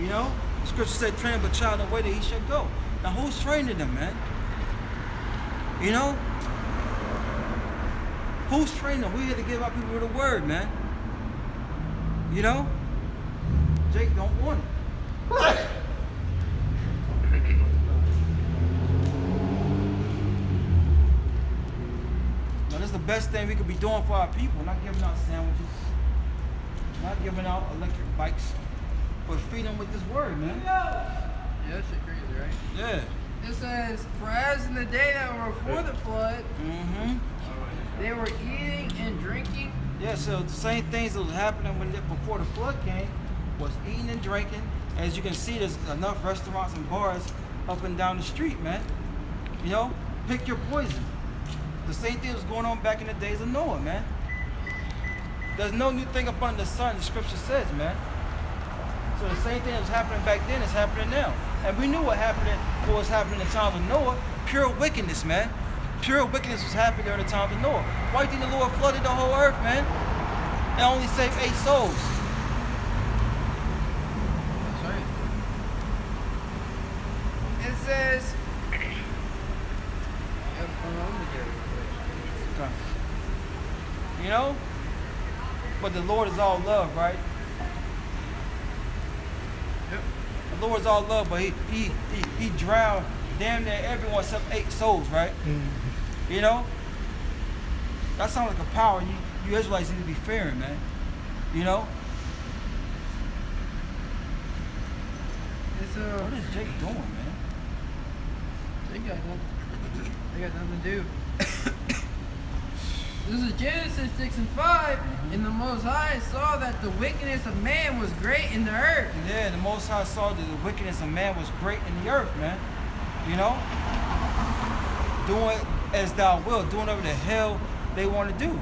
Yeah. The scripture said, train up a child in the way that he should go. Now, who's training them, man? Who's training them? We're here to give our people the word, man. Jake don't want it. Now, this is the best thing we could be doing for our people. Not giving out sandwiches. Not giving out electric bikes. But feeding them with this word, man. Yeah, that shit crazy, right? Yeah. It says, for as in the day that were before the flood, they were eating and drinking. Yeah, so the same things that was happening before the flood came was eating and drinking. As you can see, there's enough restaurants and bars up and down the street, man. Pick your poison. The same thing was going on back in the days of Noah, man. There's no new thing up under the sun, the scripture says, man. So the same thing that was happening back then is happening now. And we knew what was happening in the time of Noah. Pure wickedness, man. Pure wickedness was happening during the time of Noah. Why do you think the Lord flooded the whole earth, man? And only saved 8 souls. That's right. It says, But the Lord is all love, right? Yep. The Lord is all love, but he drowned damn near everyone except 8 souls, right? That sounds like a power you Israelites need to be fearing, man. It's What is Jake doing, man? They got nothing to do. This is Genesis 6 and 5. And the Most High saw that the wickedness of man was great in the earth. Yeah, the Most High saw that the wickedness of man was great in the earth, man. Doing as thou will, doing whatever the hell they want to do.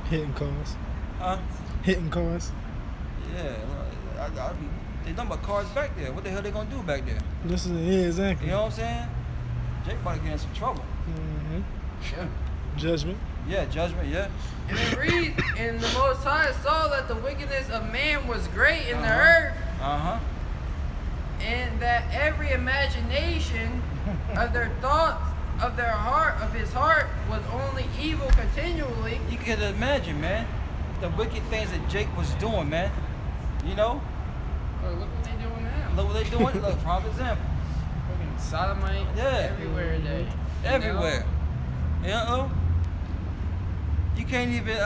Hitting cars. Huh? Hitting cars. Yeah, they done about cars back there. What the hell they gonna do back there? Exactly. You know what I'm saying? Jake about to get in some trouble. Yeah. Judgment. Yeah, judgment, yeah. And it reads, and the Most High saw that the wickedness of man was great in the earth, and that every imagination of their thoughts, of his heart, was only evil continually. You can imagine, man. the wicked things that Jake was doing, man. You know? Look what they doing now. Look what they doing. Look, prime example. Fucking sodomite. Yeah. Everywhere today. Everywhere. You know? You can't even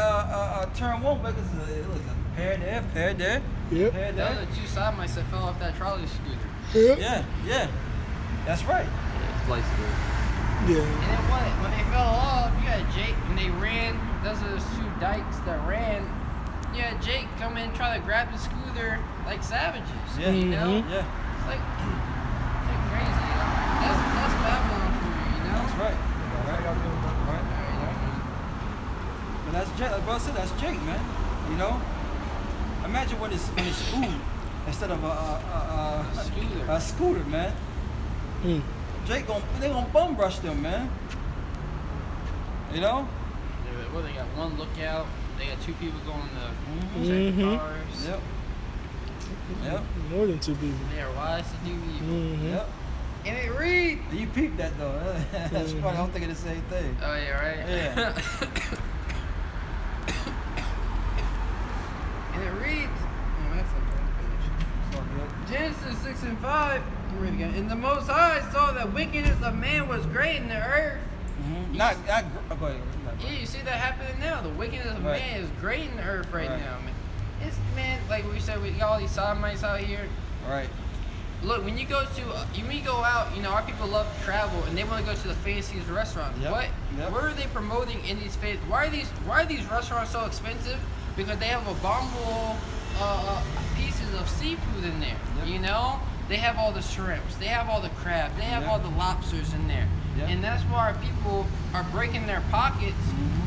turn one way because it was a pair there, pair there, Yep. pair Those there. are 2 sodomites that fell off that trolley scooter. Yep. Yeah. That's right. Slice it. Yeah. And then what? When they fell off, you had Jake, and they ran. Those are the 2 dykes that ran. You had Jake come in and try to grab the scooter like savages. Yeah. You know? Yeah. Like crazy. That's Babylon for you, you know? That's right. Right. But that's Jake. Like brother said, that's Jake, man. You know? Imagine when it's food instead of a scooter, man. Mm. Jake they gonna bum rush them, man. You know? Well, they got 1 lookout. They got 2 people going to check the Mhm. cars. Yep. More than 2 people. They are wise to do evil. Mm-hmm. Yep. And it reads. You peeped that though. That's funny. I'm thinking the same thing. Oh yeah, right. Yeah. And it reads. Oh, that's okay. Genesis 6 and 5. Read again. And the Most High saw that wickedness of man was great in the earth. Mm-hmm. Go ahead. Yeah, you see that happening now. The wickedness of Right. man is great in the earth right Right. now, man. It's man, like we said, we got all these sodomites out here. Right. Look, when you go out, you know, our people love to travel and they want to go to the fanciest restaurants. Yep. What? Yep. What are they promoting in these Why are these restaurants so expensive? Because they have abominable pieces of seafood in there. Yep. You know, they have all the shrimps, they have all the crab, they have Yep. all the lobsters in there, Yep. and that's why our people are breaking their pockets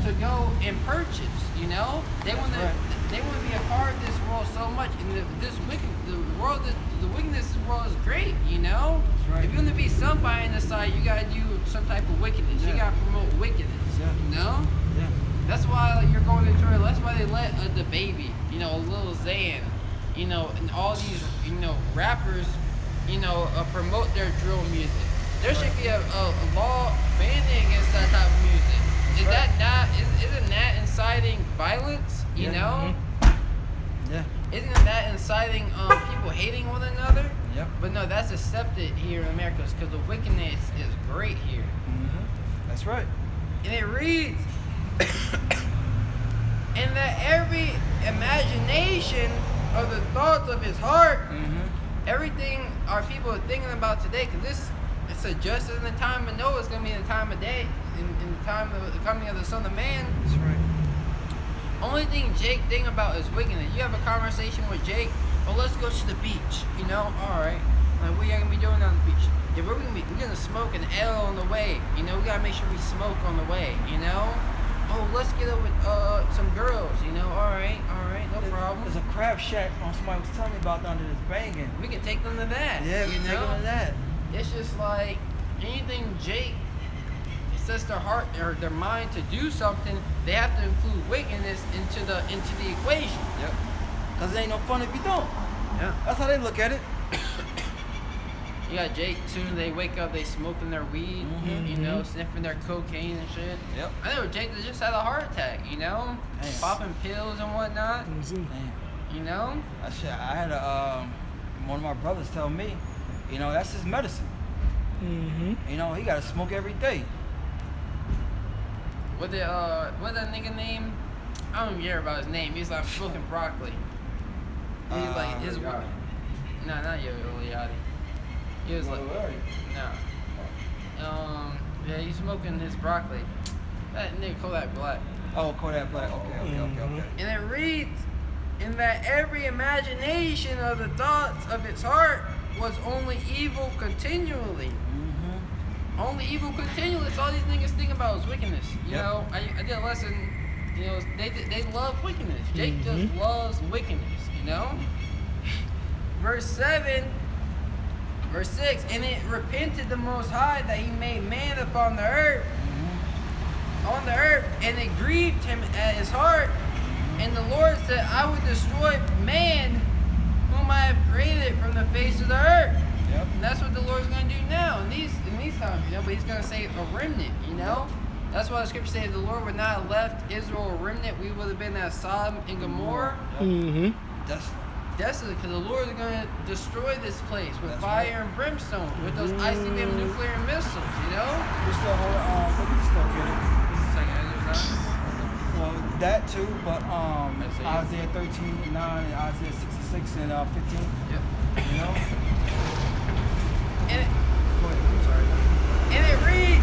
to go and purchase. You know, they want to. right. They want to be a part of this world so much, and the wickedness of the world is great, you know? That's right. If you want to be somebody in the side, you gotta do some type of wickedness. Yeah. You gotta promote wickedness, Yeah. you know? Yeah. That's why you're going into it. That's why they let the baby, you know, Lil Xan, you know, and all these, you know, rappers, you know, promote their drill music. There should be a law banning against that type of music. Is that not? Isn't that inciting violence? You Yeah. know? Yeah. Isn't that inciting people hating one another? Yep. But no, that's accepted here in America because the wickedness is great here. Mm-hmm. That's right. And it reads, and that every imagination of the thoughts of his heart, everything our people are thinking about today, because it's just in the time of Noah, it's going to be in the time of day, in the time of the coming of the Son of Man. That's right. Only thing Jake think about is wickedness. You have a conversation with Jake, oh, let's go to the beach. You know, all right. Like, what are you gonna be doing on the beach? Yeah, we're gonna smoke an L on the way. You know, we gotta make sure we smoke on the way. You know, oh, let's get up with some girls. You know, all right, no problem. There's a crab shack somebody was telling me about down there that's banging. We can take them to that. Yeah, we you can take know? them to that. It's just like anything Jake sets their heart or their mind to do something, they have to include wickedness into the equation. Yep. Cause it ain't no fun if you don't. Yeah. That's how they look at it. You got Jake, soon as they wake up, they smoking their weed, you know, sniffing their cocaine and shit. Yep. I know Jake that just had a heart attack, you know, Damn. popping pills and whatnot, Mm-hmm. Damn. you know. I had one of my brothers tell me, you know, that's his medicine. Mm-hmm. You know, he gotta smoke every day. What that nigga name? I don't even care about his name. He's like smoking broccoli. He's like his Yachty. Nah, not Yo Yachty. He was like nah. Yeah, he's smoking his broccoli. That nigga Kodak Black. Oh, Kodak Black. Okay. And it reads, in that every imagination of the thoughts of its heart was only evil continually. Only evil continually. That's all these niggas think about is wickedness. You Yep. know, I did a lesson, you know, they love wickedness. Jake just loves wickedness, you know? Verse 6, and it repented the Most High that he made man upon the earth, and it grieved him at his heart. And the Lord said, I will destroy man whom I have created from the face of the earth. Yep. And that's what the Lord's going to do now in these times, you know. But He's going to save a remnant, you know. That's why the scripture says the Lord would not have left Israel a remnant. We would have been as Sodom and Gomorrah. Mm-hmm. That's because the Lord is going to destroy this place with fire and brimstone, with those ICBM nuclear missiles, you know? We still hold but we can still get it. Second, Well, that too, but Isaiah. Isaiah 13:9 and Isaiah 66 and 15. Yep. You know? And it, Go ahead. I'm sorry. and it reads,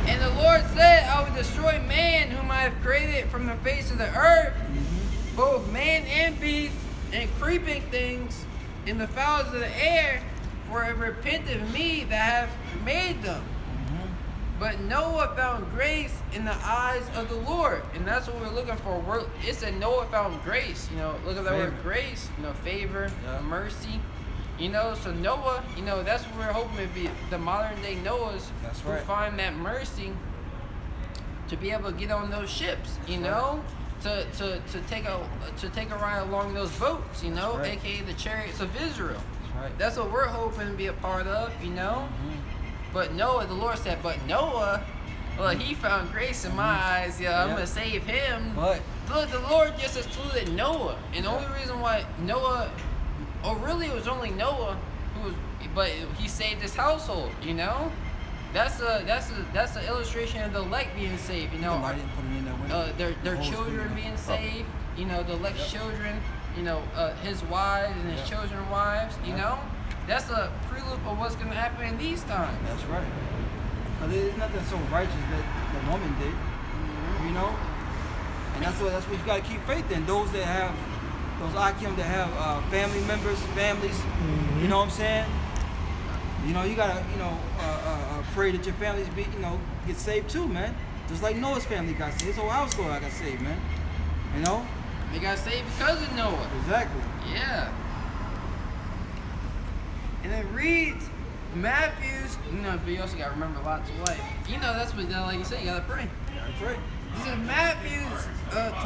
and the Lord said, I will destroy man whom I have created from the face of the earth, both man and beast, and creeping things, and the fowls of the air, for I repent of me that have made them. But Noah found grace in the eyes of the Lord. And that's what we're looking for. It said Noah found grace. You know, look at that word grace. You know, favor, mercy. You know, so Noah, you know, that's what we're hoping to be the modern day Noahs who find that mercy to be able to get on those ships, you know, to take a ride along those boats, you know, aka the chariots of Israel. That's what we're hoping to be a part of, you know. But Noah, the Lord said, but Noah, well, he found grace in my eyes. Yeah, I'm gonna save him. But look, the Lord just excluded Noah, and the only reason why Noah, really it was only Noah who was, but he saved his household. You know, that's a illustration of the elect being saved. You know, their children being saved. You know, the elect's children. You know, his wives and his children's wives. You know. That's a prelude of what's going to happen in these times. That's right. But there's nothing so righteous that the woman did, you know? And that's what you got to keep faith in. Those that have, those Akim that have family members, families, you know what I'm saying? You know, you got to, you know, pray that your families be, you know, get saved too, man. Just like Noah's family got saved. His whole household got saved, man. You know? They got saved because of Noah. Exactly. Yeah. And it reads, Matthew's, you know, but you also got to remember Lot's wife. You know, that's what, like you said, you got to pray. You got to pray. This is Matthew's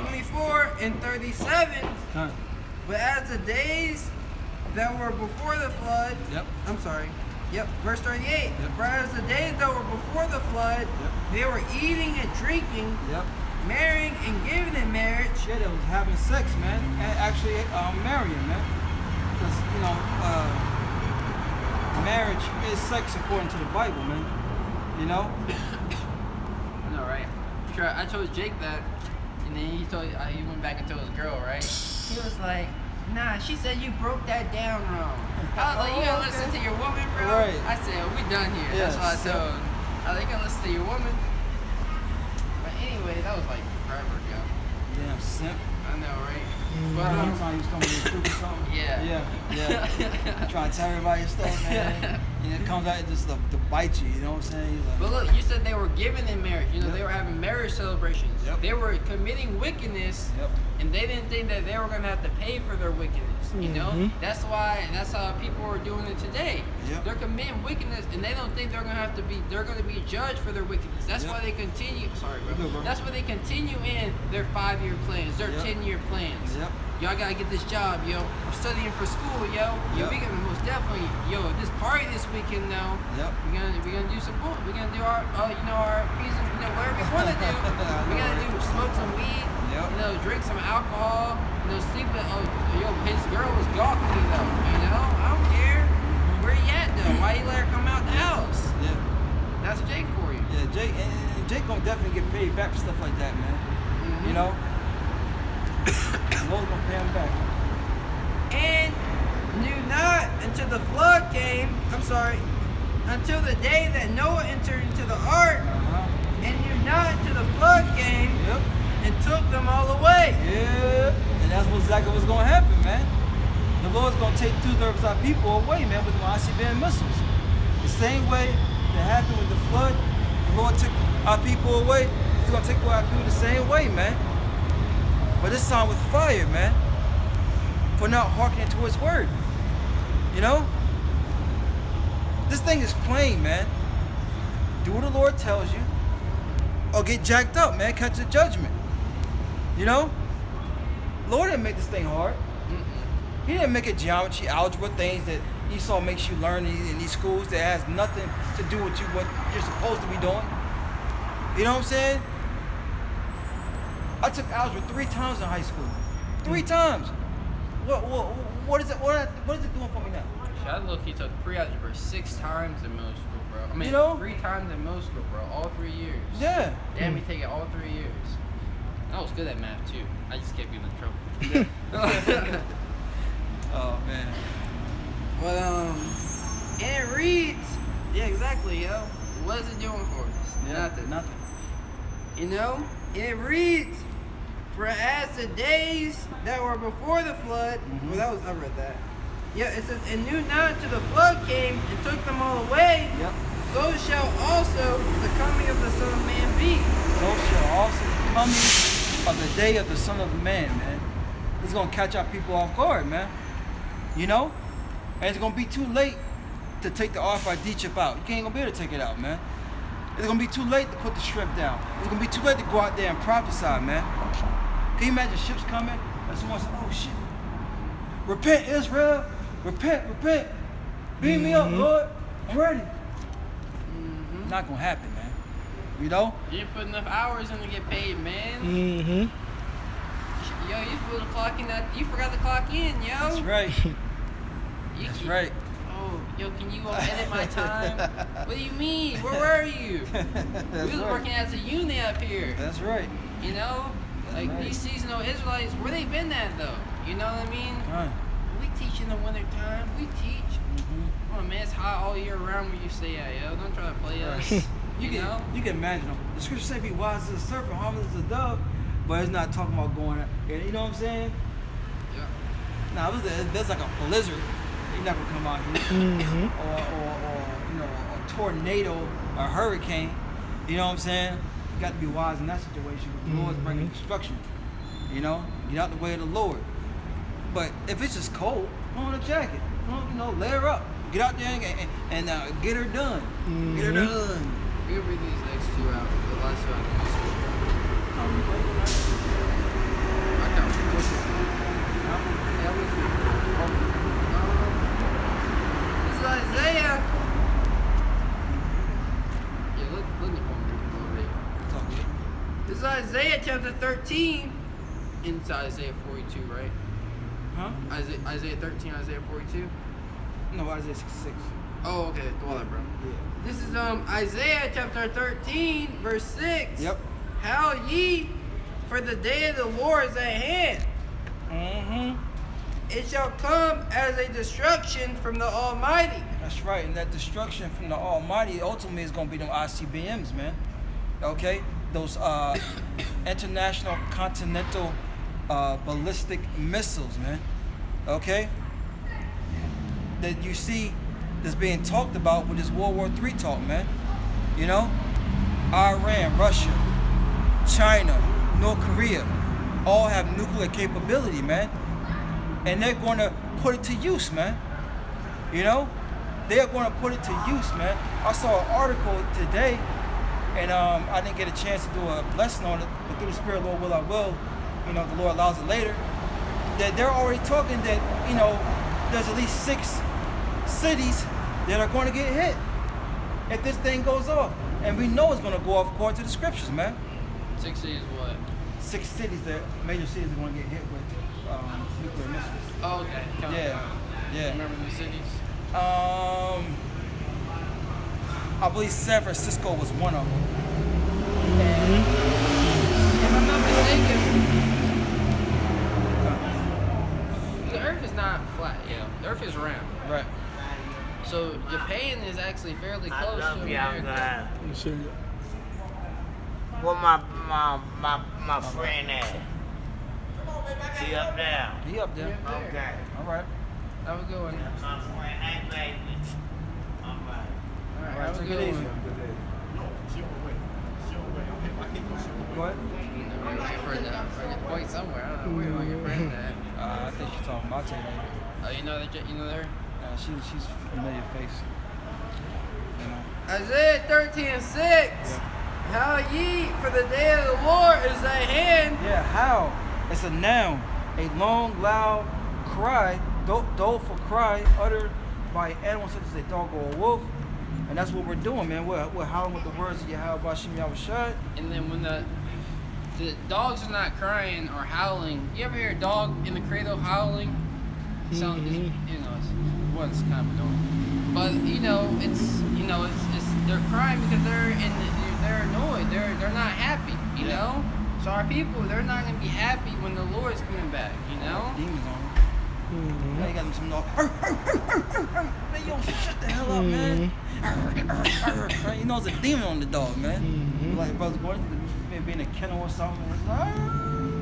24 and 37. But as the days that were before the flood, I'm sorry. Verse 38. For as the days that were before the flood, they were eating and drinking, marrying and giving in marriage. Yeah, they was having sex, man. And actually marrying, man. Because, you know, marriage is sex according to the Bible, man. You know? I know, right? Sure, I told Jake that, and then he went back and told his girl, right? He was like, nah, she said you broke that down wrong. I was like, you gotta listen to your woman, bro. Right. I said, we done here. That's what I told him. I was like, you gotta listen to your woman. But anyway, that was like forever ago. Damn simp. I know, right? But time you was coming to the truth or something. Yeah. Trying to tell everybody your stuff, man. And it comes out just to bite you, you know what I'm saying? Like, but look, you said they were given in marriage. You know, they were having marriage celebrations. They were committing wickedness, and they didn't think that they were going to have to pay for their wickedness. You know, that's how people are doing it today. They're committing wickedness, and they don't think they're going to be judged for their wickedness. That's why they continue. Sorry, bro. That's why they continue in their 5-year plans, their 10-year plans. Y'all gotta get this job, yo. I'm studying for school, yo. We gonna most definitely, this party this weekend now. We're gonna do some boom. We're gonna do our, our pieces, whatever we wanna do. We gotta smoke some weed, drink some alcohol, sleep with, his girl was gawking though, I don't care. Where you at though? Why you let her come out the house? That's Jake for you. Yeah, Jake, and Jake gonna definitely get paid back for stuff like that, man. You know? The Lord's gonna pay him back. And knew not until the flood came, until the day that Noah entered into the ark, and knew not until the flood came, and took them all away. And that's exactly what's gonna happen, man. The Lord's gonna take 2/3 of our people away, man, with the ICBM missiles. The same way that happened with the flood, the Lord took our people away. He's gonna take away our people the same way, man. But this time with fire, man. For not hearkening to his word. You know? This thing is plain, man. Do what the Lord tells you, or get jacked up, man. Catch a judgment. You know? Lord didn't make this thing hard. He didn't make it geometry, algebra, things that Esau makes you learn in these schools that has nothing to do with what you're supposed to be doing. You know what I'm saying? I took algebra 3 times in high school. 3 times. What is it doing for me now? I low-key took pre-algebra 6 times in middle school, bro. I mean, You know? 3 times in middle school, bro. All 3 years. Yeah. They had me take it all 3 years. I was good at math, too. I just kept getting in trouble. Oh man. But, and it reads, yeah, exactly, yo. What is it doing for us? Nothing. You know? And it reads, for as the days that were before the flood, well, I read that. Yeah, it says, and knew not till the flood came and took them all away. Yep. So shall also the coming of the Son of Man be. So shall also the coming of the day of the Son of Man, man. It's gonna catch our people off guard, man. You know? And it's gonna be too late to take the RFID chip out. You ain't gonna be able to take it out, man. It's gonna be too late to put the shrimp down. It's gonna be too late to go out there and prophesy, man. Can you imagine ships coming and someone says, oh shit. Repent, Israel. Repent. Beat me up, Lord. I'm ready. Not gonna happen, man. You know? You didn't put enough hours in to get paid, man. Yo, you supposed to clock in that. You forgot to clock in, yo. That's right. That's right. Oh, yo, can you edit my time? What do you mean? Where were you? We was working as a unit up here. That's right. You know? Like, right. these seasonal Israelites, where they been at, though? You know what I mean? Right. We teach in the winter time. We teach. Come on, man. It's hot all year round where you stay at, yo. Don't try to play us. You know? You can imagine them. The scripture say be wise as a serpent, harmless as a dove, but it's not talking about going out. You know what I'm saying? Yeah. Nah, there's like a blizzard. You're not gonna come out here. Or you know, a tornado, a hurricane. You know what I'm saying? You got to be wise in that situation. The Lord's bringing destruction. You know, get out the way of the Lord. But if it's just cold, put on a jacket. You know, layer up. Get out there and get her done. Get her done. We can read these next 2 hours. The last 2 hours. I can't This is Isaiah. Yeah, look at the phone. This is Isaiah chapter 13. Into Isaiah 42, right? Huh? Isaiah 13, Isaiah 42. No, Isaiah 66. Oh, okay. Well, bro. Yeah. This is Isaiah chapter 13, verse 6. Yep. How ye, for the day of the Lord is at hand. It shall come as a destruction from the Almighty. That's right, and that destruction from the Almighty ultimately is going to be them ICBMs, man. Okay? Those international continental ballistic missiles, man. Okay? That you see that's being talked about with this World War III talk, man. You know? Iran, Russia, China, North Korea all have nuclear capability, man. And they're going to put it to use, man. You know? They are going to put it to use, man. I saw an article today, and I didn't get a chance to do a lesson on it, but through the Spirit, Lord will I will. You know, the Lord allows it later. That they're already talking that, you know, there's at least 6 cities that are going to get hit if this thing goes off. And we know it's going to go off according to the scriptures, man. 6 cities what? 6 cities, that major cities are going to get hit with nuclear missiles. Oh, okay. Yeah. Remember the cities? I believe San Francisco was one of them. And If I'm not mistaken, the Earth is not flat, yo. The Earth is round. right. So Japan is actually fairly close to America. Where my friend at? He up there. He up there. Okay. All right. Have a good one. My friend ain't baby. All right. All right, All right, have a take good it easy. one. Go ahead. Where your friend at? I get point somewhere. I don't know where your friend at. I think she's talking about today. Oh, you know that? You know her? She's a familiar face. You know. Isaiah 13:6. How ye, for the day of the Lord is at hand. Yeah, how? It's a noun. A long, loud cry doleful cry uttered by animals such as a dog or a wolf. And that's what we're doing, man. We're howling with the words of Yahweh Bashim Yahushua. And then when the dogs are not crying or howling, you ever hear a dog in the cradle howling? Sound, you know, it's what's kind of annoying. But it's they're crying because they're annoyed. They're not happy. You know. So our people, they're not gonna be happy when the Lord's coming back. You know. Demons on. Now you got them some dog. Man, yo, shut the hell up, man. You know it's a demon on the dog, man. Like brothers going maybe in a kennel or something.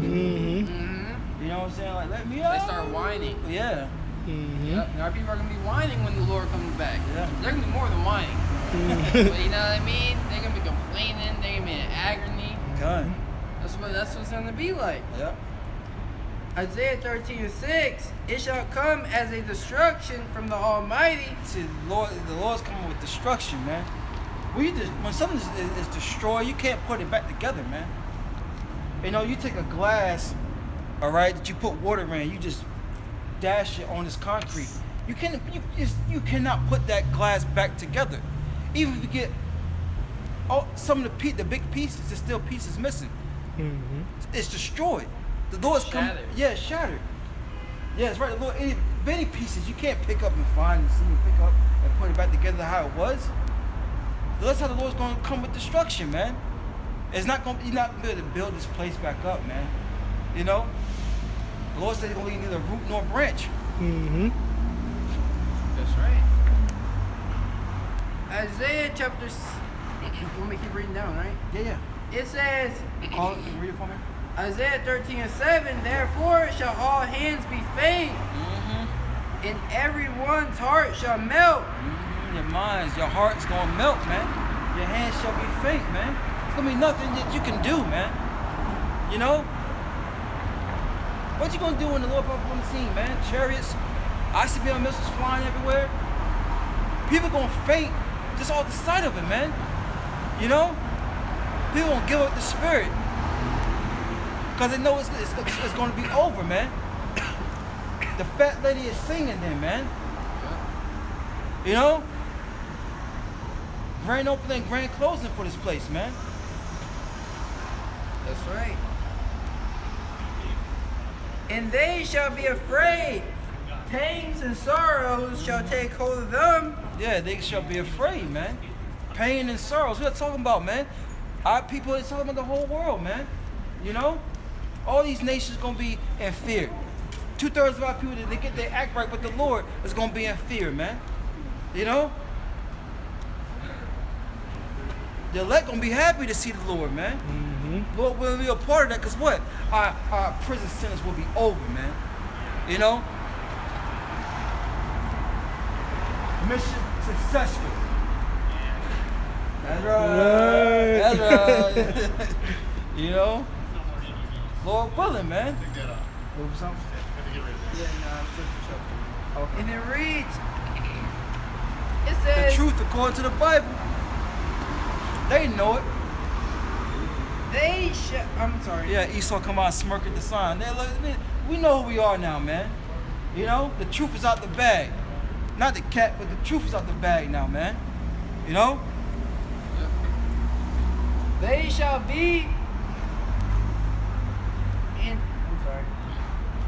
You know what I'm saying? Like, let me out. They start whining. Yeah. Yep. And our people are gonna be whining when the Lord comes back. Yeah. They're gonna be more than whining. But you know what I mean? They're gonna be complaining. They're gonna be in agony. God. That's what's gonna be like. Yeah. Isaiah 13:6, it shall come as a destruction from the Almighty. See, the Lord's coming with destruction, man. When something is destroyed, you can't put it back together, man. You know, you take a glass, all right, that you put water in, you just dash it on this concrete. You cannot put that glass back together. Even if you get some of the big pieces, there's still pieces missing. It's destroyed. The Lord's coming. Yeah, it's shattered. Yeah, it's right. The Lord, any pieces you can't pick up and find and see and pick up and put it back together how it was. That's how the Lord's going to come with destruction, man. You're not going to be able to build this place back up, man. You know? The Lord said he's going to leave neither root nor branch. That's right. Isaiah chapter... You want me to keep reading down, right? Yeah. It says... Call it and read it for me. Isaiah 13:7, therefore shall all hands be faint, and everyone's heart shall melt. Your minds, your heart's gonna melt, man. Your hands shall be faint, man. It's gonna be nothing that you can do, man. You know? What you gonna do when the Lord pops up on the scene, man? Chariots, ICBM missiles flying everywhere. People gonna faint just off the sight of it, man. You know? People gonna give up the spirit. Because they know it's going to be over, man. The fat lady is singing then, man. You know? Grand opening, grand closing for this place, man. That's right. And they shall be afraid. Pains and sorrows shall take hold of them. Yeah, they shall be afraid, man. Pain and sorrows. What are talking about, man? Our people are talking about the whole world, man. You know? All these nations gonna be in fear. 2/3 of our people, they get their act right, but the Lord is gonna be in fear, man. You know? The elect gonna be happy to see the Lord, man. Lord will be a part of that, because what? Our prison sentence will be over, man. You know? Mission successful. That's right. That's right. You know? Lord willing, man. Move something? Okay. And it reads, it says, the truth according to the Bible. They know it. I'm sorry. Yeah, Esau come out smirk at the sign. We know who we are now, man. You know, the truth is out the bag. Not the cat, but the truth is out the bag now, man. You know? They shall be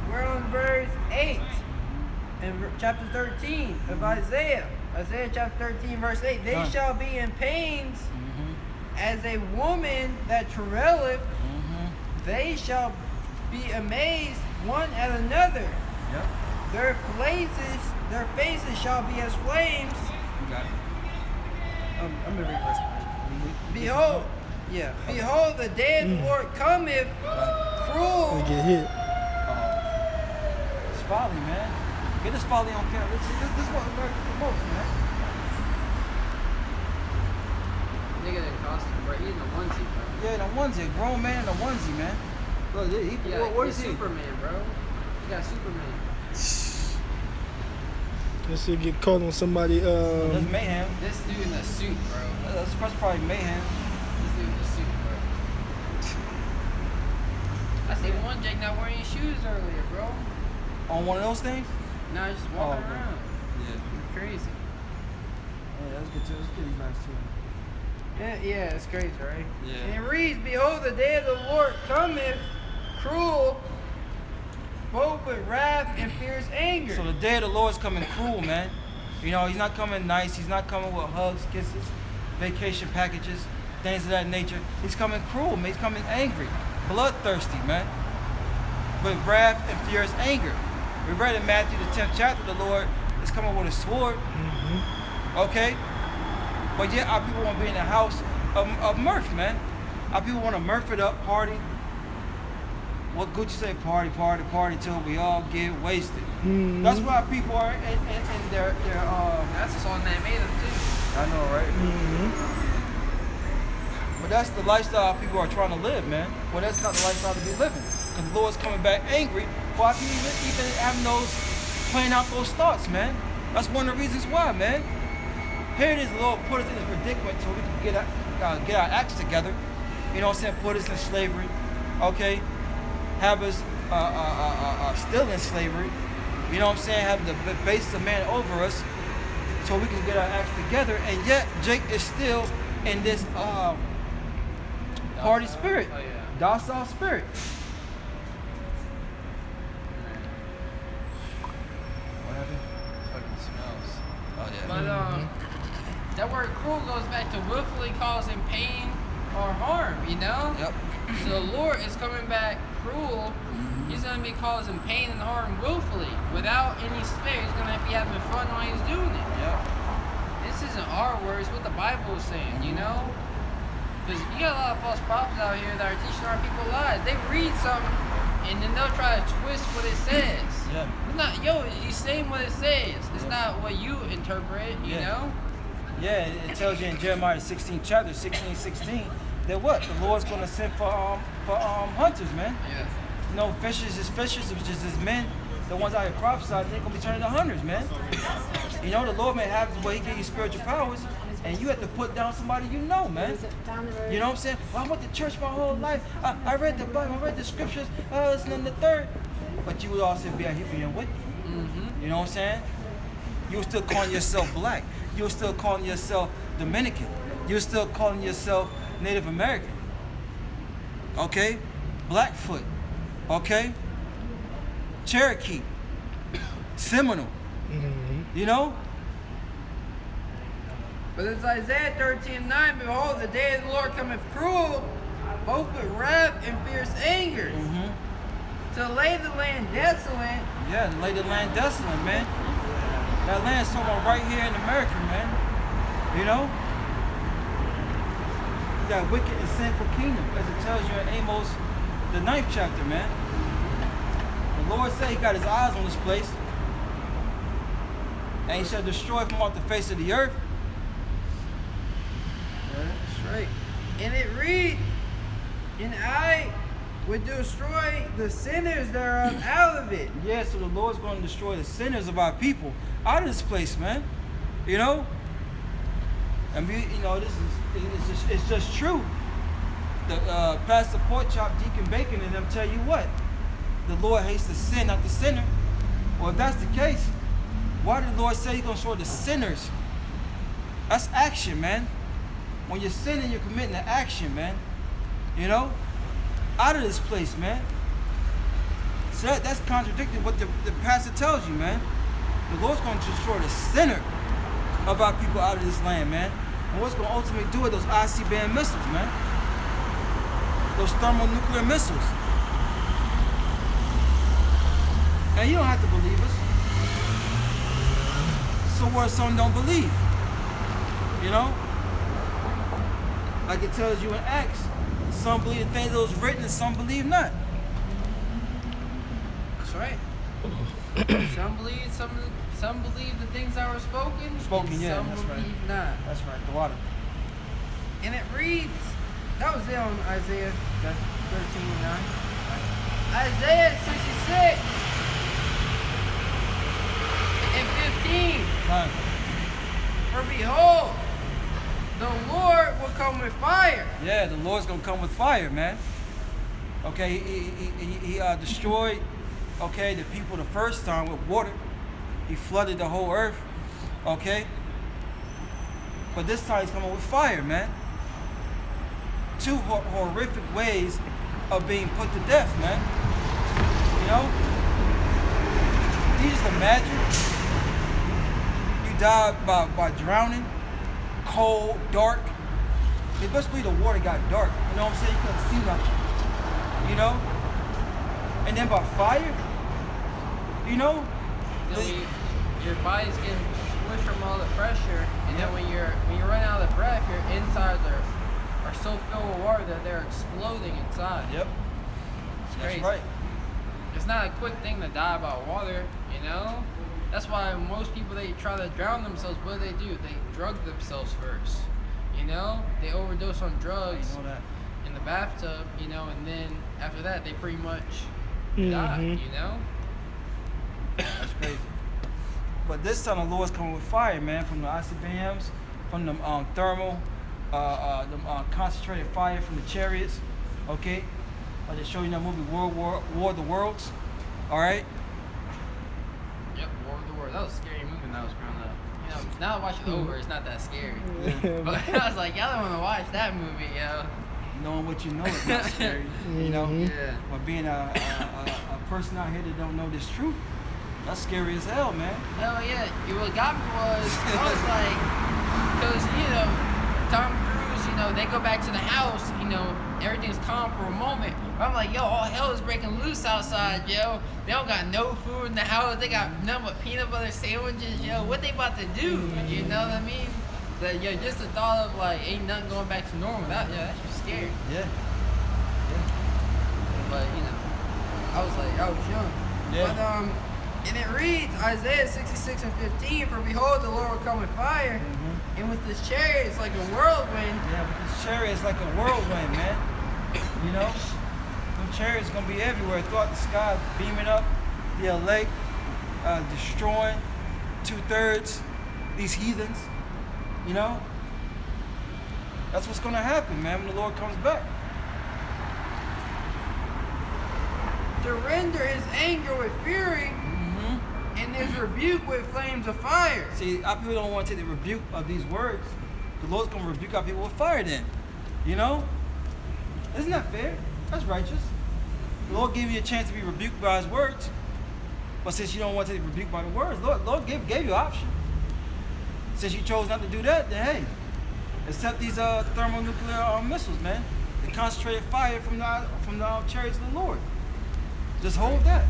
we're on verse 8 in chapter 13 of Isaiah. Isaiah chapter 13 verse 8. They shall be in pains as a woman that travaileth. They shall be amazed one at another. Their faces shall be as flames. I'm gonna read verse 9. Behold, the day of the Lord cometh, cruel. Get hit. It's folly, man. Get this folly on camera. This is what we learned the most, man. Nigga in costume, bro. He in a onesie, bro. Yeah, in a onesie. A grown man in a onesie, man. Look, what is he? Superman, bro. He got Superman. That shit get caught on somebody. That's mayhem. This dude in a suit, bro. That's probably mayhem. This dude in a suit, bro. I seen one Jake not wearing his shoes earlier, bro. On one of those things? Now just walking okay. around. Yeah. You're crazy. Yeah, let's get these nice too. Yeah, it's crazy, right? Yeah. And it reads, "Behold, the day of the Lord cometh, cruel, both with wrath and fierce anger." So the day of the Lord is coming cruel, man. You know, he's not coming nice. He's not coming with hugs, kisses, vacation packages, things of that nature. He's coming cruel, man. He's coming angry, bloodthirsty, man. With wrath and fierce anger. We read in Matthew the 10th chapter, the Lord is coming with a sword. Okay? But yet our people want to be in the house of mirth, man. Our people want to mirth it up, party. What Gucci say? Party till we all get wasted. That's why our people are in their That's the song that made them too. I know, right? But that's the lifestyle people are trying to live, man. Well, that's not the lifestyle to be living. Because the Lord's coming back angry for our people even having those, playing out those thoughts, man. That's one of the reasons why, man. Here it is, the Lord put us in this predicament so we can get our acts together. You know what I'm saying? Put us in slavery, okay? Have us still in slavery. You know what I'm saying? Have the base of man over us so we can get our acts together. And yet, Jake is still in this party spirit, Oh, yeah. docile spirit. What happened? Fucking smells. Oh, yeah. But that word cruel goes back to willfully causing pain or harm, you know? Yep. So the Lord is coming back cruel. He's going to be causing pain and harm willfully, without any spare. He's going to be having fun while he's doing it. Yep. This isn't our words, what the Bible is saying, you know? Because you got a lot of false prophets out here that are teaching our people lies. They read something and then they'll try to twist what it says. Yeah. It's not, he's saying what it says. It's not what you interpret, you know? Yeah, it tells you in Jeremiah 16 chapter, 16, that what? The Lord's going to send for hunters, man. Yeah. You know, fishers is fishers, which is his men. The ones out here prophesied, they're going to be turning to hunters, man. You know, the Lord may have the way he gives you spiritual powers, and you have to put down somebody you know, man. You know what I'm saying? Well, I went to church my whole life. I read the Bible, I read the scriptures, this and the third. But you would also be a Hebrew with you. You know what I'm saying? You were still calling yourself black. You were still calling yourself Dominican. You were still calling yourself Native American. Okay? Blackfoot. Okay? Cherokee. Seminole. You know? But it's Isaiah 13:9, "Behold, the day of the Lord cometh cruel, both with wrath and fierce anger, to lay the land desolate." Yeah, lay the land desolate, man. That land's somewhere right here in America, man. You know? That wicked and sinful kingdom, as it tells you in Amos, the 9th chapter, man. The Lord said he got his eyes on this place. And he shall destroy from off the face of the earth. That's right. And it reads, "And I would destroy the sinners thereof out of it." Yeah, so the Lord's going to destroy the sinners of our people out of this place, man. You know? And we, you know, it's just true. The Pastor Porkchop, Deacon Bacon, and them tell you what? The Lord hates the sin, not the sinner. Well, if that's the case, why did the Lord say he's going to destroy the sinners? That's action, man. When you're sinning, you're committing an action, man. You know? Out of this place, man. So that's contradicting what the pastor tells you, man. The Lord's going to destroy the sinner of our people out of this land, man. And what's going to ultimately do with those ICBM missiles, man? Those thermonuclear missiles. And you don't have to believe us. So what if some don't believe? You know? Like it tells you in Acts. Some believe the things that was written and some believe not. That's right. Some believe the things that were spoken. Spoken, and yeah, some that's right. believe not. That's right, the water. And it reads, that was it on Isaiah 13:9. Isaiah 66 and 15. Time. For behold, the Lord will come with fire. Yeah, the Lord's gonna come with fire, man. Okay, he destroyed, okay, the people the first time with water. He flooded the whole earth, okay? But this time he's coming with fire, man. Two horrific ways of being put to death, man. You know? You just imagine you die by drowning, cold, dark. It must be the water got dark. You know what I'm saying? You couldn't see nothing. You know? And then by fire, you know? Your body's getting squished from all the pressure, and then when you run out of breath, your insides are so filled with water that they're exploding inside. Yep. It's That's crazy. right. It's not a quick thing to die by water, you know? That's why most people, they try to drown themselves. What do? They drug themselves first, you know? They overdose on drugs You know that. in the bathtub, you know, and then after that, they pretty much die, you know? That's crazy. But this time the Lord's coming with fire, man, from the ICBMs, from the thermal, concentrated fire from the chariots, okay? I just showed you that movie, War of the Worlds, all right? Yep, War of the Worlds. That was a scary movie when I was growing up. You know, now I watch it over, it's not that scary. But I was like, y'all don't want to watch that movie, yo. Knowing what you know is not scary, you know? Yeah. But being a person out here that don't know this truth, that's scary as hell, man. Hell yeah. What got me was, I was like, because, you know, Tom Cruise, you know, they go back to the house, you know, everything's calm for a moment. But I'm like, yo, all hell is breaking loose outside, yo. They don't got no food in the house. They got nothing but peanut butter sandwiches, yo. What they about to do? You know what I mean? But, yo, just the thought of, like, ain't nothing going back to normal. That's just scary. Yeah. But, you know, I was like, I was young. Yeah. But, and it reads, Isaiah 66 and 15, for behold, the Lord will come with fire, and with his chariot, it's like a whirlwind. Yeah, but this chariot is like a whirlwind, man. You know? Them chariots gonna be everywhere throughout the sky, beaming up the elect, destroying 2/3 these heathens. You know? That's what's gonna happen, man, when the Lord comes back. To render his anger with fury, and his rebuke with flames of fire. See, our people don't want to take the rebuke of these words. The Lord's gonna rebuke our people with fire then. You know? Isn't that fair? That's righteous. The Lord gave you a chance to be rebuked by his words. But since you don't want to take rebuked by the words, Lord gave you an option. Since you chose not to do that, then hey, accept these thermonuclear missiles, man. The concentrated fire from the chariots of the Lord. Just hold that.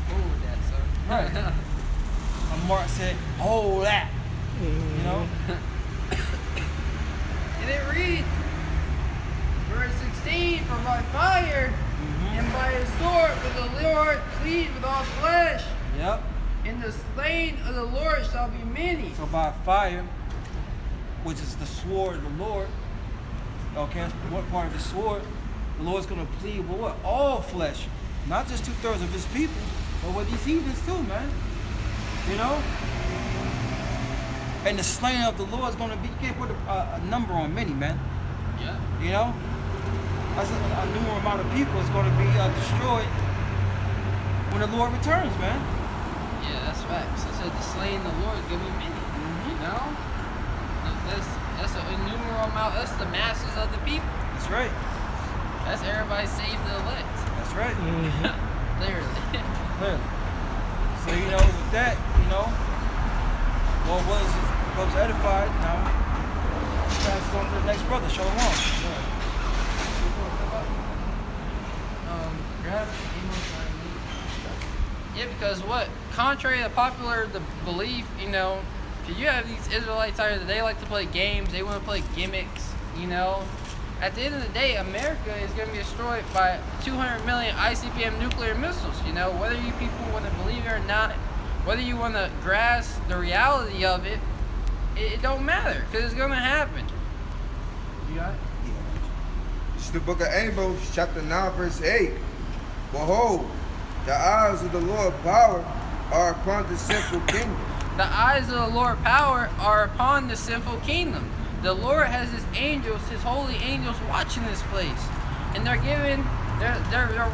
Hold that, son. Right. And Mark said, hold that. You know? And it reads, verse 16, for by fire and by his sword will the Lord plead with all flesh. Yep. And the slain of the Lord shall be many. So by fire, which is the sword of the Lord, okay, that's what part of the sword, the Lord's going to plead with what? All flesh. Not just 2/3 of his people, but with these heathens too, man. You know? And the slaying of the Lord is going to be, you can't put a number on many, man. Yeah. You know? That's a numerous amount of people is going to be destroyed when the Lord returns, man. Yeah, that's facts. I said the slain of the Lord is going to be many. You know? That's an innumerable amount. That's the masses of the people. That's right. That's everybody save the elect. That's right. Literally. Clearly. So, you know, with that, you know, what was edified, now pass it on to the next brother. Show him on. Grab Yeah, because what? Contrary to popular belief, you know, because you have these Israelites out here that they like to play games, they want to play gimmicks, you know. At the end of the day, America is going to be destroyed by 200 million ICBM nuclear missiles, you know. Whether you people want to believe it or not, whether you want to grasp the reality of it, it don't matter, because it's going to happen. You got it? This is the book of Amos, chapter 9, verse 8. Behold, the eyes of the Lord power are upon the sinful kingdom. The eyes of the Lord power are upon the sinful kingdom. The Lord has his angels, his holy angels watching this place. And they're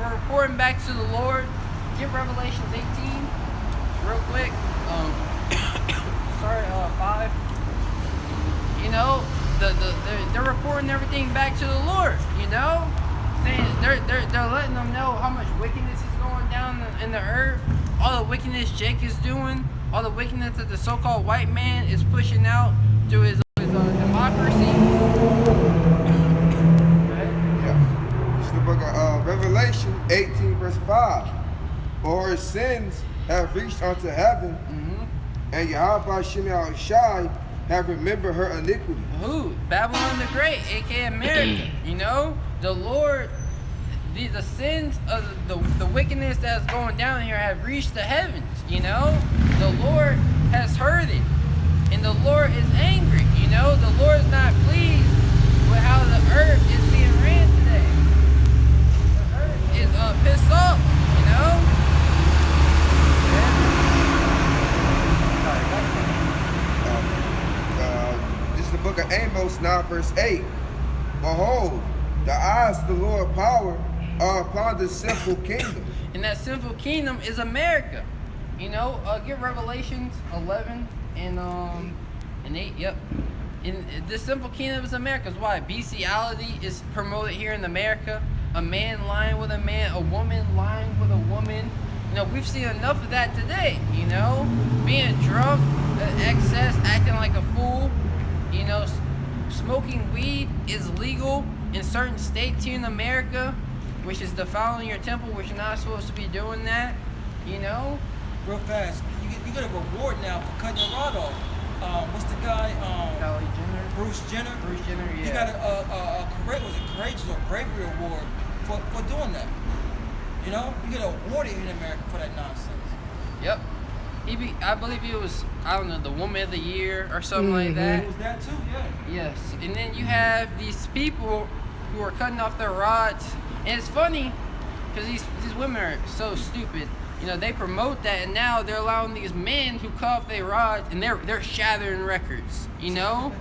reporting back to the Lord. Give Revelations 18. they're reporting everything back to the Lord, saying they're letting them know how much wickedness is going down in the earth, all the wickedness Jake is doing, all the wickedness that the so-called white man is pushing out through his democracy. Yeah. This is the book of Revelation 18 verse 5. For her sins have reached unto heaven, and Yahweh Shemel Shai have remembered her iniquity. Who? Babylon the Great, aka America. The Lord, the sins of the wickedness that's going down here have reached the heavens. The Lord has heard it, and the Lord is angry. The Lord is not pleased with how the earth is being ran today. The earth is pissed off. This is the book of Amos 9 verse 8. Behold, the eyes of the Lord power are upon the sinful kingdom. And that sinful kingdom is America. Get Revelations 11 and 8. Yep. And this sinful kingdom is America. Why? Bestiality is promoted here in America. A man lying with a man, a woman lying with a woman. We've seen enough of that today. Being drunk, excess, acting like a fool. Smoking weed is legal in certain states here in America, which is defiling your temple, which you're not supposed to be doing that. Real fast, you get a reward now for cutting your rod off. What's the guy? Kylie Jenner. Bruce Jenner. Bruce Jenner, yeah. He got a courageous or bravery award for doing that. You get awarded in America for that nonsense. Yep. I believe he was, the Woman of the Year or something like that. It was that too, yeah. Yes. And then you have these people who are cutting off their rods. And it's funny, because these women are so stupid. They promote that, and now they're allowing these men who cut off their rods, and they're shattering records. They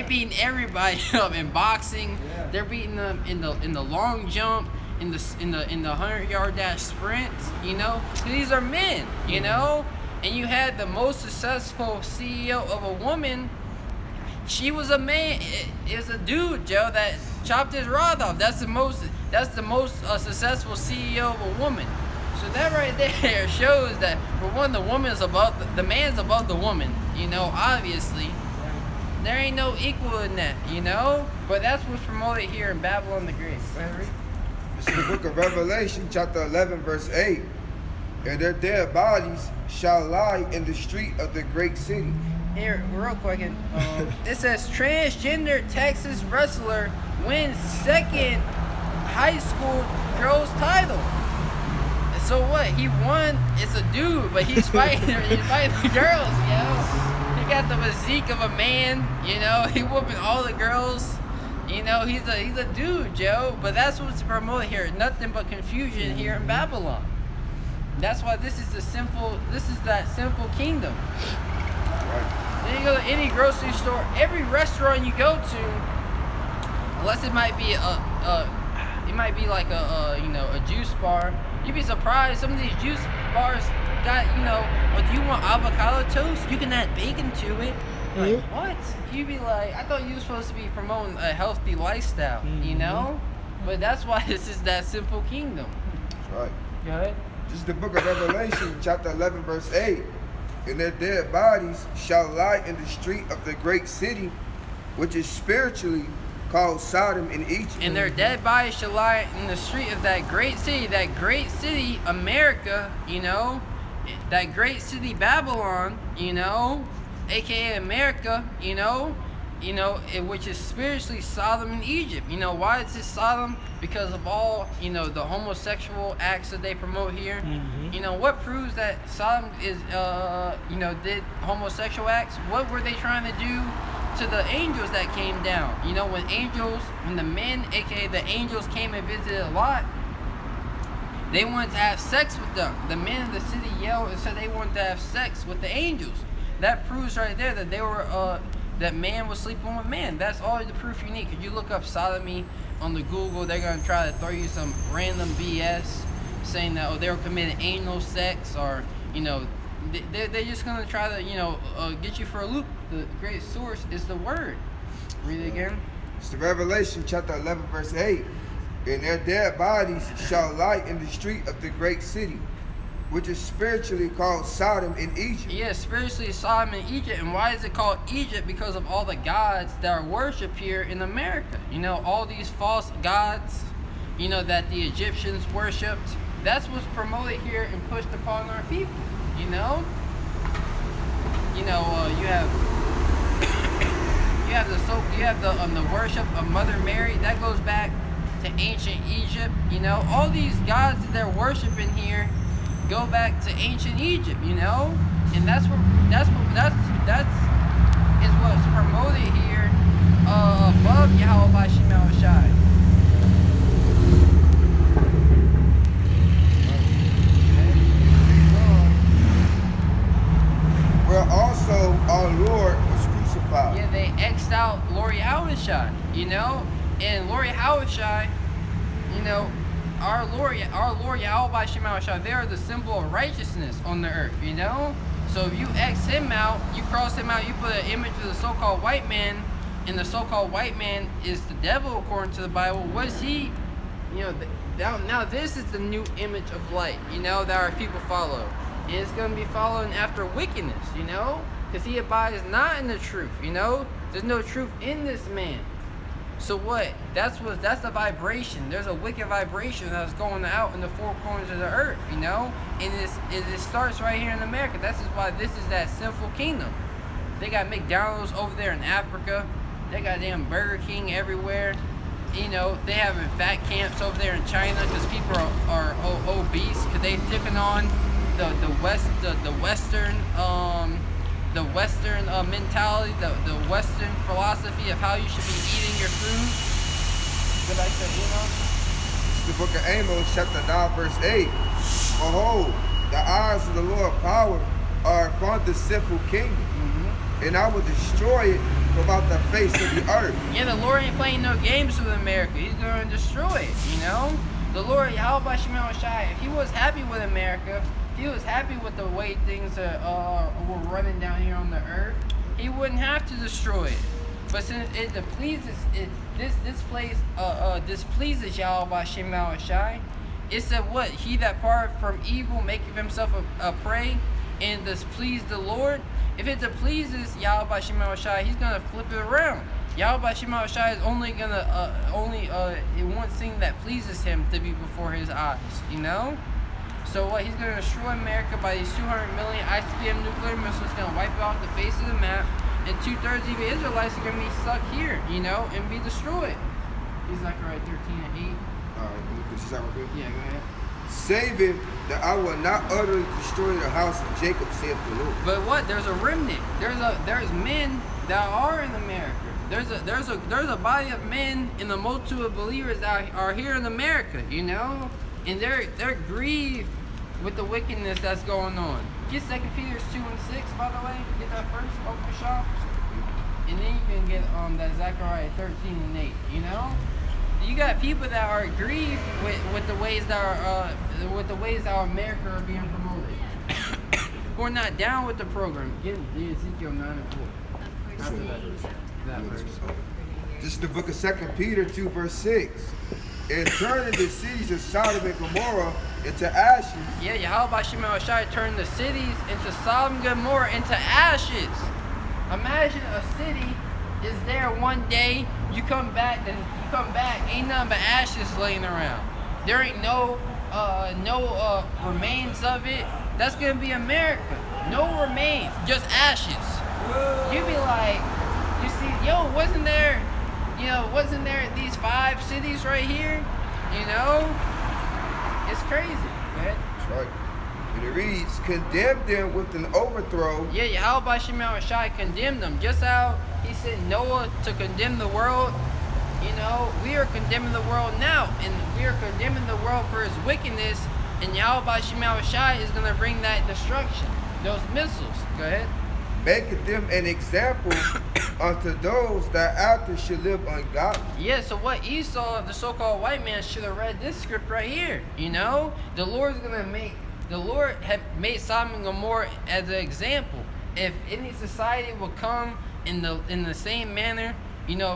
beating everybody up in boxing. Yeah. They're beating them in the long jump, in the 100-yard dash sprints. These are men. And you had the most successful CEO of a woman. She was a man. It was a dude, Joe, that chopped his rod off. That's the most successful CEO of a woman. So that right there shows that, for one, the woman's above the man's above the woman. Obviously, there ain't no equal in that. But that's what's promoted here in Babylon the Great. This is the book of Revelation, chapter 11, verse 8. And their dead bodies shall lie in the street of the great city. Here, real quick, it says transgender Texas wrestler wins second high school girls title. So what? He won. It's a dude, but he's fighting. He's fighting the girls. He got the physique of a man. He whooping all the girls. He's a dude, Joe. But that's what's promoted here. Nothing but confusion here in Babylon. That's why this is that sinful kingdom. Right. Then you go to any grocery store, every restaurant you go to, unless it might be like a juice bar. You'd be surprised some of these juice bars got, do you want avocado toast? You can add bacon to it. Like, what? You'd be like, I thought you were supposed to be promoting a healthy lifestyle, But that's why this is that simple kingdom. That's right. Go ahead. This is the book of Revelation, chapter 11, verse 8. And their dead bodies shall lie in the street of the great city, which is spiritually called Sodom and Egypt. And their dead bodies shall lie in the street of that great city, America, that great city, Babylon, aka America, which is spiritually Sodom and Egypt. Why is this Sodom? Because of all, the homosexual acts that they promote here. What proves that Sodom is, did homosexual acts? What were they trying to do to the angels that came down? When the men, aka the angels, came and visited Lot, they wanted to have sex with them. The men of the city yelled and said they wanted to have sex with the angels. That proves right there that they were, that man was sleeping with man. That's all the proof you need. If you look up sodomy on the Google, they're gonna try to throw you some random BS saying that they were committing anal sex or They're just gonna try to, get you for a loop. The great source is the word. Read it again. It's the Revelation chapter 11 verse 8. And their dead bodies shall lie in the street of the great city, which is spiritually called Sodom in Egypt. Yeah, spiritually Sodom in Egypt. And why is it called Egypt? Because of all the gods that are worshipped here in America. All these false gods, that the Egyptians worshipped. That's what's promoted here and pushed upon our people. You have the worship of Mother Mary. That goes back to ancient Egypt. All these gods that they're worshiping here go back to ancient Egypt. And that's what's promoted here above Yahweh by Shemel Shai. Where also our Lord was crucified. Yeah, they X'd out Lord Yahushai, and Lord Yahushai, our Lord Yahweh by Shemel, they are the symbol of righteousness on the earth, So if you X him out, you cross him out, you put an image of the so-called white man, and the so-called white man is the devil according to the Bible. What is he? Now this is the new image of light, that our people follow. And it's going to be following after wickedness, because he abides not in the truth, There's no truth in this man. So what? That's the vibration. There's a wicked vibration that's going out in the four corners of the earth, And it starts right here in America. That's just why this is that sinful kingdom. They got McDonald's over there in Africa. They got damn Burger King everywhere. They having fat camps over there in China because people are obese because they've taken on the Western mentality, the Western philosophy of how you should be eating your food. But like that, It's the book of Amos, chapter 9, verse 8. Behold, the eyes of the Lord power are upon the sinful kingdom, and I will destroy it from out the face of the earth. Yeah, the Lord ain't playing no games with America. He's going to destroy it, The Lord, Yahweh Shemel Shai, if he was happy with America, if he was happy with the way things were running down here on the earth, he wouldn't have to destroy it. But since it displeases Yahweh Shemel Shai, it said what? He that part from evil maketh himself a prey and displease the Lord. If it displeases Yahweh Shemel Shai, he's gonna flip it around. Yahweh Shemel Shai is only one thing that pleases him to be before his eyes, So what? He's gonna destroy America by these 200 million ICBM nuclear missiles. Gonna wipe it off the face of the map, and 2/3 of the Israelites are gonna be stuck here, and be destroyed. He's like right 13:8. Yeah, go ahead. Saving that I will not utterly destroy the house of Jacob, saith the Lord. But what? There's a remnant. There's men that are in America. There's a body of men in the multitude of believers that are here in America, and they're grieved with the wickedness that's going on. Get 2 Peter 2:6, by the way. Get that first, open shop, and then you can get that Zechariah 13:8. You got people that are grieved with the ways that our America are being promoted. Who are not down with the program. Get Ezekiel 9:4. That verse. This is the book of 2 Peter 2, verse 6. And turning the cities of Sodom and Gomorrah into ashes. Yeah, Yahweh Shemel Shai turned the cities into Sodom and Gomorrah into ashes. Imagine a city is there one day, you come back, ain't nothing but ashes laying around. There ain't no remains of it. That's gonna be America. No remains, just ashes. You be like, you see, wasn't there these 5 cities right here? It's crazy, man. That's right. And it reads, condemn them with an overthrow. Yeah, Yahweh Shemel Shai condemned them. Just how he sent Noah to condemn the world, we are condemning the world now. And we are condemning the world for its wickedness. And Yahweh Shemel Shai is going to bring that destruction. Those missiles. Go ahead. Making them an example unto those that after should live ungodly. Yeah, so what Esau, the so-called white man, should have read this script right here. The Lord's going to make the Lord had made Sodom and Gomorrah as an example. If any society will come in the same manner,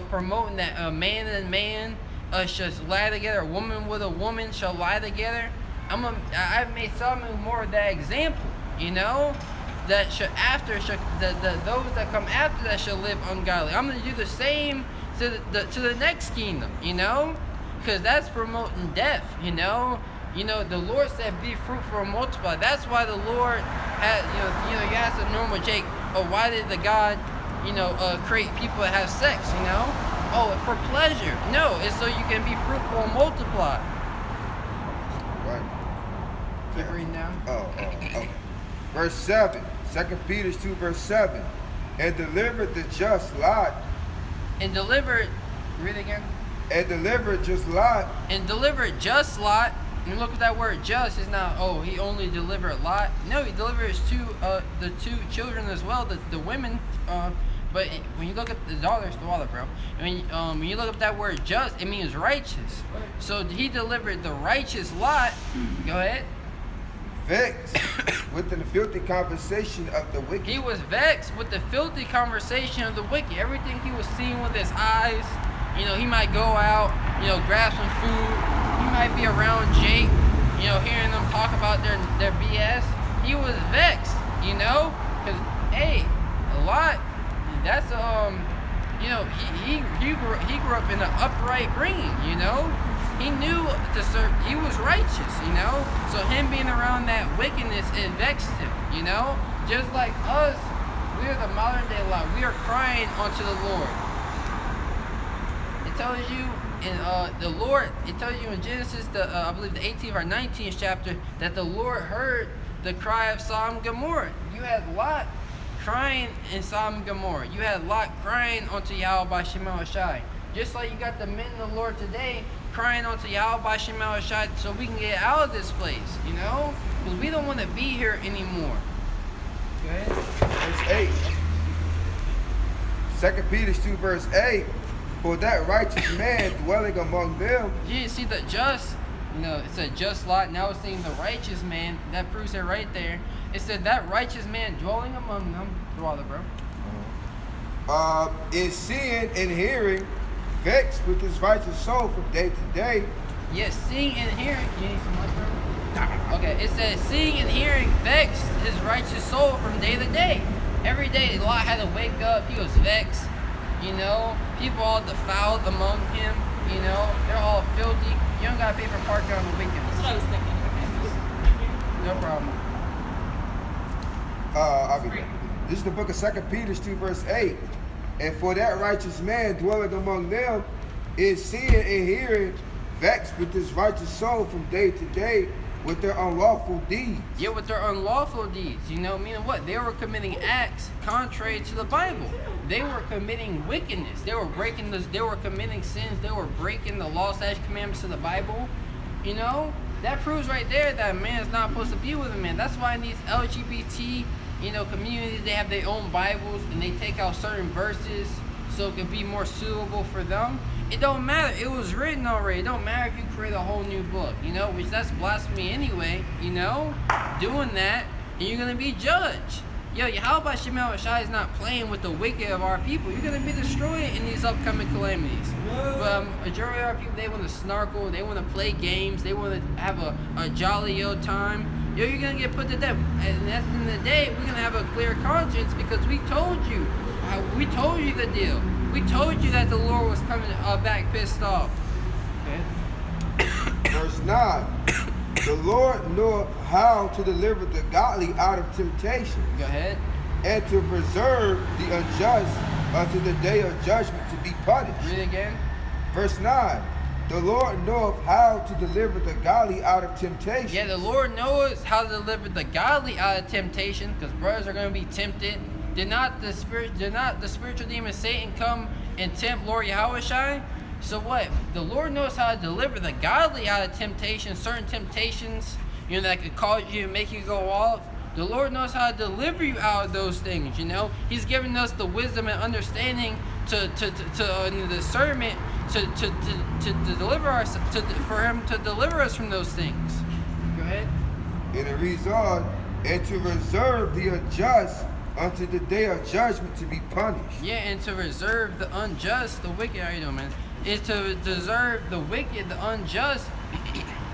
promoting that a man and man shall lie together, a woman with a woman shall lie together, I've made Sodom and Gomorrah that example. That those that come after that shall live ungodly. I'm going to do the same to the next kingdom, because that's promoting death, the Lord said, be fruitful and multiply. That's why the Lord had, you ask the normal Jake, why did the God, create people that have sex, for pleasure. No, it's so you can be fruitful and multiply. Right. Keep reading down. Okay. Verse 7, 2 Peter 2, verse 7. And delivered the just Lot. And delivered, read it again. And delivered just Lot. And delivered just Lot. And look at that word just is not, he only delivered Lot. No, he delivered the two children as well, the women. But when you look at the daughter's the water, bro. When you look up that word just, it means righteous. So he delivered the righteous Lot. Go ahead. Vexed with the filthy conversation of the wicked. He was vexed with the filthy conversation of the wicked. Everything he was seeing with his eyes. He might go out, grab some food. He might be around Jake, hearing them talk about their BS. He was vexed, because, hey, a lot, that's, he grew up in an upright bringing, He knew to serve, he was righteous, So him being around that wickedness, it vexed him, Just like us, we are the modern day Lot. We are crying unto the Lord. It tells you it tells you in Genesis, I believe the 18th or 19th chapter, that the Lord heard the cry of Sodom and Gomorrah. You had Lot crying in Sodom and Gomorrah. You had Lot crying unto Yahweh by Shema Shai. Just like you got the men of the Lord today crying unto Yahweh by Shema Shai, so we can get out of this place, because we don't want to be here anymore. Go ahead. Verse 8. 2 Peter 2, verse 8. For that righteous man dwelling among them. You see the just, it said just Lot. Now it's saying the righteous man. That proves it right there. It said that righteous man dwelling among them. Brother, bro. In seeing and hearing, vexed with his righteous soul from day to day. Yes, seeing and hearing. You need some lunch, bro? Okay, it says seeing and hearing vexed his righteous soul from day to day. Every day Lot had to wake up. He was vexed. People all defiled among him, they're all filthy. You don't gotta pay for parking on the weekends. That's what I was thinking. No problem. I'll be back. This is the book of 2 Peter 2, verse 8. And for that righteous man dwelling among them is seeing and hearing, vexed with his righteous soul from day to day with their unlawful deeds. Yeah, with their unlawful deeds, meaning what? They were committing acts contrary to the Bible. They were committing wickedness. They were committing sins. They were breaking the law, statutes, commandments of the Bible. That proves right there that a man is not supposed to be with a man. That's why in these LGBT, communities, they have their own Bibles and they take out certain verses so it can be more suitable for them. It don't matter. It was written already. It don't matter if you create a whole new book, which that's blasphemy anyway, doing that, and you're going to be judged. How about Shema Shai is not playing with the wicked of our people? You're going to be destroyed in these upcoming calamities. But majority of our people, they want to snarkle, they want to play games, they want to have a jolly old time. You're going to get put to death. And at the end of the day, we're going to have a clear conscience because we told you. We told you the deal. We told you that the Lord was coming back pissed off. Okay. Verse 9. The Lord knoweth how to deliver the godly out of temptation. Go ahead. And to preserve the unjust unto the day of judgment to be punished. Read it again. Verse 9. The Lord knoweth how to deliver the godly out of temptation. Yeah, the Lord knows how to deliver the godly out of temptation, because brothers are going to be tempted. Did not the spiritual demon Satan come and tempt Lord Yahushua? So what? The Lord knows how to deliver the godly out of temptation, certain temptations, that could cause you and make you go off. The Lord knows how to deliver you out of those things, He's given us the wisdom and understanding and the discernment to deliver us, for Him to deliver us from those things. Go ahead. And it reads on, and to reserve the unjust unto the day of judgment to be punished. Yeah, and to reserve the unjust, the wicked, how you doing, man? Is to deserve the wicked, the unjust,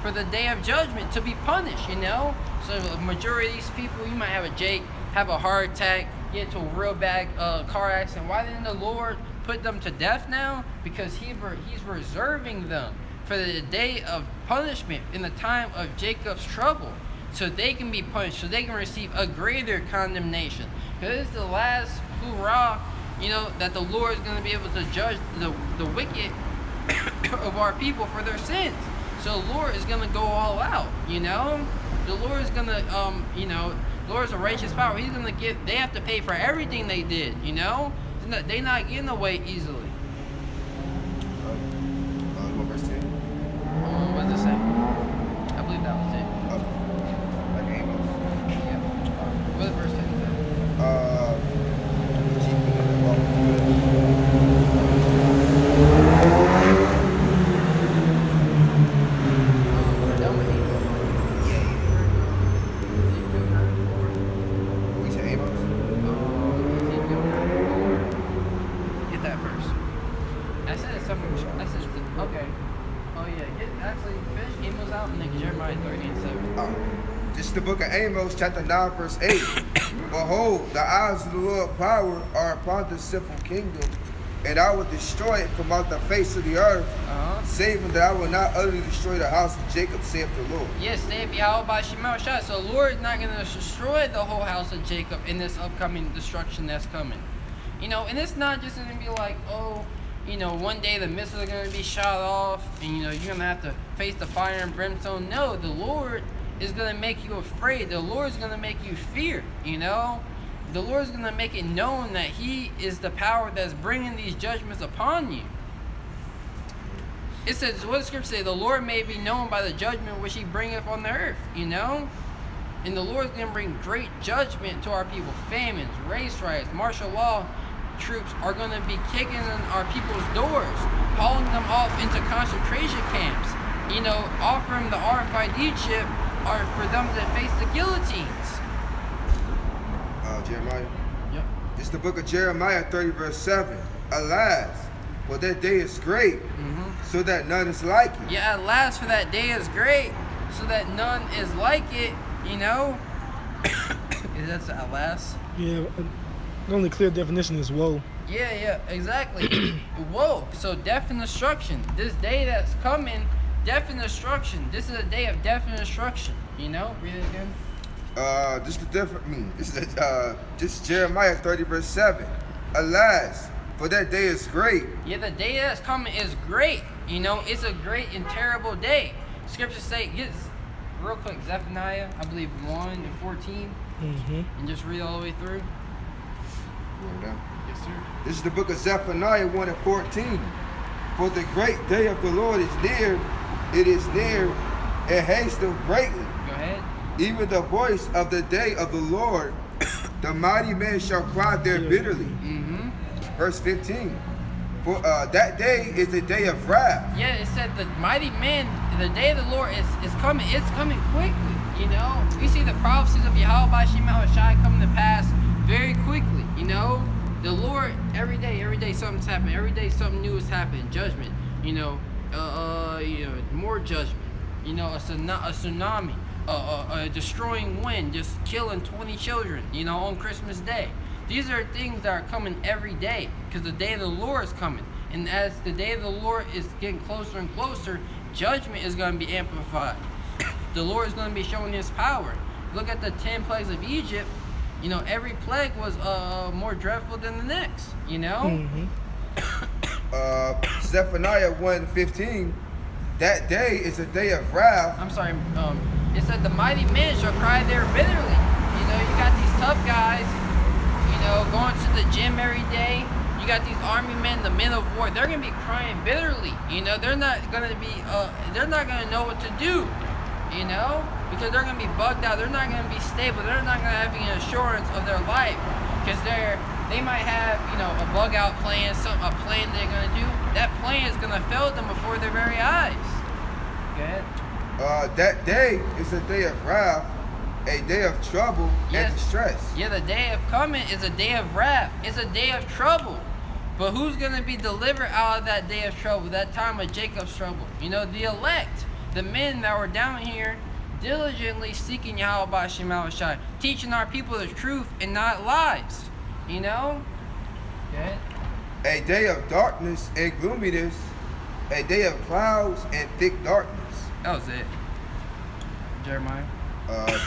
for the day of judgment to be punished, you know? So the majority of these people, you might have a heart attack, get into a real bad car accident. Why didn't the Lord put them to death now? Because he's reserving them for the day of punishment in the time of Jacob's trouble, so they can be punished, so they can receive a greater condemnation. Because it's the last hoorah, you know, that the Lord is going to be able to judge the wicked of our people for their sins. So the Lord is going to go all out, you know. The Lord is going to, you know, the Lord is a righteous power. He's going to they have to pay for everything they did, you know. They're not getting away easily. Verse 10. What does it say? I believe that was it. Like Amos. Yeah. What does verse 10 say? We're done with Amos. Ezekiel 9:4. We said Amos. Ezekiel 9:4. Get that verse. I said something. I said, okay. Oh yeah. Actually, finish Amos out and then Jeremiah 30:7. This is the book of Amos, chapter 9, verse 8. Behold, the eyes of the Lord power are upon the sinful kingdom, and I will destroy it from out the face of the earth, saving that I will not utterly destroy the house of Jacob, saith the Lord. Yes, saith Yahweh by Shema Shah. So the Lord is not going to destroy the whole house of Jacob in this upcoming destruction that's coming. You know, and it's not just going to be like, oh, you know, one day the missiles are going to be shot off, and, you know, you're going to have to face the fire and brimstone. No, the Lord is going to make you afraid. The Lord is going to make you fear, you know. The Lord is going to make it known that He is the power that's bringing these judgments upon you. It says, what does Scripture say? The Lord may be known by the judgment which He bringeth on the earth, you know. And the Lord is going to bring great judgment to our people. Famines, race riots, martial law troops are going to be kicking in our people's doors, hauling them off into concentration camps, you know, offering the RFID chip or for them to face the guillotines. Jeremiah. Yep. This is the book of Jeremiah 30, verse 7. Alas, for that day is great, so that none is like it. Yeah, at last for that day is great, so that none is like it, you know. That's at last. Yeah, the only clear definition is woe. Yeah, exactly. Whoa. So death and destruction. This day that's coming, death and destruction. This is a day of death and destruction. You know? Read it again. This is Jeremiah 30, verse 7. Alas, for that day is great. Yeah, the day that's coming is great. You know, it's a great and terrible day. Scriptures say, real quick, Zephaniah, I believe 1:14, and just read all the way through. Yes, sir. This is the book of Zephaniah 1:14. For the great day of the Lord is near, it is near, and hasteth greatly. Go ahead. Even the voice of the day of the Lord, the mighty man shall cry there bitterly. Verse 15. For that day is the day of wrath. Yeah, it said the mighty man, the day of the Lord is coming. It's coming quickly. You know, we see the prophecies of Yahweh by Shema Shai coming to pass very quickly. You know, the Lord every day something's happening. Every day something new is happening. Judgment. You know, more judgment. You know, a tsunami. A destroying wind, just killing 20 children, you know, on Christmas Day. These are things that are coming every day because the day of the Lord is coming. And as the day of the Lord is getting closer and closer, judgment is going to be amplified. The Lord is going to be showing His power. Look at the 10 plagues of Egypt. You know, every plague was more dreadful than the next, you know? Zephaniah 1:15. That day is a day of wrath. I'm sorry, it said the mighty men shall cry there bitterly. You know, you got these tough guys, you know, going to the gym every day. You got these army men, the men of war. They're gonna be crying bitterly. You know, they're not gonna know what to do. You know, because they're gonna be bugged out. They're not gonna be stable. They're not gonna have any assurance of their life because they might have, you know, a bug out plan, a plan they're gonna do. That plan is gonna fail them before their very eyes. Go ahead. That day is a day of wrath, a day of trouble and distress. Yeah, the day of coming is a day of wrath. It's a day of trouble. But who's going to be delivered out of that day of trouble, that time of Jacob's trouble? You know, the elect, the men that were down here diligently seeking Yahweh Shema Shai, teaching our people the truth and not lies. You know? Okay. A day of darkness and gloominess, a day of clouds and thick darkness. That was it. Jeremiah.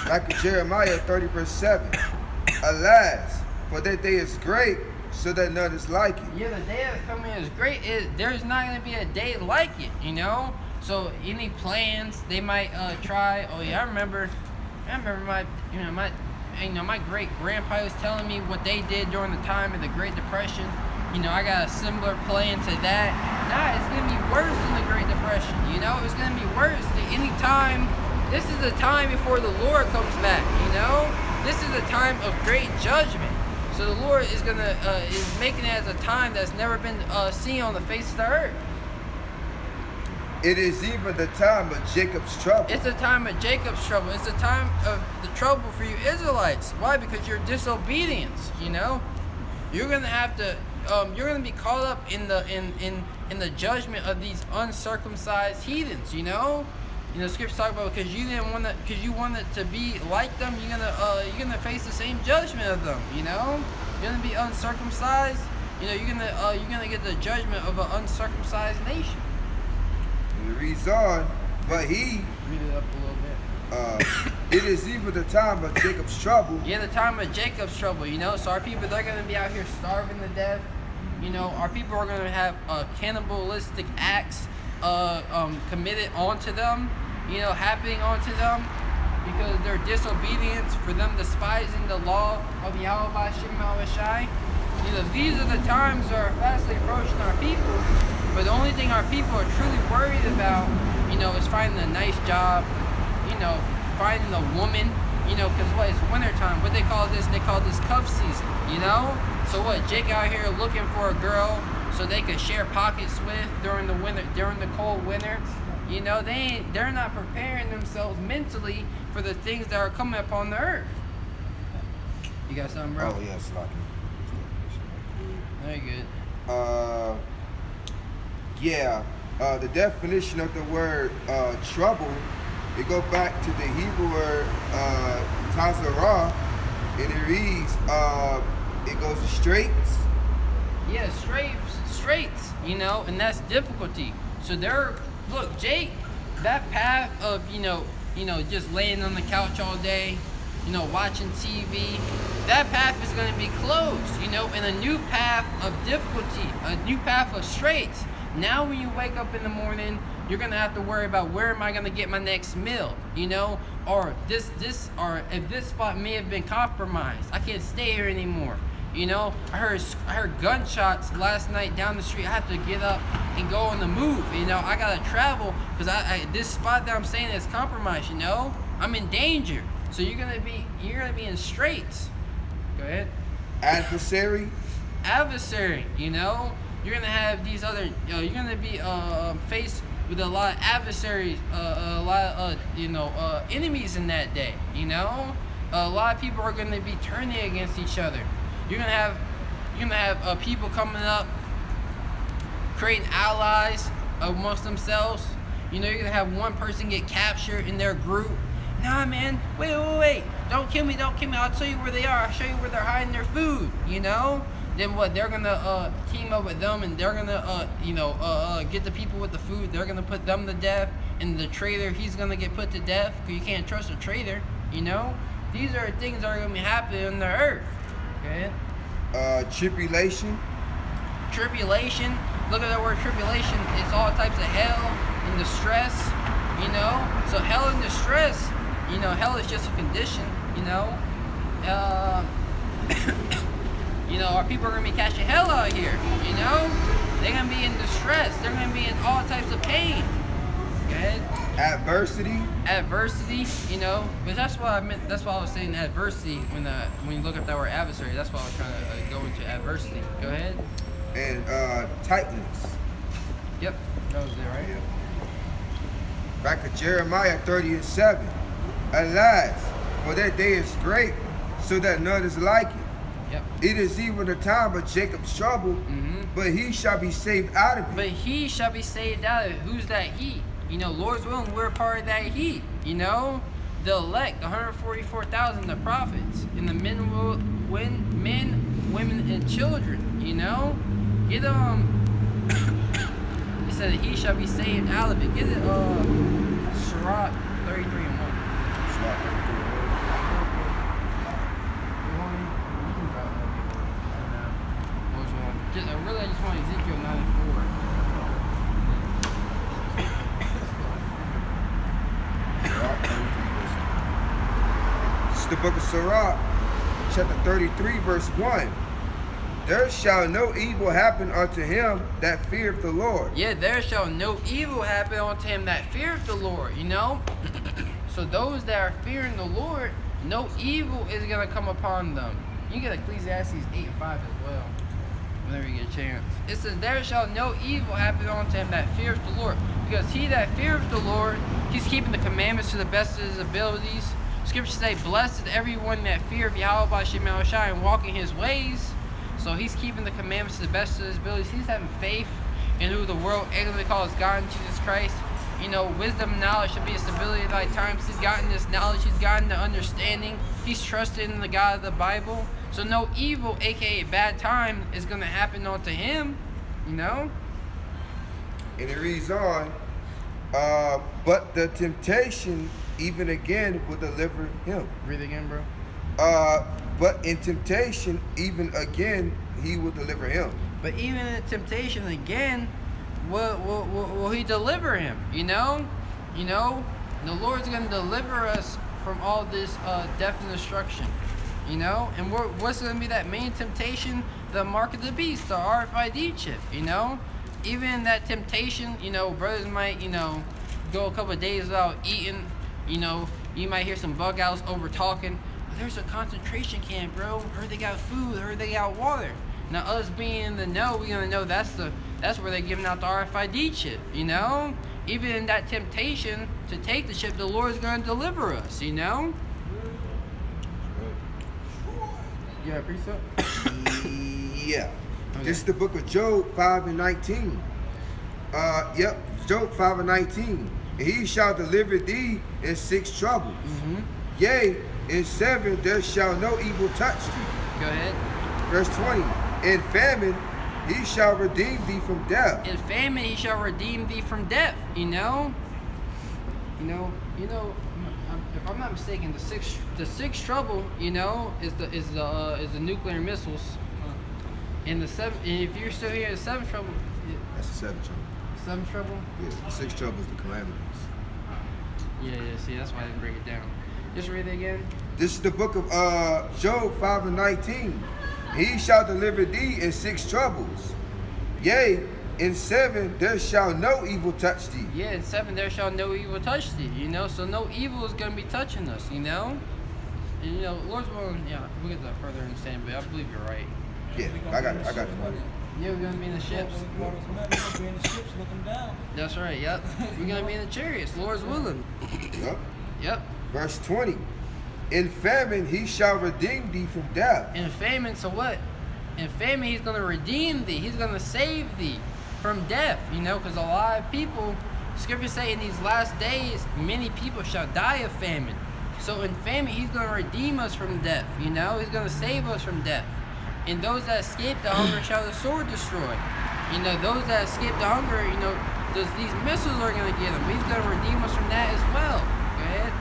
Back in Jeremiah 30 verse 7. Alas, for that day is great, so that none is like it. Yeah, the day that's coming is great. There's not going to be a day like it, you know? So any plans they might try. Oh yeah, I remember my great grandpa was telling me what they did during the time of the Great Depression. You know, I got a similar plan to that. Nah, it's gonna be worse than the Great Depression. You know, it's gonna be worse than any time. This is the time before the Lord comes back. You know, this is a time of great judgment. So the Lord is is making it as a time that's never been seen on the face of the earth. It is even the time of Jacob's trouble. It's a time of Jacob's trouble. It's a time of the trouble for you Israelites. Why? Because your disobedience. You know, you're gonna have to. You're gonna be caught up in the judgment of these uncircumcised heathens. You know, scriptures talk about because you wanted to be like them. You're gonna face the same judgment of them. You know, you're gonna be uncircumcised. You know, you're gonna get the judgment of an uncircumcised nation. It reads on, but he. Read it up a little bit. It is even the time of Jacob's trouble. Yeah, the time of Jacob's trouble, you know. So our people, they're going to be out here starving to death. You know, our people are going to have cannibalistic acts committed onto them, you know, happening onto them because of their disobedience, for them despising the law of Yahweh Shema Shai. You know, these are the times that are fastly approaching our people. But the only thing our people are truly worried about, you know, is finding a nice job, you know, finding a woman, you know, because it's wintertime. What they call this? They call this cuff season, you know? So what, Jake out here looking for a girl so they can share pockets with during the winter, during the cold winter. You know, they're not preparing themselves mentally for the things that are coming upon the earth. You got something, bro? Oh, yes, Lucky. Very good. The definition of the word trouble, it go back to the Hebrew word tazarah, and it reads, it goes to straits. Yeah, straits, you know, and that's difficulty. So look, Jake, that path of, you know, just laying on the couch all day, you know, watching TV, that path is going to be closed, you know, and a new path of difficulty, a new path of straits. Now when you wake up in the morning, you're going to have to worry about where am I going to get my next meal, you know, or or if this spot may have been compromised, I can't stay here anymore. You know, I heard gunshots last night down the street. I have to get up and go on the move. You know, I gotta travel because this spot that I'm staying is compromised. You know, I'm in danger. So you're gonna be in straits. Go ahead. Adversary. You know, you're gonna have these other. You're gonna be faced with a lot of adversaries, a lot of enemies in that day. You know, a lot of people are gonna be turning against each other. You're gonna have people coming up, creating allies amongst themselves. You know, you're gonna have one person get captured in their group. Nah, man, wait, don't kill me. I'll tell you where they are. I'll show you where they're hiding their food. You know. Then what? They're gonna team up with them, and they're gonna get the people with the food. They're gonna put them to death, and the traitor, he's gonna get put to death because you can't trust a traitor. You know. These are things that are gonna be happening on the earth. Okay. Tribulation. Look at the word tribulation. It's all types of hell and distress, you know. So hell and distress, you know, hell is just a condition, you know. You know, our people are gonna be catching hell out here, you know. They're gonna be in distress. They're gonna be in all types of pain. Go ahead. Adversity, you know, but that's what I meant. That's why I was saying adversity when you look up that word adversary. That's why I was trying to go into adversity. Go ahead. And tightness. Yep, that was it, right? Yeah. Back to Jeremiah 30:7. Alas, for that day is great, so that none is like it. Yep. It is even the time of Jacob's trouble, but he shall be saved out of it. But he shall be saved out of it. Who's that he? You know, Lord's willing, we're a part of that he. You know, the elect, the 144,000, the prophets, and the men, women, and children. You know, get He said that he shall be saved out of it. Get it, Sirach 33:1. I just want Ezekiel 94. This is the book of Sirach, chapter 33, verse 1. There shall no evil happen unto him that feareth the Lord. Yeah, there shall no evil happen unto him that feareth the Lord, you know? So those that are fearing the Lord, no evil is going to come upon them. You get Ecclesiastes 8:5 as well, whenever you get a chance. It says, there shall no evil happen unto him that feareth the Lord. Because he that feareth the Lord, he's keeping the commandments to the best of his abilities. Scriptures say, blessed is everyone that feareth Yahweh by Shem Shai and walk in his ways. So he's keeping the commandments to the best of his abilities. He's having faith in who the world ignorantly calls God and Jesus Christ. You know, wisdom and knowledge should be a stability of thy times. He's gotten this knowledge. He's gotten the understanding. He's trusted in the God of the Bible. So no evil, aka bad time, is going to happen unto him. You know? And it reads on, but the temptation even again will deliver him. Read it again, bro. But in temptation, even again, he will deliver him. But even in temptation again, will he deliver him? You know? You know? The Lord's going to deliver us from all this death and destruction. You know? And what's going to be that main temptation? The mark of the beast, the RFID chip, you know? Even in that temptation, you know, brothers might, you know, go a couple of days without eating. You know, you might hear some bug outs over talking. There's a concentration camp, bro. Heard they got food. Heard they got water. Now, us being in the know, we're gonna know that's where they're giving out the RFID chip. You know, even in that temptation to take the chip, the Lord's gonna deliver us. You know. Yeah, precept. Yeah. Okay. This is the book of Job 5:19. Yep, Job 5:19. And he shall deliver thee in 6 troubles. Yea, in 7 there shall no evil touch thee. Go ahead. Verse 20. In famine he shall redeem thee from death. In famine he shall redeem thee from death. You know. If I'm not mistaken, the sixth trouble, you know, is the nuclear missiles. And the 7th, and if you're still here, the 7th trouble. That's the 7th trouble. 7th trouble. Yeah, the 6th trouble is the calamities. Yeah. See, that's why I didn't break it down. Just read it again. This is the book of Job 5:19. He shall deliver thee in 6 troubles. Yea, in 7 there shall no evil touch thee. Yeah, in 7 there shall no evil touch thee. You know, so no evil is gonna be touching us. You know, and you know, Lord's willing. Yeah, we'll get that further understanding, but I believe you're right. Yeah, I got it. Yeah, we're gonna be in the ships. That's right. Yep, we're gonna be in the chariots. Lord's willing. Yep. Verse 20. In famine he shall redeem thee from death. In famine, so what? In famine, he's going to redeem thee. He's going to save thee from death, you know, because a lot of people, scriptures say in these last days, many people shall die of famine. So in famine, he's going to redeem us from death, you know, he's going to save us from death. And those that escape the hunger shall the sword destroy. You know, those that escape the hunger, you know, these missiles are going to get them. He's going to redeem us from that as well. Go ahead.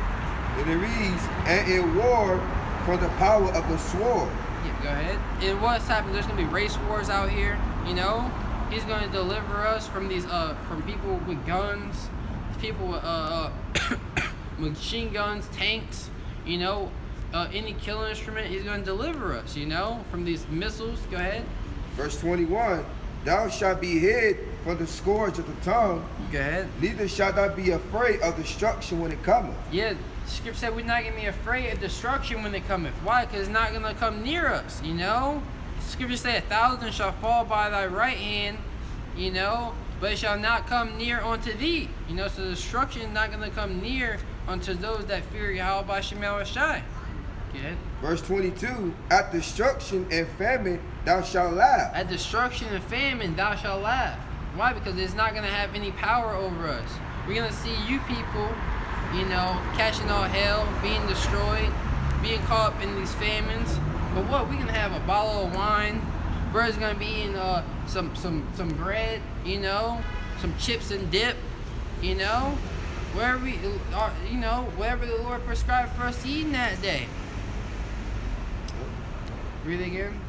And it reads, and in war from the power of the sword. Yeah, go ahead. And what's happening? There's gonna be race wars out here. You know, he's gonna deliver us from these from people with guns, people with machine guns, tanks. You know, any killing instrument. He's gonna deliver us. You know, from these missiles. Go ahead. Verse 21. Thou shalt be hid from the scourge of the tongue. Go ahead. Neither shalt thou be afraid of destruction when it cometh. Yeah. Scripture said we're not going to be afraid of destruction when it cometh. Why? Because it's not going to come near us, you know? Scripture said 1,000 shall fall by thy right hand, you know, but it shall not come near unto thee. You know, so destruction is not going to come near unto those that fear Yahweh by Shem Shai. Good. Verse 22, at destruction and famine thou shalt laugh. At destruction and famine thou shalt laugh. Why? Because it's not going to have any power over us. We're going to see you people, you know, catching all hell, being destroyed, being caught up in these famines. But what? We're going to have a bottle of wine. Brother's going to be eating some bread, you know, some chips and dip, you know, wherever we are, you know, whatever the Lord prescribed for us to eat in that day. Read it again.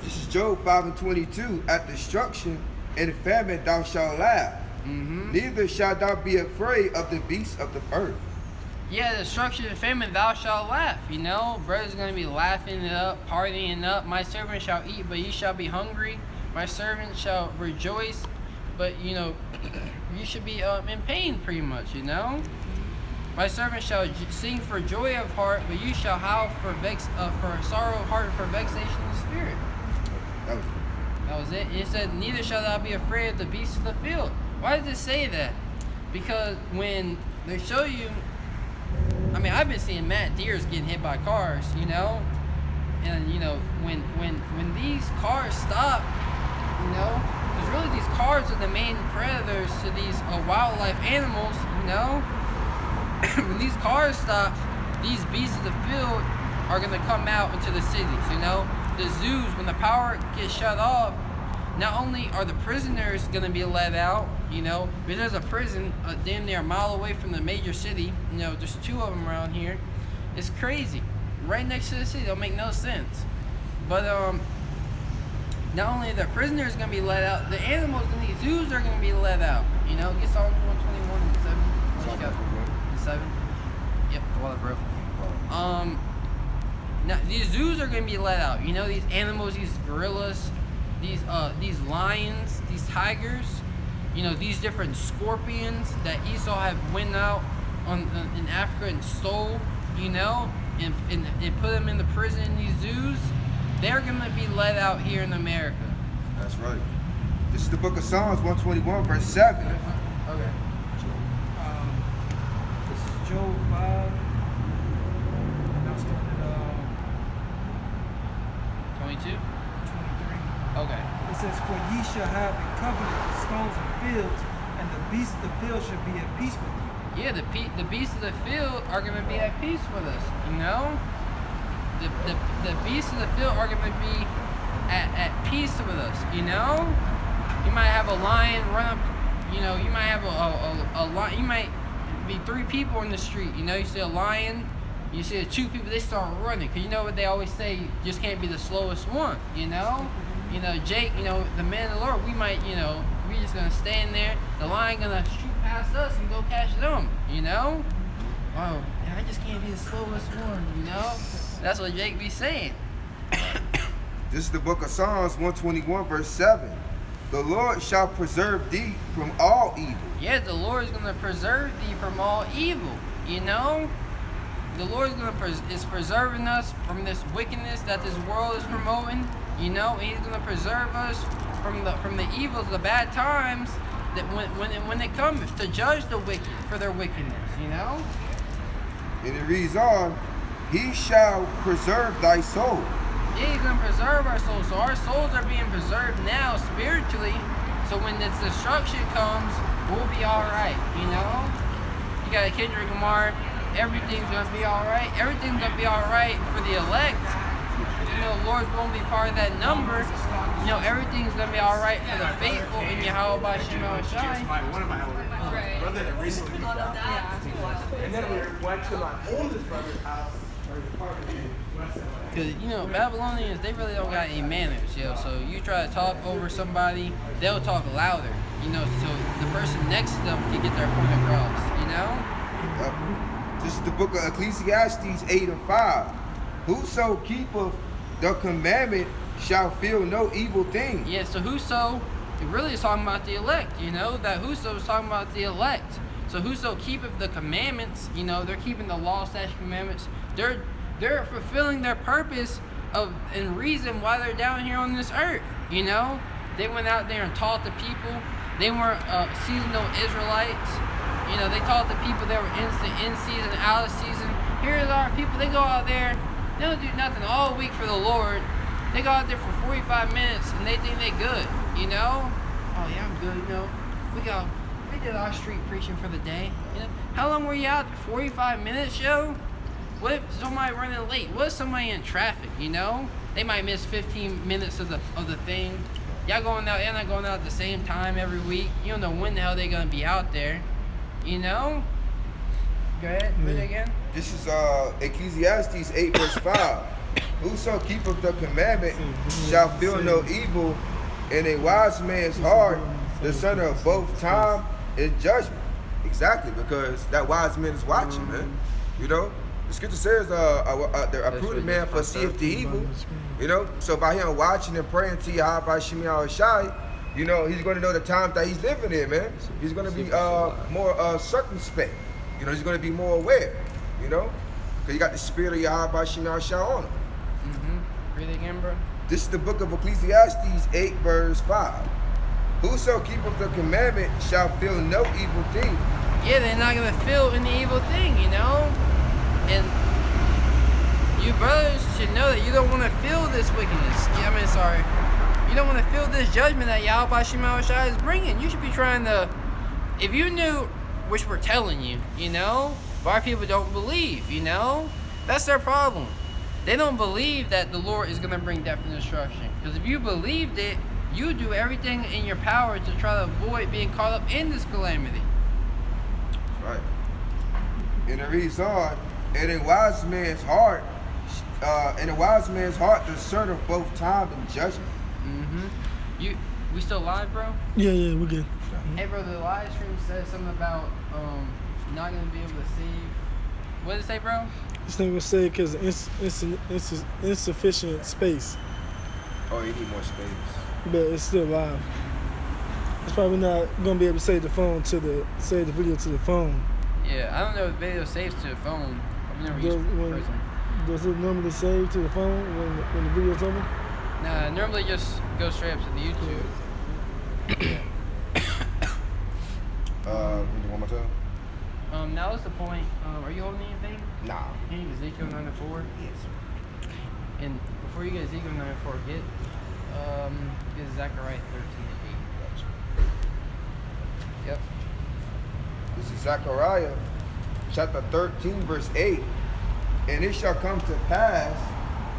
This is Job 5:22. At destruction and famine thou shalt laugh. Neither shalt thou be afraid of the beasts of the earth. Yeah, destruction and famine thou shalt laugh. You know, brother's going to be laughing it up, partying it up. My servant shall eat, but ye shall be hungry. My servant shall rejoice, but, you know, you should be in pain pretty much, you know. My servant shall sing for joy of heart, but you shall howl for sorrow of heart and for vexation of spirit. That was it. It said, neither shall thou be afraid of the beasts of the field. Why does it say that? Because when they show you, I mean, I've been seeing mad deers getting hit by cars, you know, and you know when these cars stop, you know, because really these cars are the main predators to these wildlife animals, you know. When these cars stop, these beasts of the field are gonna come out into the cities, you know. The zoos, when the power gets shut off, not only are the prisoners gonna be let out, you know, but there's a prison damn near a mile away from the major city. You know, there's 2 of them around here. It's crazy, right next to the city. Don't make no sense. But not only are the prisoners gonna be let out, the animals in these zoos are gonna be let out. You know, get Psalm 121 and 7. What you got? 7. Yep, the water broke. Now these zoos are gonna be let out. You know, these animals, these gorillas, these lions, these tigers, you know, these different scorpions that Esau have went out in Africa and stole, you know, and put them in the prison in these zoos. They're gonna be let out here in America. That's right. This is the book of Psalms 121, verse 7. Okay. This is Job 5. Now starting at 22. 23. Okay. It says, for ye shall have a covenant with stones and fields, and the beasts of the field shall be at peace with you. Yeah, the beasts of the field are going to be at peace with us, you know? The beasts of the field are going to be at peace with us, you know? You might have a lion run up, you know, you might have a lion, you might be 3 people in the street, you know? You see a lion, you see the 2 people, they start running, because you know what they always say, you just can't be the slowest one, you know? You know, Jake, you know, the man of the Lord, we might, you know, we just gonna stand there. The lion gonna shoot past us and go catch them, you know? Oh, and I just can't be the slowest one, you know? That's what Jake be saying. This is the book of Psalms 121, verse 7. The Lord shall preserve thee from all evil. Yeah, the Lord is gonna preserve thee from all evil, you know? The Lord is preserving us from this wickedness that this world is promoting. You know, and He's going to preserve us from the evils, the bad times that when they come to judge the wicked for their wickedness. You know. And it reads on, He shall preserve thy soul. Yeah, He's going to preserve our souls. So our souls are being preserved now spiritually. So when this destruction comes, we'll be all right. You know. You got a Kendrick Lamar. Everything's going to be all right. Everything's going to be all right for the elect. You know, the Lord won't be part of that number. You know, everything's gonna be all right for the faithful in Yahweh by Shema Shai. One of my brother that recently moved out. And then we went to my oldest brother's house or apartment. Because, you know, Babylonians, they really don't got any manners, you know. So you try to talk over somebody, they'll talk louder, you know, so the person next to them can get their point across, you know. This is the book of Ecclesiastes 8 and 5. Whoso keepeth the commandment shall feel no evil thing. Yeah, so whoso, it really is talking about the elect, you know, that whoso is talking about the elect. So whoso keepeth the commandments, you know, they're keeping the law, statute, commandments. They're fulfilling their purpose of and reason why they're down here on this earth, you know. They went out there and taught the people. They weren't seasonal Israelites. You know, they taught the people they were in season, out of season. Here's our people. They go out there They don't do nothing all week for the Lord. They go out there for 45 minutes and they think they good, you know? Oh yeah, I'm good, you know. We did our street preaching for the day. You know? How long were you out there? 45 minutes, yo? What if somebody running late? What if somebody in traffic, you know? They might miss 15 minutes of the thing. Y'all going out, y'all not going out at the same time every week. You don't know when the hell they're gonna be out there, you know? Go ahead, read it again. This is Ecclesiastes 8 verse 5. Whoso keepeth the commandment shall feel no evil, and a wise man's heart, the son of both time and judgment. Exactly, because that wise man is watching, man. You know, the scripture says, "A prudent man foreseeth the evil." You know, so by him watching and praying to Yahweh Shemi Shai, you know, he's going to know the times that he's living in, man. He's going to be more circumspect. You know, he's going to be more aware. You know, because you got the spirit of Yahweh Shemi Shai on him. Read it again, bro. This is the book of Ecclesiastes 8 verse 5. Whoso keepeth the commandment shall feel no evil thing. Yeah, they're not gonna feel any evil thing, you know? And you brothers should know that you don't want to feel this wickedness. You don't want to feel this judgment that Yahweh Shema Shai is bringing. You should be trying to, if you knew, which we're telling you, you know? But our people don't believe, you know? That's their problem. They don't believe that the Lord is going to bring death and destruction. Because if you believed it, you would do everything in your power to try to avoid being caught up in this calamity. Right. And it reads on, and a wise man's heart, the son of both time and judgment. We still live, bro? Yeah, we're good. Hey, bro, the live stream said something about not going to be able to save. What did it say, bro? It's not going to say because insufficient space. Oh, you need more space. But it's still live. It's probably not going to be able to save the video to the phone. Yeah, I don't know if video saves to the phone. I've never used it personally. Does it normally save to the phone when the video's over? Nah, normally just go straight up to the YouTube. One more time? Now what's the point? Are you holding anything? Nah. Can you get Ezekiel 9:4? Yes. And before you get Ezekiel 9:4, get Zechariah 13:8. Yep. This is Zechariah chapter 13 verse 8. And it shall come to pass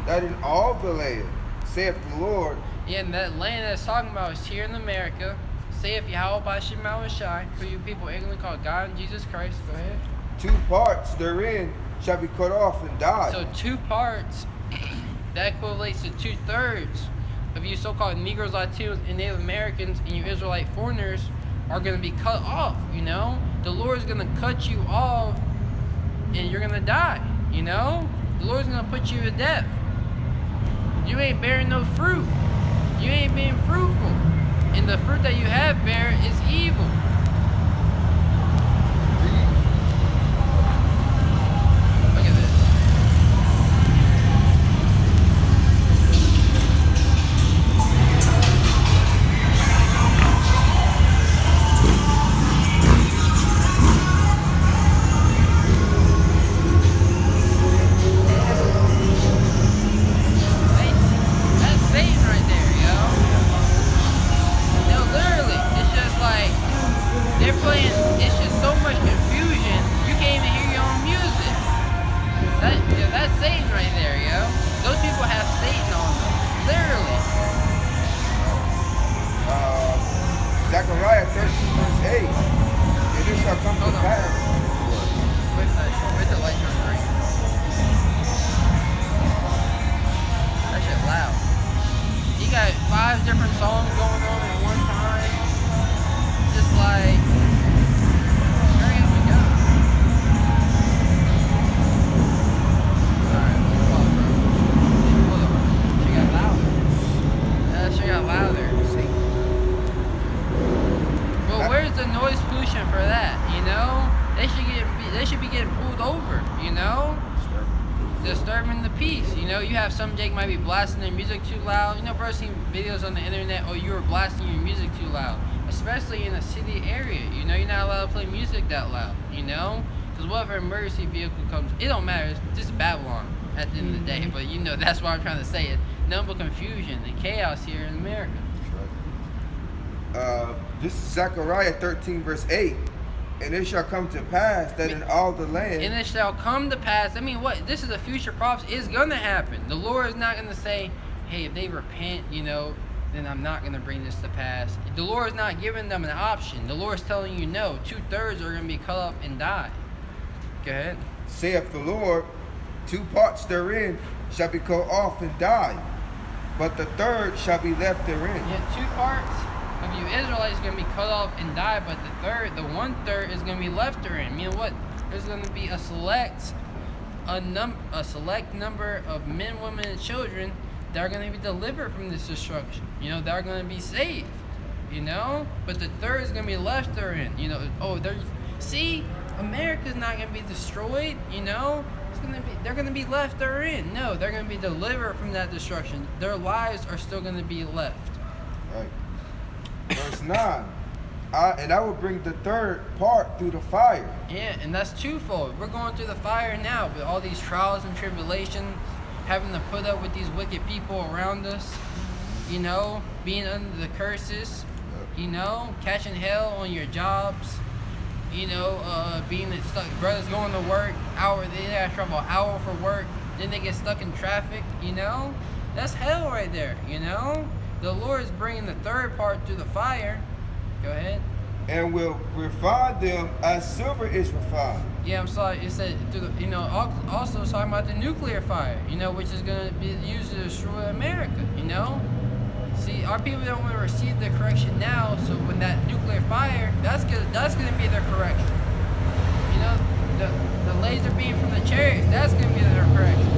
that in all the land, saith the Lord. Yeah, and that land that's talking about is here in America. Saith Yahweh by Shema Shai, for you people ignorantly called God and Jesus Christ. Go ahead. 2 parts therein shall be cut off and die. So 2 parts, that equates to 2/3 of you so-called Negroes, Latinos, and Native Americans, and you Israelite foreigners are going to be cut off, you know? The Lord's going to cut you off, and you're going to die, you know? The Lord's going to put you to death. You ain't bearing no fruit. You ain't being fruitful. And the fruit that you have bear is evil. Look at this. That's Satan right there, yo. No, literally, it's just like they're playing. It's just so much confusion. You can't even hear your own music. That's Satan right there, yo. Those people have Satan on them, literally. Zechariah 13 verse 8. And it shall come to pass. Where's the light turn green? That shit loud. You got 5 different songs going on at one time. Just like, hurry up and go. Alright, hold on. She got louder. She got louder. But where's the noise pollution for that, you know? They should be getting pulled over, you know? Disturbing the peace, you know? You have some Jake might be blasting their music too loud. You know, bro, seen videos on the internet, oh, you were blasting your music too loud. Especially in a city area, you know? You're not allowed to play music that loud, you know? Because what if an emergency vehicle comes? It don't matter, it's just Babylon. at the end of the day. But you know, that's what I'm trying to say. It's nothing but confusion and chaos here in America. This is Zechariah 13 verse 8. And it shall come to pass that in all the land. And it shall come to pass. I mean, what? This is a future prophecy. It's going to happen. The Lord is not going to say, hey, if they repent, you know, then I'm not going to bring this to pass. The Lord is not giving them an option. The Lord is telling you no. 2/3 are going to be cut off and die. Go ahead. Saith the Lord, 2 parts therein shall be cut off and die, but the third shall be left therein. Yeah, 2 parts of you Israelites are going to be cut off and die, but the 1/3 is going to be left therein. Meaning what? There's going to be a select number of men, women, and children that are going to be delivered from this destruction. You know, that are going to be saved. You know, but the 1/3 is going to be left therein. You know, see, America's not going to be destroyed. You know, they're going to be left therein. No, they're going to be delivered from that destruction. Their lives are still going to be left. Right. Verse 9. I will bring the 3rd part through the fire. Yeah, and that's twofold. We're going through the fire now with all these trials and tribulations, having to put up with these wicked people around us, you know, being under the curses, you know, catching hell on your jobs, you know, being stuck, brothers going to work, they have to travel an hour for work, then they get stuck in traffic, you know. That's hell right there, you know. The Lord is bringing the 3rd part through the fire. Go ahead. And will refine them as silver is refined. Yeah, I'm sorry. It said, you know, also talking about the nuclear fire, you know, which is going to be used to destroy America, you know. See, our people don't want to receive the correction now, so when that nuclear fire, that's gonna be their correction. You know, the laser beam from the chariots, that's gonna be their correction.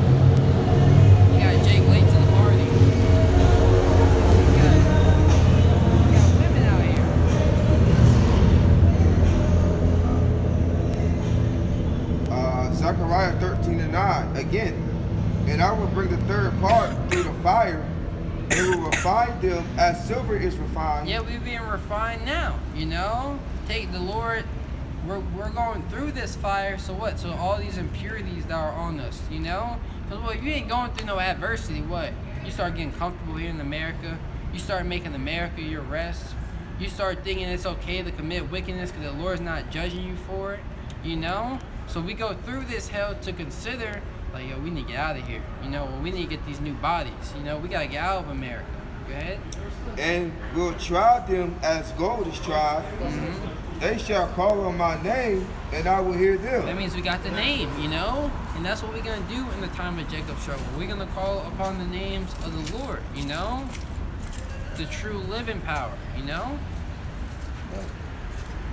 You got Jake late to the party. You got women out here. Zechariah 13 and 9 again. And I will bring the 3rd part through the fire. It will refine them as silver is refined. Yeah, we're being refined now, you know? Take the Lord, we're going through this fire, so what? So all these impurities that are on us, you know? Because well, if you ain't going through no adversity, what? You start getting comfortable here in America. You start making America your rest. You start thinking it's okay to commit wickedness because the Lord's not judging you for it, you know? So we go through this hell to consider, like, yo, we need to get out of here. You know, we need to get these new bodies. You know, we got to get out of America. Go ahead. And will try them as gold is tried. Mm-hmm. They shall call on my name, and I will hear them. That means we got the name, you know? And that's what we're going to do in the time of Jacob's trouble. We're going to call upon the names of the Lord, you know? The true living power, you know?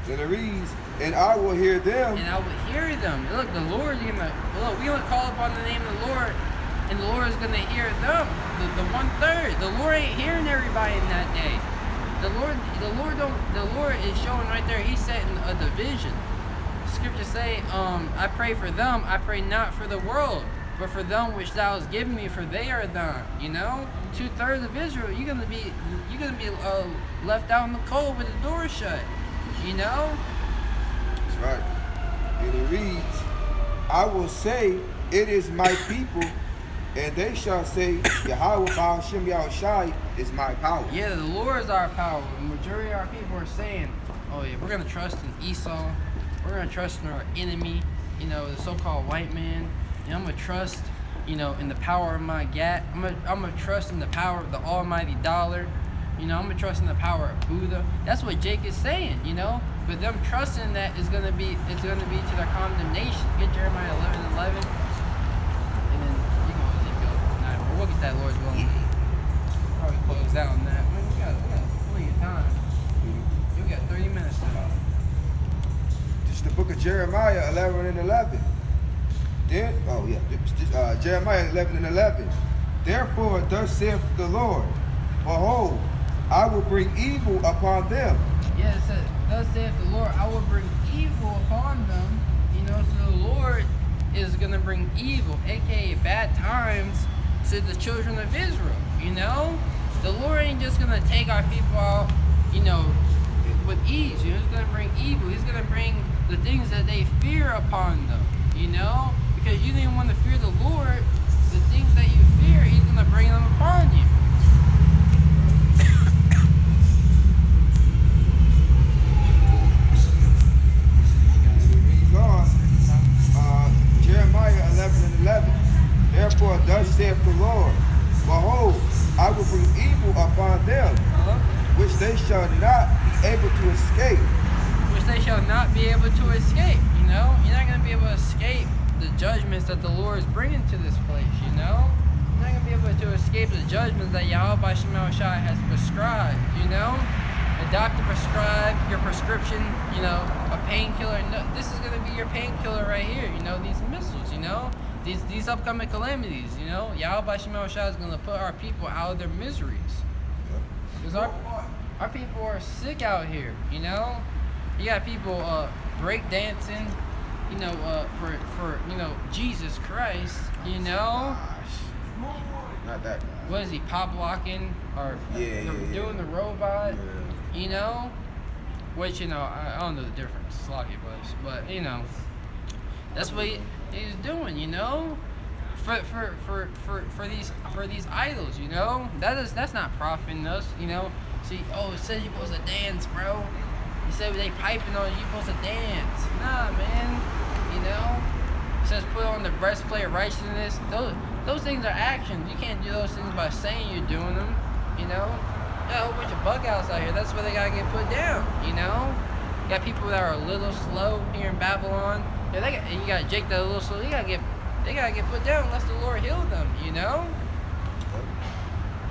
And it reads, and I will hear them. And I will hear them. Look, the Lord is going to, look, we're going to call upon the name of the Lord, and the Lord is going to hear them. The 1/3. The Lord ain't hearing everybody in that day. The Lord is showing right there, he's setting a division. Scriptures say, I pray for them, I pray not for the world, but for them which thou hast given me, for they are thine. You know? 2/3 of Israel, you're gonna be left out in the cold with the door shut. You know? That's right. And it reads, I will say, it is my people, and they shall say, Yahweh Ba'ashem Yahushai is my power. Yeah, the Lord is our power. The majority of our people are saying, oh yeah, we're going to trust in Esau. We're going to trust in our enemy, you know, the so-called white man. And I'm going to trust, you know, in the power of my gat. I'm going to trust in the power of the almighty dollar. You know, I'm going to trust in the power of Buddha. That's what Jake is saying, you know. But them trusting that is going to be, it's going to be to their condemnation. Get Jeremiah 11:11. And then you go Ezekiel 9. We'll get that Lord's willing. Probably close out on that. Man, we got plenty of time. We got 30 minutes left. This is the book of Jeremiah 11 and 11. Then, Jeremiah 11 and 11. Therefore, thus saith the Lord, behold, I will bring evil upon them. Yeah, it says, thus saith the Lord, I will bring evil upon them. You know, so the Lord is going to bring evil, aka bad times, to the children of Israel. You know, the Lord ain't just going to take our people out, you know, with ease. You know, he's going to bring evil. He's going to bring the things that they fear upon them, you know, because you didn't want to fear the Lord the things that you fear, he's gonna bring them upon you. Jeremiah 11:11. Therefore, thus saith the Lord, behold, I will bring evil upon them, which they shall not be able to escape. Which they shall not be able to escape. You know, you're not gonna be able to escape the judgments that the Lord is bringing to this place. You know, you're not gonna be able to escape the judgments that Yahweh Shema Shai has prescribed. You know, the doctor prescribed your prescription. You know, a painkiller. No, this is gonna be your painkiller right here. You know, these missiles. You know, these upcoming calamities. You know, Yahweh Shema Shai is gonna put our people out of their miseries. Because our people are sick out here. You know, you got people break dancing. You know, for you know Jesus Christ. You know. Not that guy. What is he, pop locking or doing the robot? Yeah. You know, which you know I don't know the difference, sloppy place, but you know that's what he's doing. You know, for these idols. You know, that's not profiting us. You know, see, oh, it says you're supposed to dance, bro. You said they piping on you, you're supposed to dance. Nah, man. You know, it says put on the breastplate of righteousness. Those things are actions. You can't do those things by saying you're doing them. You know, got a whole bunch of bug outs out here. That's where they gotta get put down. You know, you got people that are a little slow here in Babylon. Yeah, you got Jake that a little slow. They gotta get put down unless the Lord heal them. You know.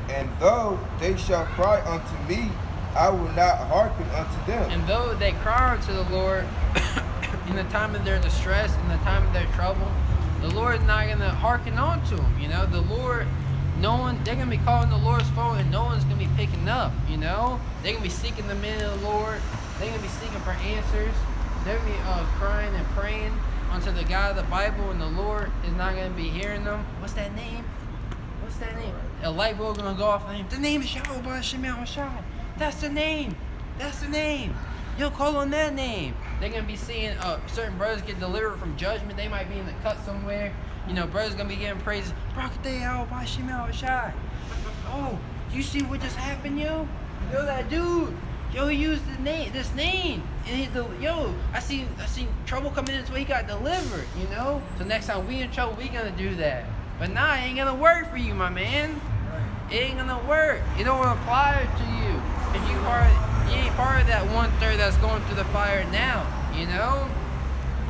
And though they shall cry unto me, I will not hearken unto them. And though they cry unto the Lord in the time of their distress, in the time of their trouble, the Lord is not gonna hearken on to them. You know, the Lord, they're gonna be calling the Lord's phone and no one's gonna be picking up. You know, they're gonna be seeking the minute of the Lord. They're gonna be seeking for answers. They're gonna be crying and praying unto the God of the Bible, and the Lord is not gonna be hearing them. What's that name? What's that name? A light bulb gonna go off on him. The name is Yahweh Shema Shai. That's the name. That's the name. You'll call on that name. They're gonna be seeing certain brothers get delivered from judgment. They might be in the cut somewhere. You know, brothers gonna be getting praises. Oh, you see what just happened, yo? Yo, that dude. Yo, he used this name, and I seen trouble coming in, so he got delivered. You know. So next time we in trouble, we gonna do that. But nah, it ain't gonna work for you, my man. It ain't gonna work. It don't apply to you. If you ain't part of that 1/3 that's going through the fire now, you know?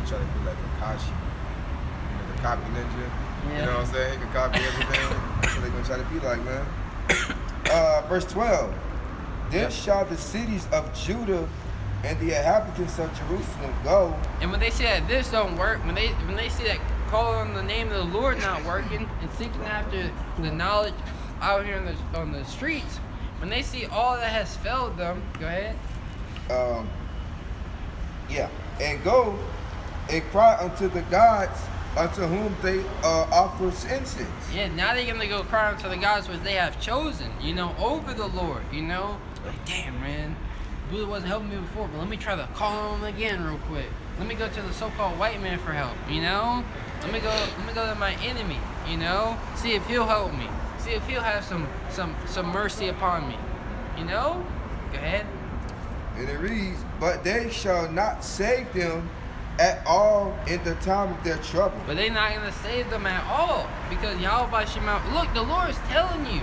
Try to be like Kakashi. You know, the copy ninja. Yeah. You know what I'm saying? He can copy everything. That's what they're gonna try to be like, man. Verse 12. Then shall the cities of Judah and the inhabitants of Jerusalem go. And when they see that this don't work, when they see that calling on the name of the Lord not working and seeking after the knowledge out here on the streets, when they see all that has failed them, go ahead. And go and cry unto the gods unto whom they offer incense. Yeah, now they're gonna go cry unto the gods which they have chosen, you know, over the Lord, you know. Like, damn, man, Buddha wasn't helping me before, but let me try to call on him again real quick. Let me go to the so-called white man for help, you know. Let me go to my enemy, you know. See if he'll help me. See if he'll have some mercy upon me, you know. Go ahead. And it reads, but they shall not save them at all in the time of their trouble. But they're not going to save them at all. Because Yahweh Shema, look, the Lord is telling you.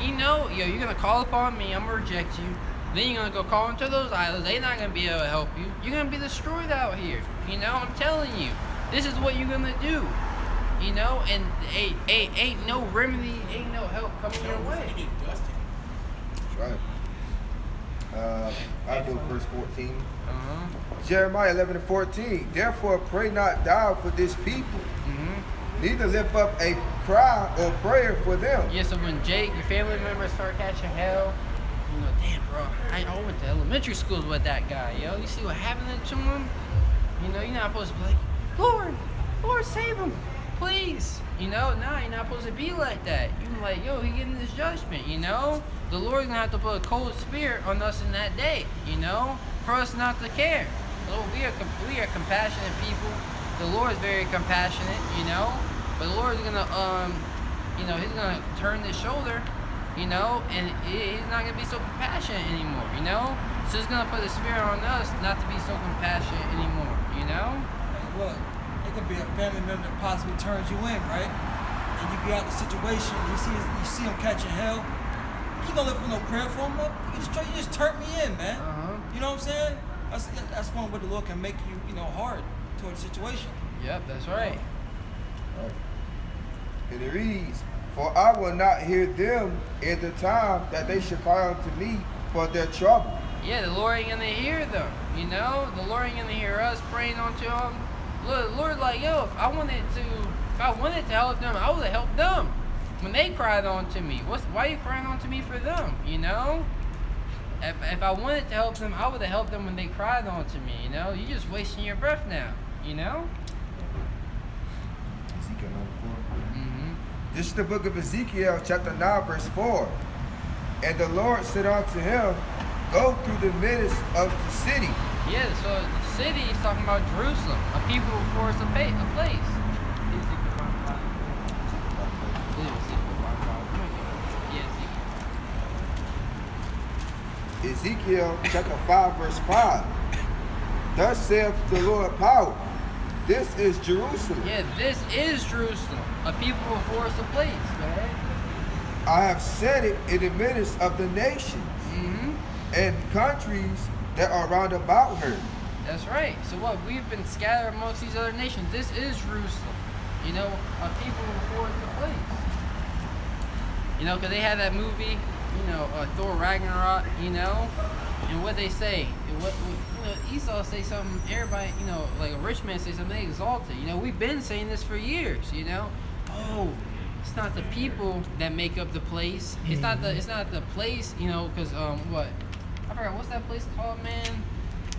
You know, you're going to call upon me, I'm going to reject you. Then you're going to go call into those idols. They're not going to be able to help you. You're going to be destroyed out here. You know, I'm telling you. This is what you're going to do. You know, and ain't no remedy, ain't no help coming your way. That's right. I go verse 14. Jeremiah 11:14. Therefore pray not thou for this people, neither lift up a cry or prayer for them. Yeah, so when Jake, your family members start catching hell, you know, damn, bro, I went to elementary schools with that guy, yo. You see what happened to him? You know, you're not supposed to be like, Lord, save him, please. You know, nah, you're not supposed to be like that. You're like, yo, he getting this judgment, you know? The Lord's gonna have to put a cold spirit on us in that day, you know, for us not to care. So we are compassionate people. The Lord is very compassionate, you know. But the Lord is gonna he's gonna turn his shoulder, and he's not gonna be so compassionate anymore, So it's gonna put the spirit on us not to be so compassionate anymore, Look, it could be a family member that possibly turns you in, right? And you be out the situation, you see him catching hell. You gonna look for no prayer for him? You just turn me in, man. You know what I'm saying? That's one way the Lord can make you, hard toward the situation. Yep, that's right. And it reads, "For I will not hear them in the time that they should cry unto me for their trouble." Yeah, the Lord ain't gonna hear them, The Lord ain't gonna hear us praying unto him. Look, the Lord like, yo, if I wanted to help them, I would have helped them when they cried unto me. Why are you crying unto me for them, If I wanted to help them, I would have helped them when they cried unto me, You're just wasting your breath now, Ezekiel 94. This is the book of Ezekiel, chapter 9, verse 4. "And the Lord said unto him, Go through the midst of the city." Yeah, so the city is talking about Jerusalem, a people before it's a place. Ezekiel chapter 5, verse 5. "Thus saith the Lord power, this is Jerusalem. Yeah, this is Jerusalem, a people before it's a place, right? I have set it in the midst of the nations and countries that are round about her." That's right. So what? We've been scattered amongst these other nations. This is Jerusalem. A people before it's a place. Because they had that movie, Thor Ragnarok, and what they say, Esau say something, everybody, like a rich man say something, they exalt it. We've been saying this for years, Oh, it's not the people that make up the place. It's not the place, because what? I forgot what's that place called, man?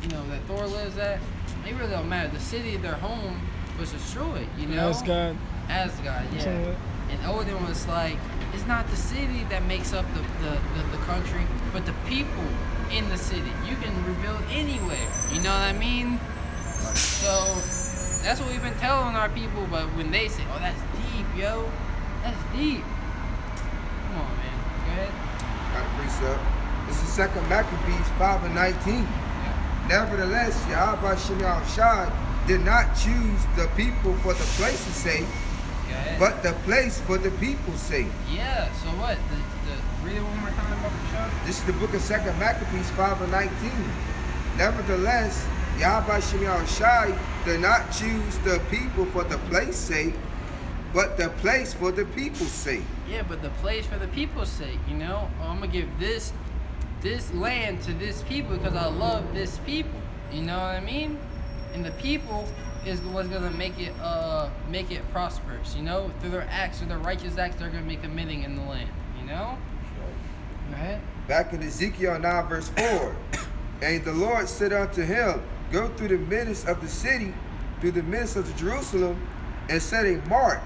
That Thor lives at. It really don't matter. The city of their home was destroyed, Asgard, yeah. And Odin was like, it's not the city that makes up the country, but the people in the city. You can rebuild anywhere. You know what I mean? So that's what we've been telling our people, but when they say, "Oh, that's deep, yo. That's deep." Come on, man. Go ahead. Got a precept. This is 2 Maccabees 5 and 19. "Nevertheless, Yahweh Shem Shai did not choose the people for the place's sake, but the place for the people's sake." Yeah, so what? Read it one more time about the show. This is the book of 2 Maccabees 5 and 19. "Nevertheless, Yahweh Shem Shai did not choose the people for the place's sake, but the place for the people's sake." Yeah, but the place for the people's sake, I'm gonna give this land to this people because I love this people. You know what I mean? And the people is what's gonna make it prosperous, through their acts, through their righteous acts they're gonna be committing in the land, Go ahead. Back in Ezekiel 9 verse 4. "And the Lord said unto him, Go through the midst of the city, through the midst of Jerusalem, and set a mark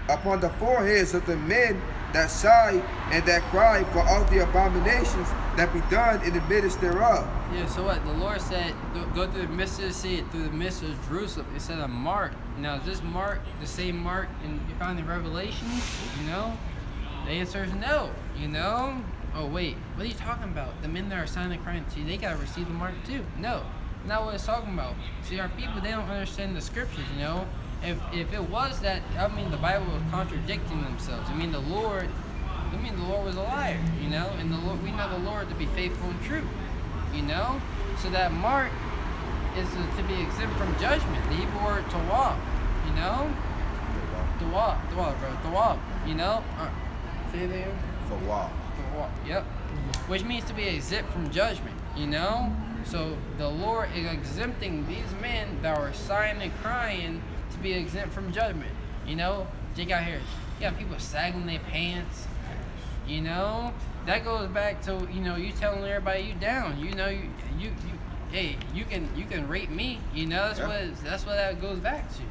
upon the foreheads of the men that sigh and that cry for all the abominations that be done in the midst thereof." Yeah, so what? The Lord said, go through the midst of the city, through the midst of Jerusalem. It said a mark. Now, is this mark the same mark you find in Revelation? The answer is no, Oh, wait, what are you talking about? The men that are signing and crying, see, they got to receive the mark too. No, not what it's talking about. See, our people, they don't understand the scriptures, If it was that, the Bible was contradicting themselves. The Lord was a liar, and we know the Lord to be faithful and true, So that mark is to be exempt from judgment. The Hebrew word tawab, Tawab, say it again. Tawab. Yep. Which means to be exempt from judgment, So the Lord is exempting these men that are sighing and crying to be exempt from judgment. Jake out here, you got people sagging their pants, That goes back to, you telling everybody you down, hey, you can rape me, that's what that goes back to,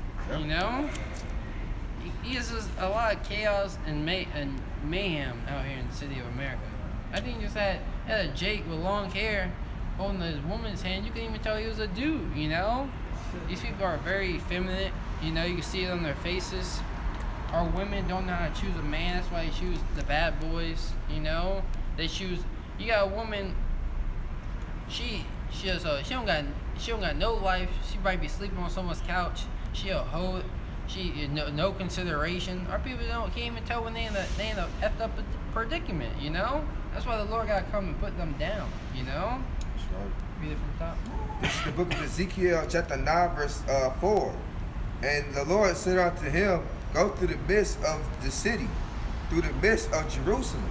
It's just a lot of chaos and mayhem out here in the city of America. I think you just had a Jake with long hair holding his woman's hand. You couldn't even tell he was a dude, These people are very effeminate, you can see it on their faces. our women don't know how to choose a man. That's why they choose the bad boys. You know, they choose. You got a woman. She don't got no life. She might be sleeping on someone's couch. She a hoe. She no consideration. Our people can't even tell when they in a effed up predicament. You know, that's why the Lord gotta come and put them down. You know. That's right. Read it from the top. This is the book of Ezekiel, chapter 9, verse 4. And the Lord said unto him, go through the midst of the city, through the midst of Jerusalem,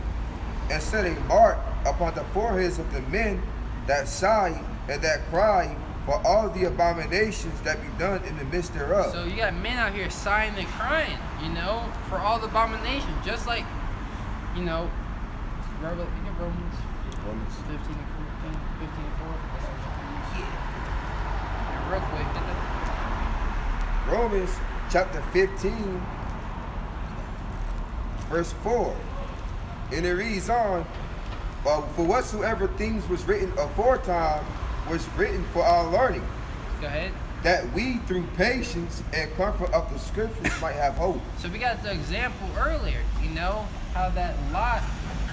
and set a mark upon the foreheads of the men that sigh and that cry for all the abominations that be done in the midst thereof. So you got men out here sighing and crying, you know, for all the abominations. Just like, you know, Romans 15 and 14, 15 and 4. Yeah. Real quick, get that. Romans chapter 15, verse 4. And it reads on, for whatsoever things was written aforetime was written for our learning, Go ahead. that we through patience and comfort of the scriptures might have hope. So we got the example earlier, you know, how that Lot,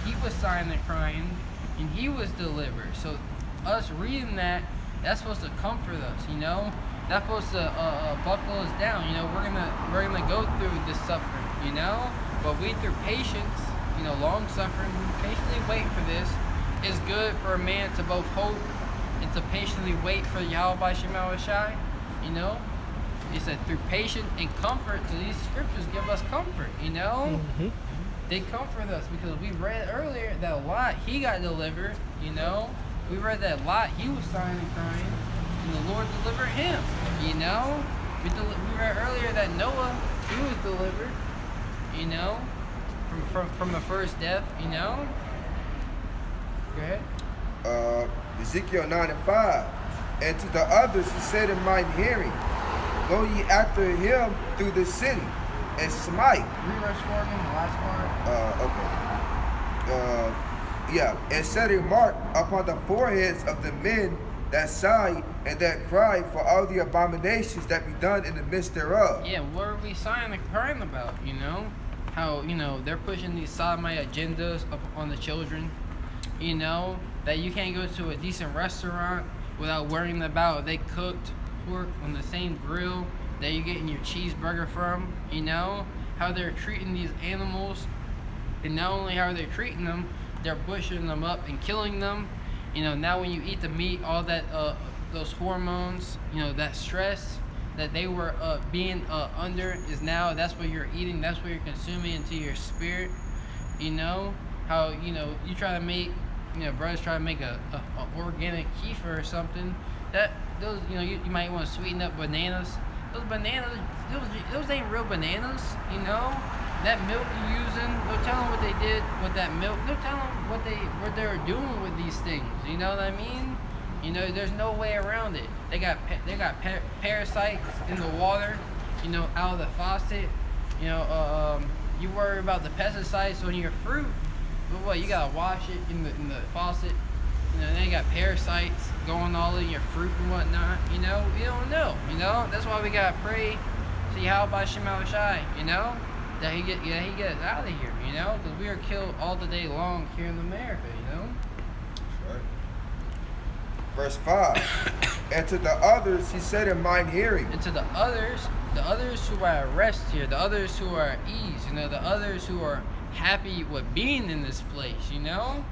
he was sighing and crying, and he was delivered. So us reading that, that's supposed to comfort us, you know. That's supposed to buckle us down, you know. We're gonna go through this suffering, you know. But we through patience, you know, long suffering, patiently waiting for this, is good for a man to both hope and to patiently wait for Yahweh Shema Shai, you know. It said through patience and comfort, so these scriptures give us comfort, you know. Mm-hmm. They comfort us because we read earlier that Lot, he got delivered, you know. We read that Lot, he was sighing and crying, and the Lord delivered him, you know. We read earlier that Noah, he was delivered, you know, from the first death, you know. Go ahead. Ezekiel 9 and 5. And to the others he said in mine hearing, go ye after him through the city, and smite. Rerush for me, the last part. Yeah, and set a mark upon the foreheads of the men that sigh and that cry for all the abominations that be done in the midst thereof. Yeah, what are we sighing and crying about, you know? How, you know, they're pushing these sodomite agendas up on the children, you know? That you can't go to a decent restaurant without worrying about they cooked pork on the same grill that you're getting your cheeseburger from, you know? How they're treating these animals, and not only how they're treating them, they're butchering them up and killing them. You know, now when you eat the meat, all that, those hormones, you know, that stress that they were being under is now, that's what you're eating, that's what you're consuming into your spirit, you know? How, you know, you try to make, you know, brothers try to make a organic kefir or something. Those, you know, you might want to sweeten up bananas. Those bananas, those ain't real bananas, you know. That milk you're using, don't tell them what they did with that milk. Don't tell them what they were doing with these things. You know what I mean? You know, there's no way around it. They got parasites in the water, you know, out of the faucet. You know, you worry about the pesticides on your fruit. But what, you gotta wash it in the faucet. You know, they got parasites going all in your fruit and whatnot. You know, you don't know. You know, that's why we gotta pray to Yahweh Shema Shai. You know, that he gets out of here. You know, because we are killed all the day long here in America. You know. That's right. Verse 5. And to the others he said in mine hearing. And to the others who are at rest here, the others who are at ease. You know, the others who are happy with being in this place, you know?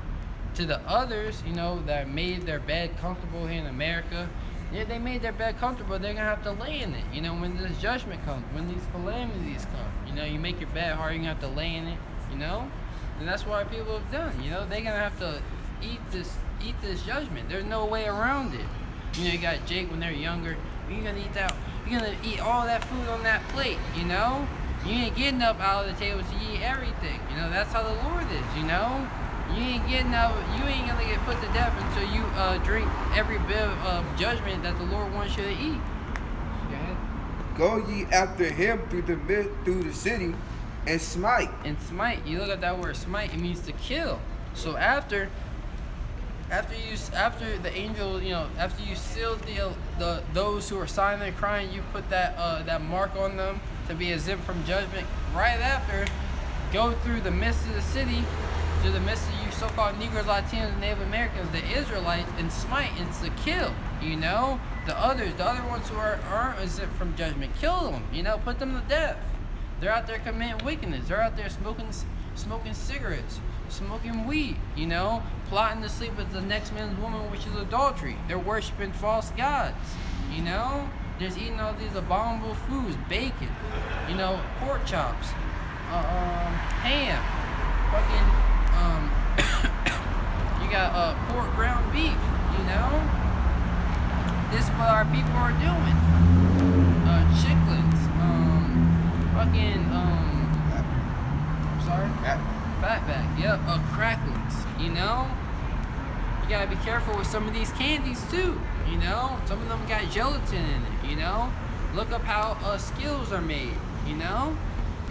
To the others, you know, that made their bed comfortable here in America, yeah, they made their bed comfortable, they're gonna have to lay in it, you know, when this judgment comes, when these calamities come, you know, you make your bed hard, you're gonna have to lay in it, you know? And that's what people have done, you know, they're gonna have to eat this judgment. There's no way around it. You know, you got Jake when they're younger, you're gonna eat all that food on that plate, you know? You ain't getting up out of the table to eat everything. You know, that's how the Lord is, you know? You ain't getting up, you ain't gonna get put to death until you drink every bit of judgment that the Lord wants you to eat. Go ahead. Go ye after him through the city, and smite. And smite, you look at that word smite, it means to kill. So after after the angel, after you sealed the those who are silent and crying, you put that mark on them to be exempt from judgment. Right after, go through the midst of the city, through the midst of you so-called Negroes, Latinos, and Native Americans, the Israelites, and smite, and it's to kill. The other ones who aren't exempt from judgment, kill them. Put them to death. They're out there committing wickedness. They're out there smoking cigarettes, smoking weed, plotting to sleep with the next man's woman, which is adultery. They're worshiping false gods, They're eating all these abominable foods, bacon, pork chops, ham, fucking, you got pork ground beef, This is what our people are doing. Chicklets, fucking, I'm sorry? Fatback, yep, cracklets, You gotta be careful with some of these candies too, Some of them got gelatin in it, Look up how skills are made,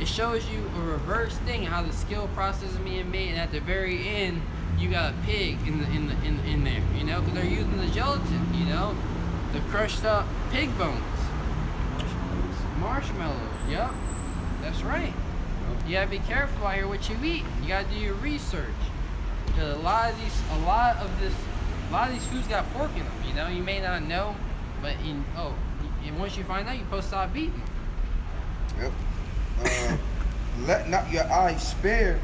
It shows you a reverse thing, how the skill process is being made, and at the very end, you got a pig in there, because they're using the gelatin, the crushed up pig bones. Marshmallows, yep, that's right. You gotta be careful out here what you eat. You gotta do your research. Because a lot of these foods got pork in them. You may not know, but and once you find out, you're supposed to stop eating them. Yep. Let not your eyes spare,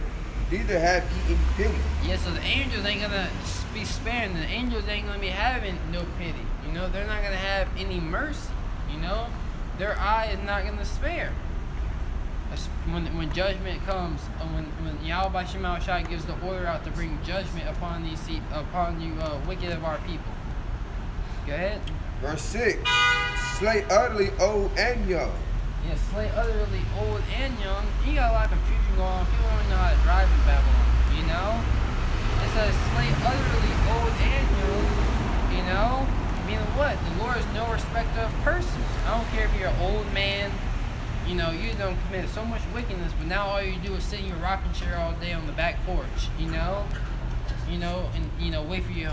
neither have ye any pity. Yeah, so the angels ain't gonna be sparing. The angels ain't gonna be having no pity. They're not gonna have any mercy. Their eye is not gonna spare. When judgment comes, when Yahweh Shema Shai gives the order out to bring judgment upon you wicked of our people. Go ahead. Verse 6, slay utterly old and young. Yeah, slay utterly old and young. You got a lot of confusion going on. People don't know how to drive in Babylon, It says slay utterly old and young, Meaning what? The Lord is no respecter of persons. I don't care if you're an old man, you don't commit so much wickedness, but now all you do is sit in your rocking chair all day on the back porch, and wait for you,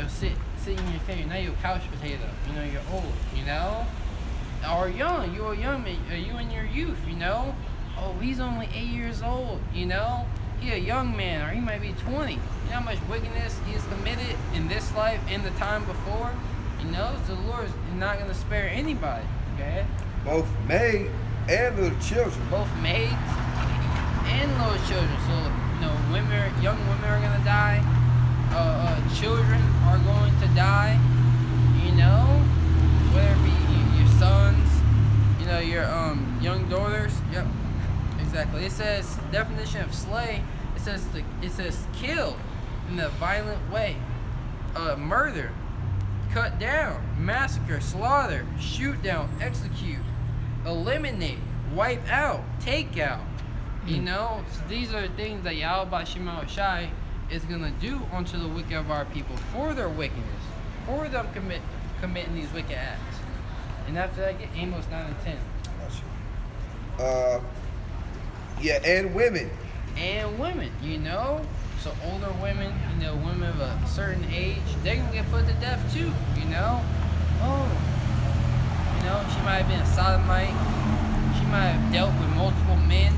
sit in your chair. Now you're a couch potato, you're old, or young, you're a young man, you in your youth, oh, he's only 8 years old, he a young man, or he might be 20. You know how much wickedness he has committed in this life and the time before, so the Lord is not going to spare anybody, okay? Both maid and little children. Both maids and little children. So, young women are gonna die. Children are going to die. Whether it be your sons, your young daughters. Yep, exactly. It says definition of slay. It says kill in a violent way, murder, cut down, massacre, slaughter, shoot down, execute, eliminate, wipe out, take out. So these are the things that Yahweh Shema Shai is gonna do unto the wicked of our people for their wickedness, for them committing these wicked acts. And after that, get Amos 9 and 10. Yeah, and women. And women, So older women, women of a certain age, they're gonna get put to death too, she might have been a sodomite. She might have dealt with multiple men.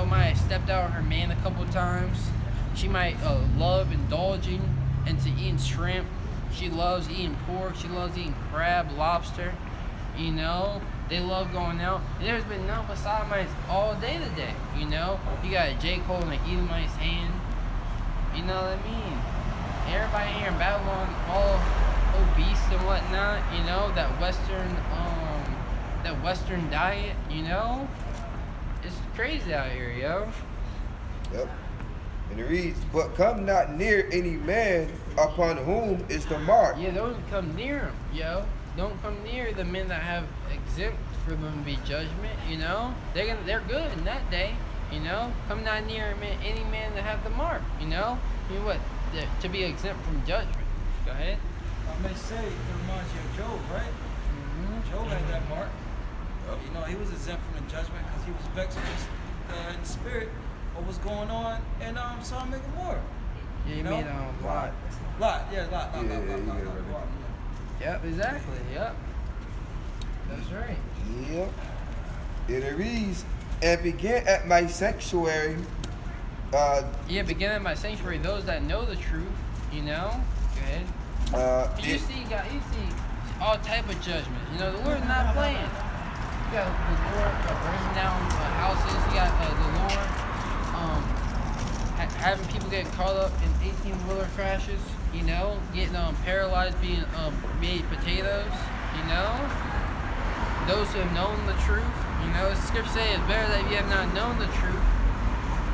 Might have stepped out on her man a couple times. She might love indulging into eating shrimp. She loves eating pork. She loves eating crab, lobster. They love going out. And there's been nothing but sodomites all day today. You got a J. Cole in the Edomite's hand. You know what I mean? Everybody here in Babylon, all obese and whatnot, that Western diet, it's crazy out here, yo. Yep. And it reads, but come not near any man upon whom is the mark. Yeah, don't come near him, yo. Don't come near the men that have exempt for them to be judgment, They're good in that day, Come not near any man that have the mark, to be exempt from judgment. Go ahead. I may say it reminds you of Job, right? Mm-hmm. Job had that mark. He was exempt from the judgment because he was vexed with in the spirit what was going on in Sodom and Gomorrah. Yeah, he made Lot. Lot. Yeah, lot. Yeah, you got it right there. Yep, exactly. Yep. That's right. Yep. And it reads, and begin at my sanctuary. Begin at my sanctuary, those that know the truth, you know? Go ahead. You see all type of judgment. You know, the Lord's not playing. You got the Lord burning down houses. You got the Lord having people get caught up in 18-wheeler crashes, you know? Getting paralyzed, being made potatoes, you know? Those who have known the truth, you know, the scripture says it's better that you have not known the truth,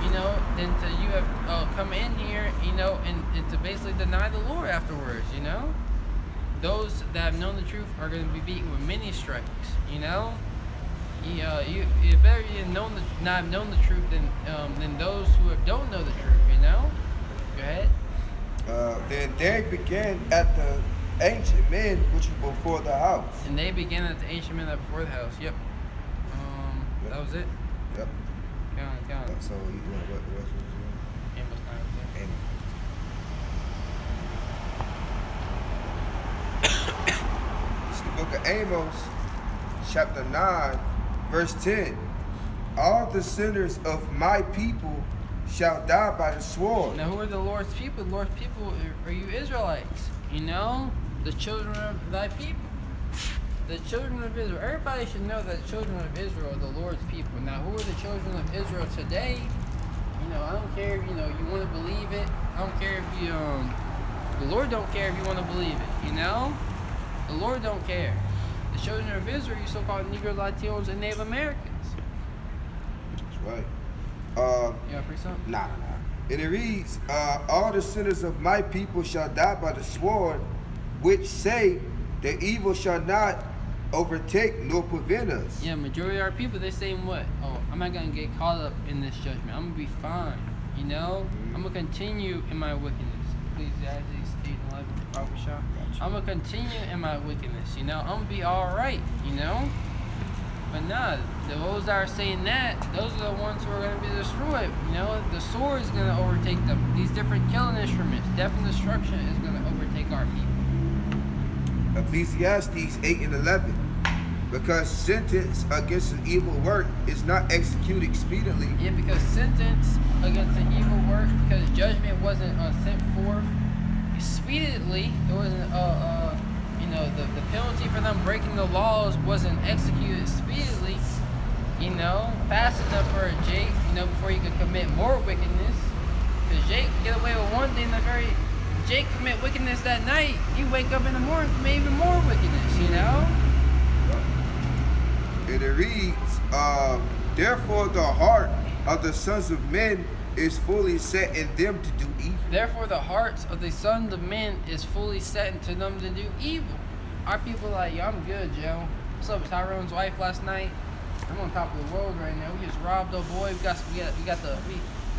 you know, than to you have come in here, you know, and to basically deny the Lord afterwards, you know. Those that have known the truth are going to be beaten with many stripes, you know. You better not have known the truth than those who don't know the truth, you know. Go ahead. Then they began at the ancient men which were before the house. And they began at the ancient men that were before the house. Yep. Yep. That was it. Yep. Count. So you doing what the rest was doing? Amos 9. It's the book of Amos, chapter 9, verse 10. All the sinners of my people shall die by the sword. Now, who are the Lord's people? The Lord's people are you Israelites. You know, the children of thy people. The children of Israel. Everybody should know that the children of Israel are the Lord's people. Now, who are the children of Israel today? You know, I don't care if, you know, you want to believe it. I don't care if you, the Lord don't care if you want to believe it, you know? The Lord don't care. The children of Israel, you so-called Negro, Latinos, and Native Americans. That's right. You got to preach something? Nah. And it reads, all the sinners of my people shall die by the sword, which say, the evil shall not overtake nor prevent us. Yeah, majority of our people, they're saying what? Oh, I'm not going to get caught up in this judgment. I'm going to be fine, you know? I'm going to continue in my wickedness. Ecclesiastes 8:11, Bible shop. I'm going to continue in my wickedness, you know? I'm going to be all right, you know? But nah, those that are saying that, those are the ones who are going to be destroyed. You know, the sword is going to overtake them. These different killing instruments, death and destruction is going to overtake our people. Ecclesiastes 8:11. Because sentence against an evil work is not executed expediently. Yeah, because sentence against an evil work, because judgment wasn't sent forth expediently. It wasn't, you know, the penalty for them breaking the laws wasn't executed speedily. You know, fast enough for Jake, you know, before he could commit more wickedness. Because Jake get away with one thing, Jake commit wickedness that night, he wake up in the morning and commit even more wickedness, you know? And it reads, therefore the heart of the sons of men is fully set in them to do evil. Therefore the hearts of the sons of men is fully set into them to do evil. Our people are like, yo, I'm good, Joe. What's up, Tyrone's wife last night? I'm on top of the world right now. We just robbed a boy. We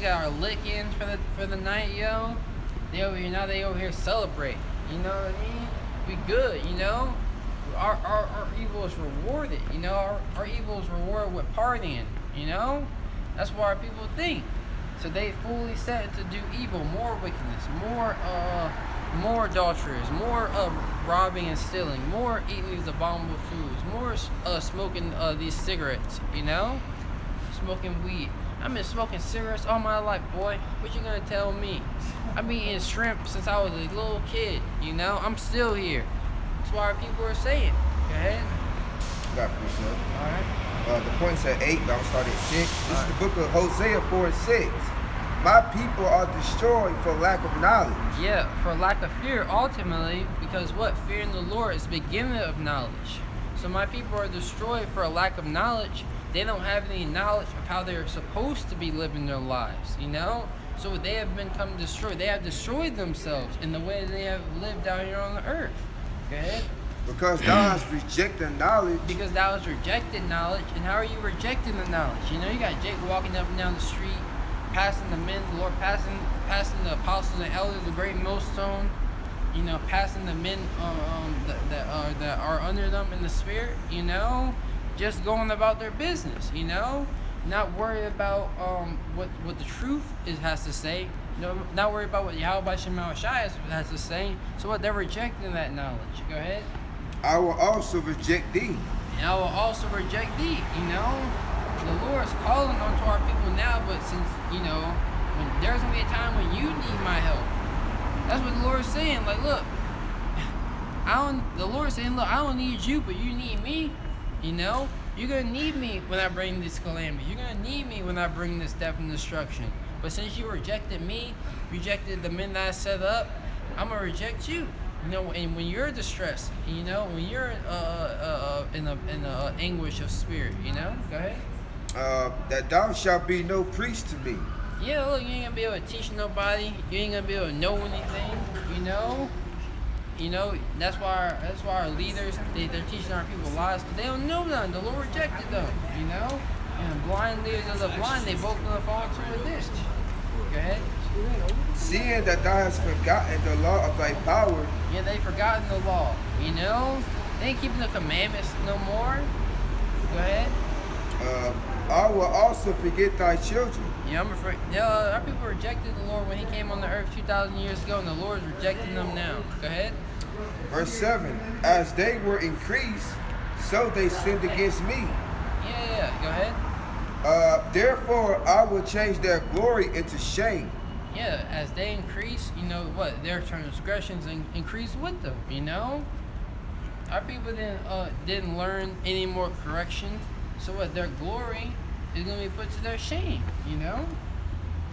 got our lick-ins for the night, yo. They over here now. They over here celebrate. You know what I mean? We good, you know. Our evil is rewarded. You know, our evil is rewarded with partying. You know, that's what our people think. So they fully set to do evil, more wickedness, more adulteries, more robbing and stealing, more eating these abominable foods, more smoking these cigarettes. You know, smoking weed. I've been smoking cigarettes all my life, boy. What you gonna tell me? I've been eating shrimp since I was a little kid, you know? I'm still here. That's what our people are saying. Go ahead. Got precept. Alright. The point's at 8, but I'm gonna start at 6. This is the book of Hosea 4:6. My people are destroyed for lack of knowledge. Yeah, for lack of fear, ultimately, because what? Fearing the Lord is the beginning of knowledge. So my people are destroyed for a lack of knowledge. They don't have any knowledge of how they're supposed to be living their lives, you know? So they have become destroyed. They have destroyed themselves in the way they have lived down here on the earth. Go ahead. Because thou hast rejected knowledge. Because thou hast rejected knowledge. And how are you rejecting the knowledge? You know, you got Jake walking up and down the street, passing the men, the Lord passing the apostles and elders, the great millstone, you know, passing the men that are under them in the spirit, you know, just going about their business, you know, not worried about what the truth has to say, No, not worried about what Yahweh Shema Shai has to say. So what? They're rejecting that knowledge. Go ahead. I will also reject thee. And I will also reject thee. You know, the Lord is calling onto our people now, but since when there's gonna be a time when you need my help. That's what the Lord is saying. Like, look, the Lord is saying, look, I don't need you, but you need me. You know, you're gonna need me when I bring this calamity. You're gonna need me when I bring this death and destruction. But since you rejected me, rejected the men that I set up, I'm gonna reject you. You know, and when you're distressed, you know, when you're in a anguish of spirit, you know, go ahead. That thou shalt be no priest to me. Yeah, look, you ain't gonna be able to teach nobody. You ain't gonna be able to know anything. You know, that's why our leaders they're teaching our people lies because they don't know nothing. The Lord rejected them. You know, and blind leaders of the blind, they both gonna fall into a ditch. Go ahead. Seeing that thou hast forgotten the law of thy power. Yeah, they forgotten the law. You know, they ain't keeping the commandments no more. Go ahead. I will also forget thy children. Yeah, I'm afraid. Our people rejected the Lord when He came on the earth 2,000 years ago, and the Lord's rejecting them now. Go ahead. Verse 7. As they were increased, so they sinned against me. Yeah. Go ahead. Therefore, I will change their glory into shame. Yeah, as they increase, you know what? Their transgressions increase with them. You know, our people didn't learn any more correction. So what? Their glory is going to be put to their shame, you know?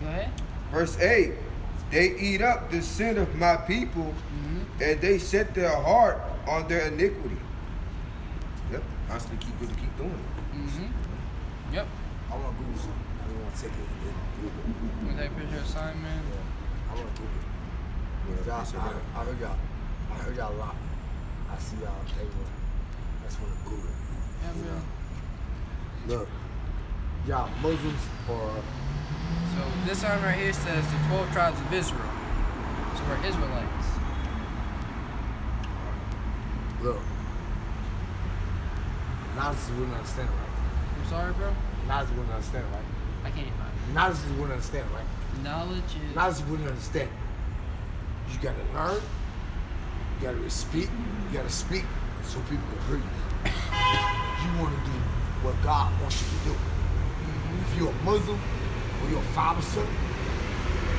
Go ahead. Verse 8, they eat up the sin of my people, and they set their heart on their iniquity. Yep, constantly keep doing it. Yep. I want to Google something. I don't want to take it and then Google it. You want to take a picture of Simon? Yeah, I want to Google it. I heard y'all a lot. I see y'all everywhere. I just want to Google it. Yeah, man. Look, y'all Muslims or... So this sign right here says the 12 tribes of Israel. So we're Israelites. Look, Nazis wouldn't understand it, right? I'm sorry, bro? Nazis wouldn't understand it, right? I can't. Nazis wouldn't understand it, right? Knowledge is... Nazis wouldn't understand it. You gotta learn, you gotta speak, so people can hear you. You wanna do what God wants you to do. If you're a Muslim or you're a father son,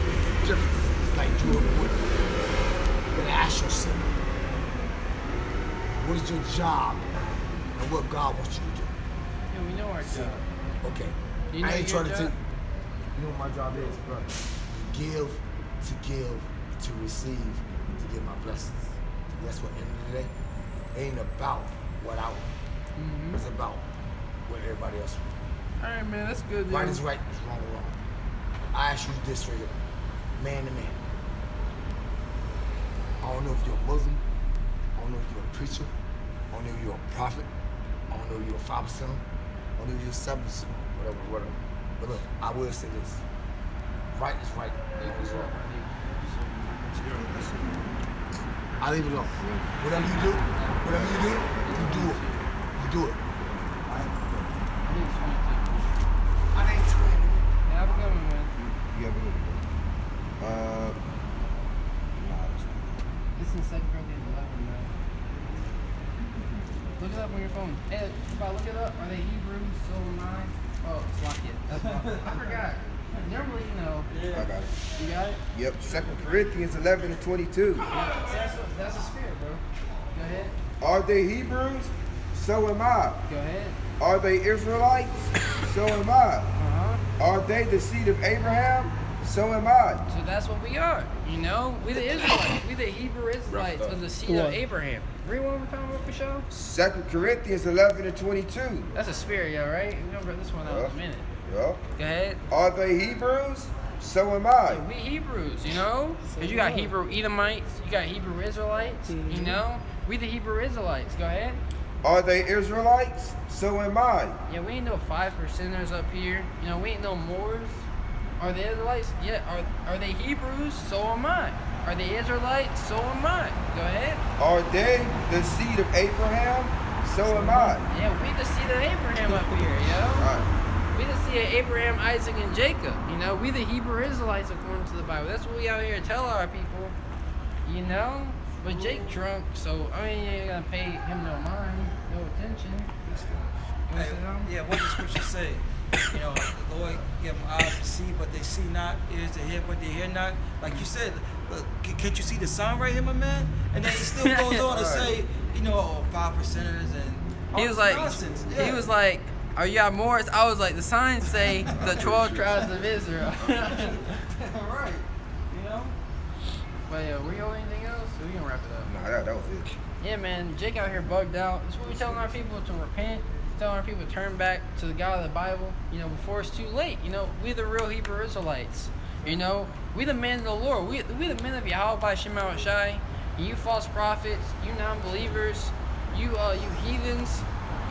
it's different. It's like you're a woman. You gotta ask yourself, what is your job and what God wants you to do? Yeah, we know our job. Okay. You know I ain't your trying to job? take. You know what my job is, bro? To give, to receive, to get my blessings. That's what at the end of the day, it ain't about what I want. It's about what everybody else wants. All right, man, that's good. Right is right, is wrong is wrong. I ask you this right here, man to man. I don't know if you're a Muslim. I don't know if you're a preacher. I don't know if you're a prophet. I don't know if you're a 5%. I don't know if you're a 7%. Whatever. But look, I will say this. Right is right. I leave it alone. Whatever you do, you do it. You do it. I ain't 20. Yeah, have a good one, man. You have a good one. This is 2 Corinthians 11, man. Look it up on your phone. Hey, look it up. Are they Hebrews? So am I. Oh, it's locked in. That's I forgot. Normally, you know. I got it. You got it? Yep, 2 Corinthians 11:22. Yeah, that's a spirit, bro. Go ahead. Are they Hebrews? So am I. Go ahead. Are they Israelites? So am I. Are they the seed of Abraham? So am I. So that's what we are. You know, we the Israelites. We the Hebrew Israelites of the seed of Abraham. Read one more time, for show. 2 Corinthians 11:22. That's a spirit, yo, right? We gonna bring this one out in a minute. Yep. Go ahead. Are they Hebrews? So am I. We Hebrews, you know? Because you got Hebrew Edomites, you got Hebrew Israelites, you know? We the Hebrew Israelites. Go ahead. Are they Israelites? So am I. Yeah, we ain't no 5%ers up here. You know, we ain't no Moors. Are they Israelites? Yeah. Are they Hebrews? So am I. Are they Israelites? So am I. Go ahead. Are they the seed of Abraham? So am I. Yeah, we the seed of Abraham up here, yo. All right. We the seed of Abraham, Isaac, and Jacob. You know, we the Hebrew Israelites according to the Bible. That's what we out here tell our people. You know, but Jake drunk, so I mean, you ain't gonna pay him no mind, no attention. Hey, yeah, what does Scripture say? You know, the Lord give them eyes to see, but they see not, ears to hear, but they hear not. Like you said, look, can't you see the sign right here, my man? And then he still goes on to say, you know, 5%ers and all He was this like, nonsense. he Yeah. was like, are you out Morris? I was like, the signs say the 12 tribes of Israel. Right. You know? But yeah, we owe anything else? We gonna wrap it up. Nah, that was it. Yeah, man, Jake out here bugged out. That's what we're telling our people to repent, telling our people to turn back to the God of the Bible, you know, before it's too late. You know, we the real Hebrew Israelites. You know, we the men of the Lord. We the men of Yahweh by Shema Shai. You false prophets, you non-believers, you heathens,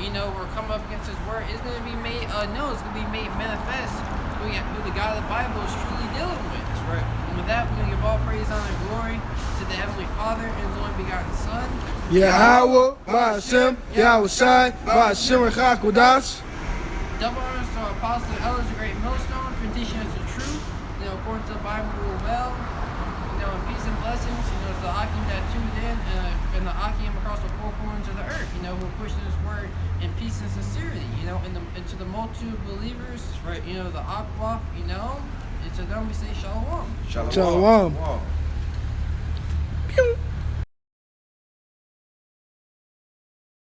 you know, we're coming up against his word. It's gonna be made it's gonna be made manifest who the God of the Bible is truly dealing with. That's right. And with that, we're gonna give all praise, honor, and glory to the Heavenly Father and his only begotten Son. Yahweh, Ba'ashem, Yahweh Shai, Ba'ashem Rechakudash. Double honors to our apostles and elders, a great millstone, for teaching us the truth, you know, according to the Bible rule well, you know, and peace and blessings, you know, to the Akim that tuned in, and the Akim across the four corners of the earth, you know, who are pushing this word in peace and sincerity, you know, and to the multitude of believers, right, you know, the Aqua, you know, and to them we say Shalom. Shalom. Shalom. Shalom. Pew.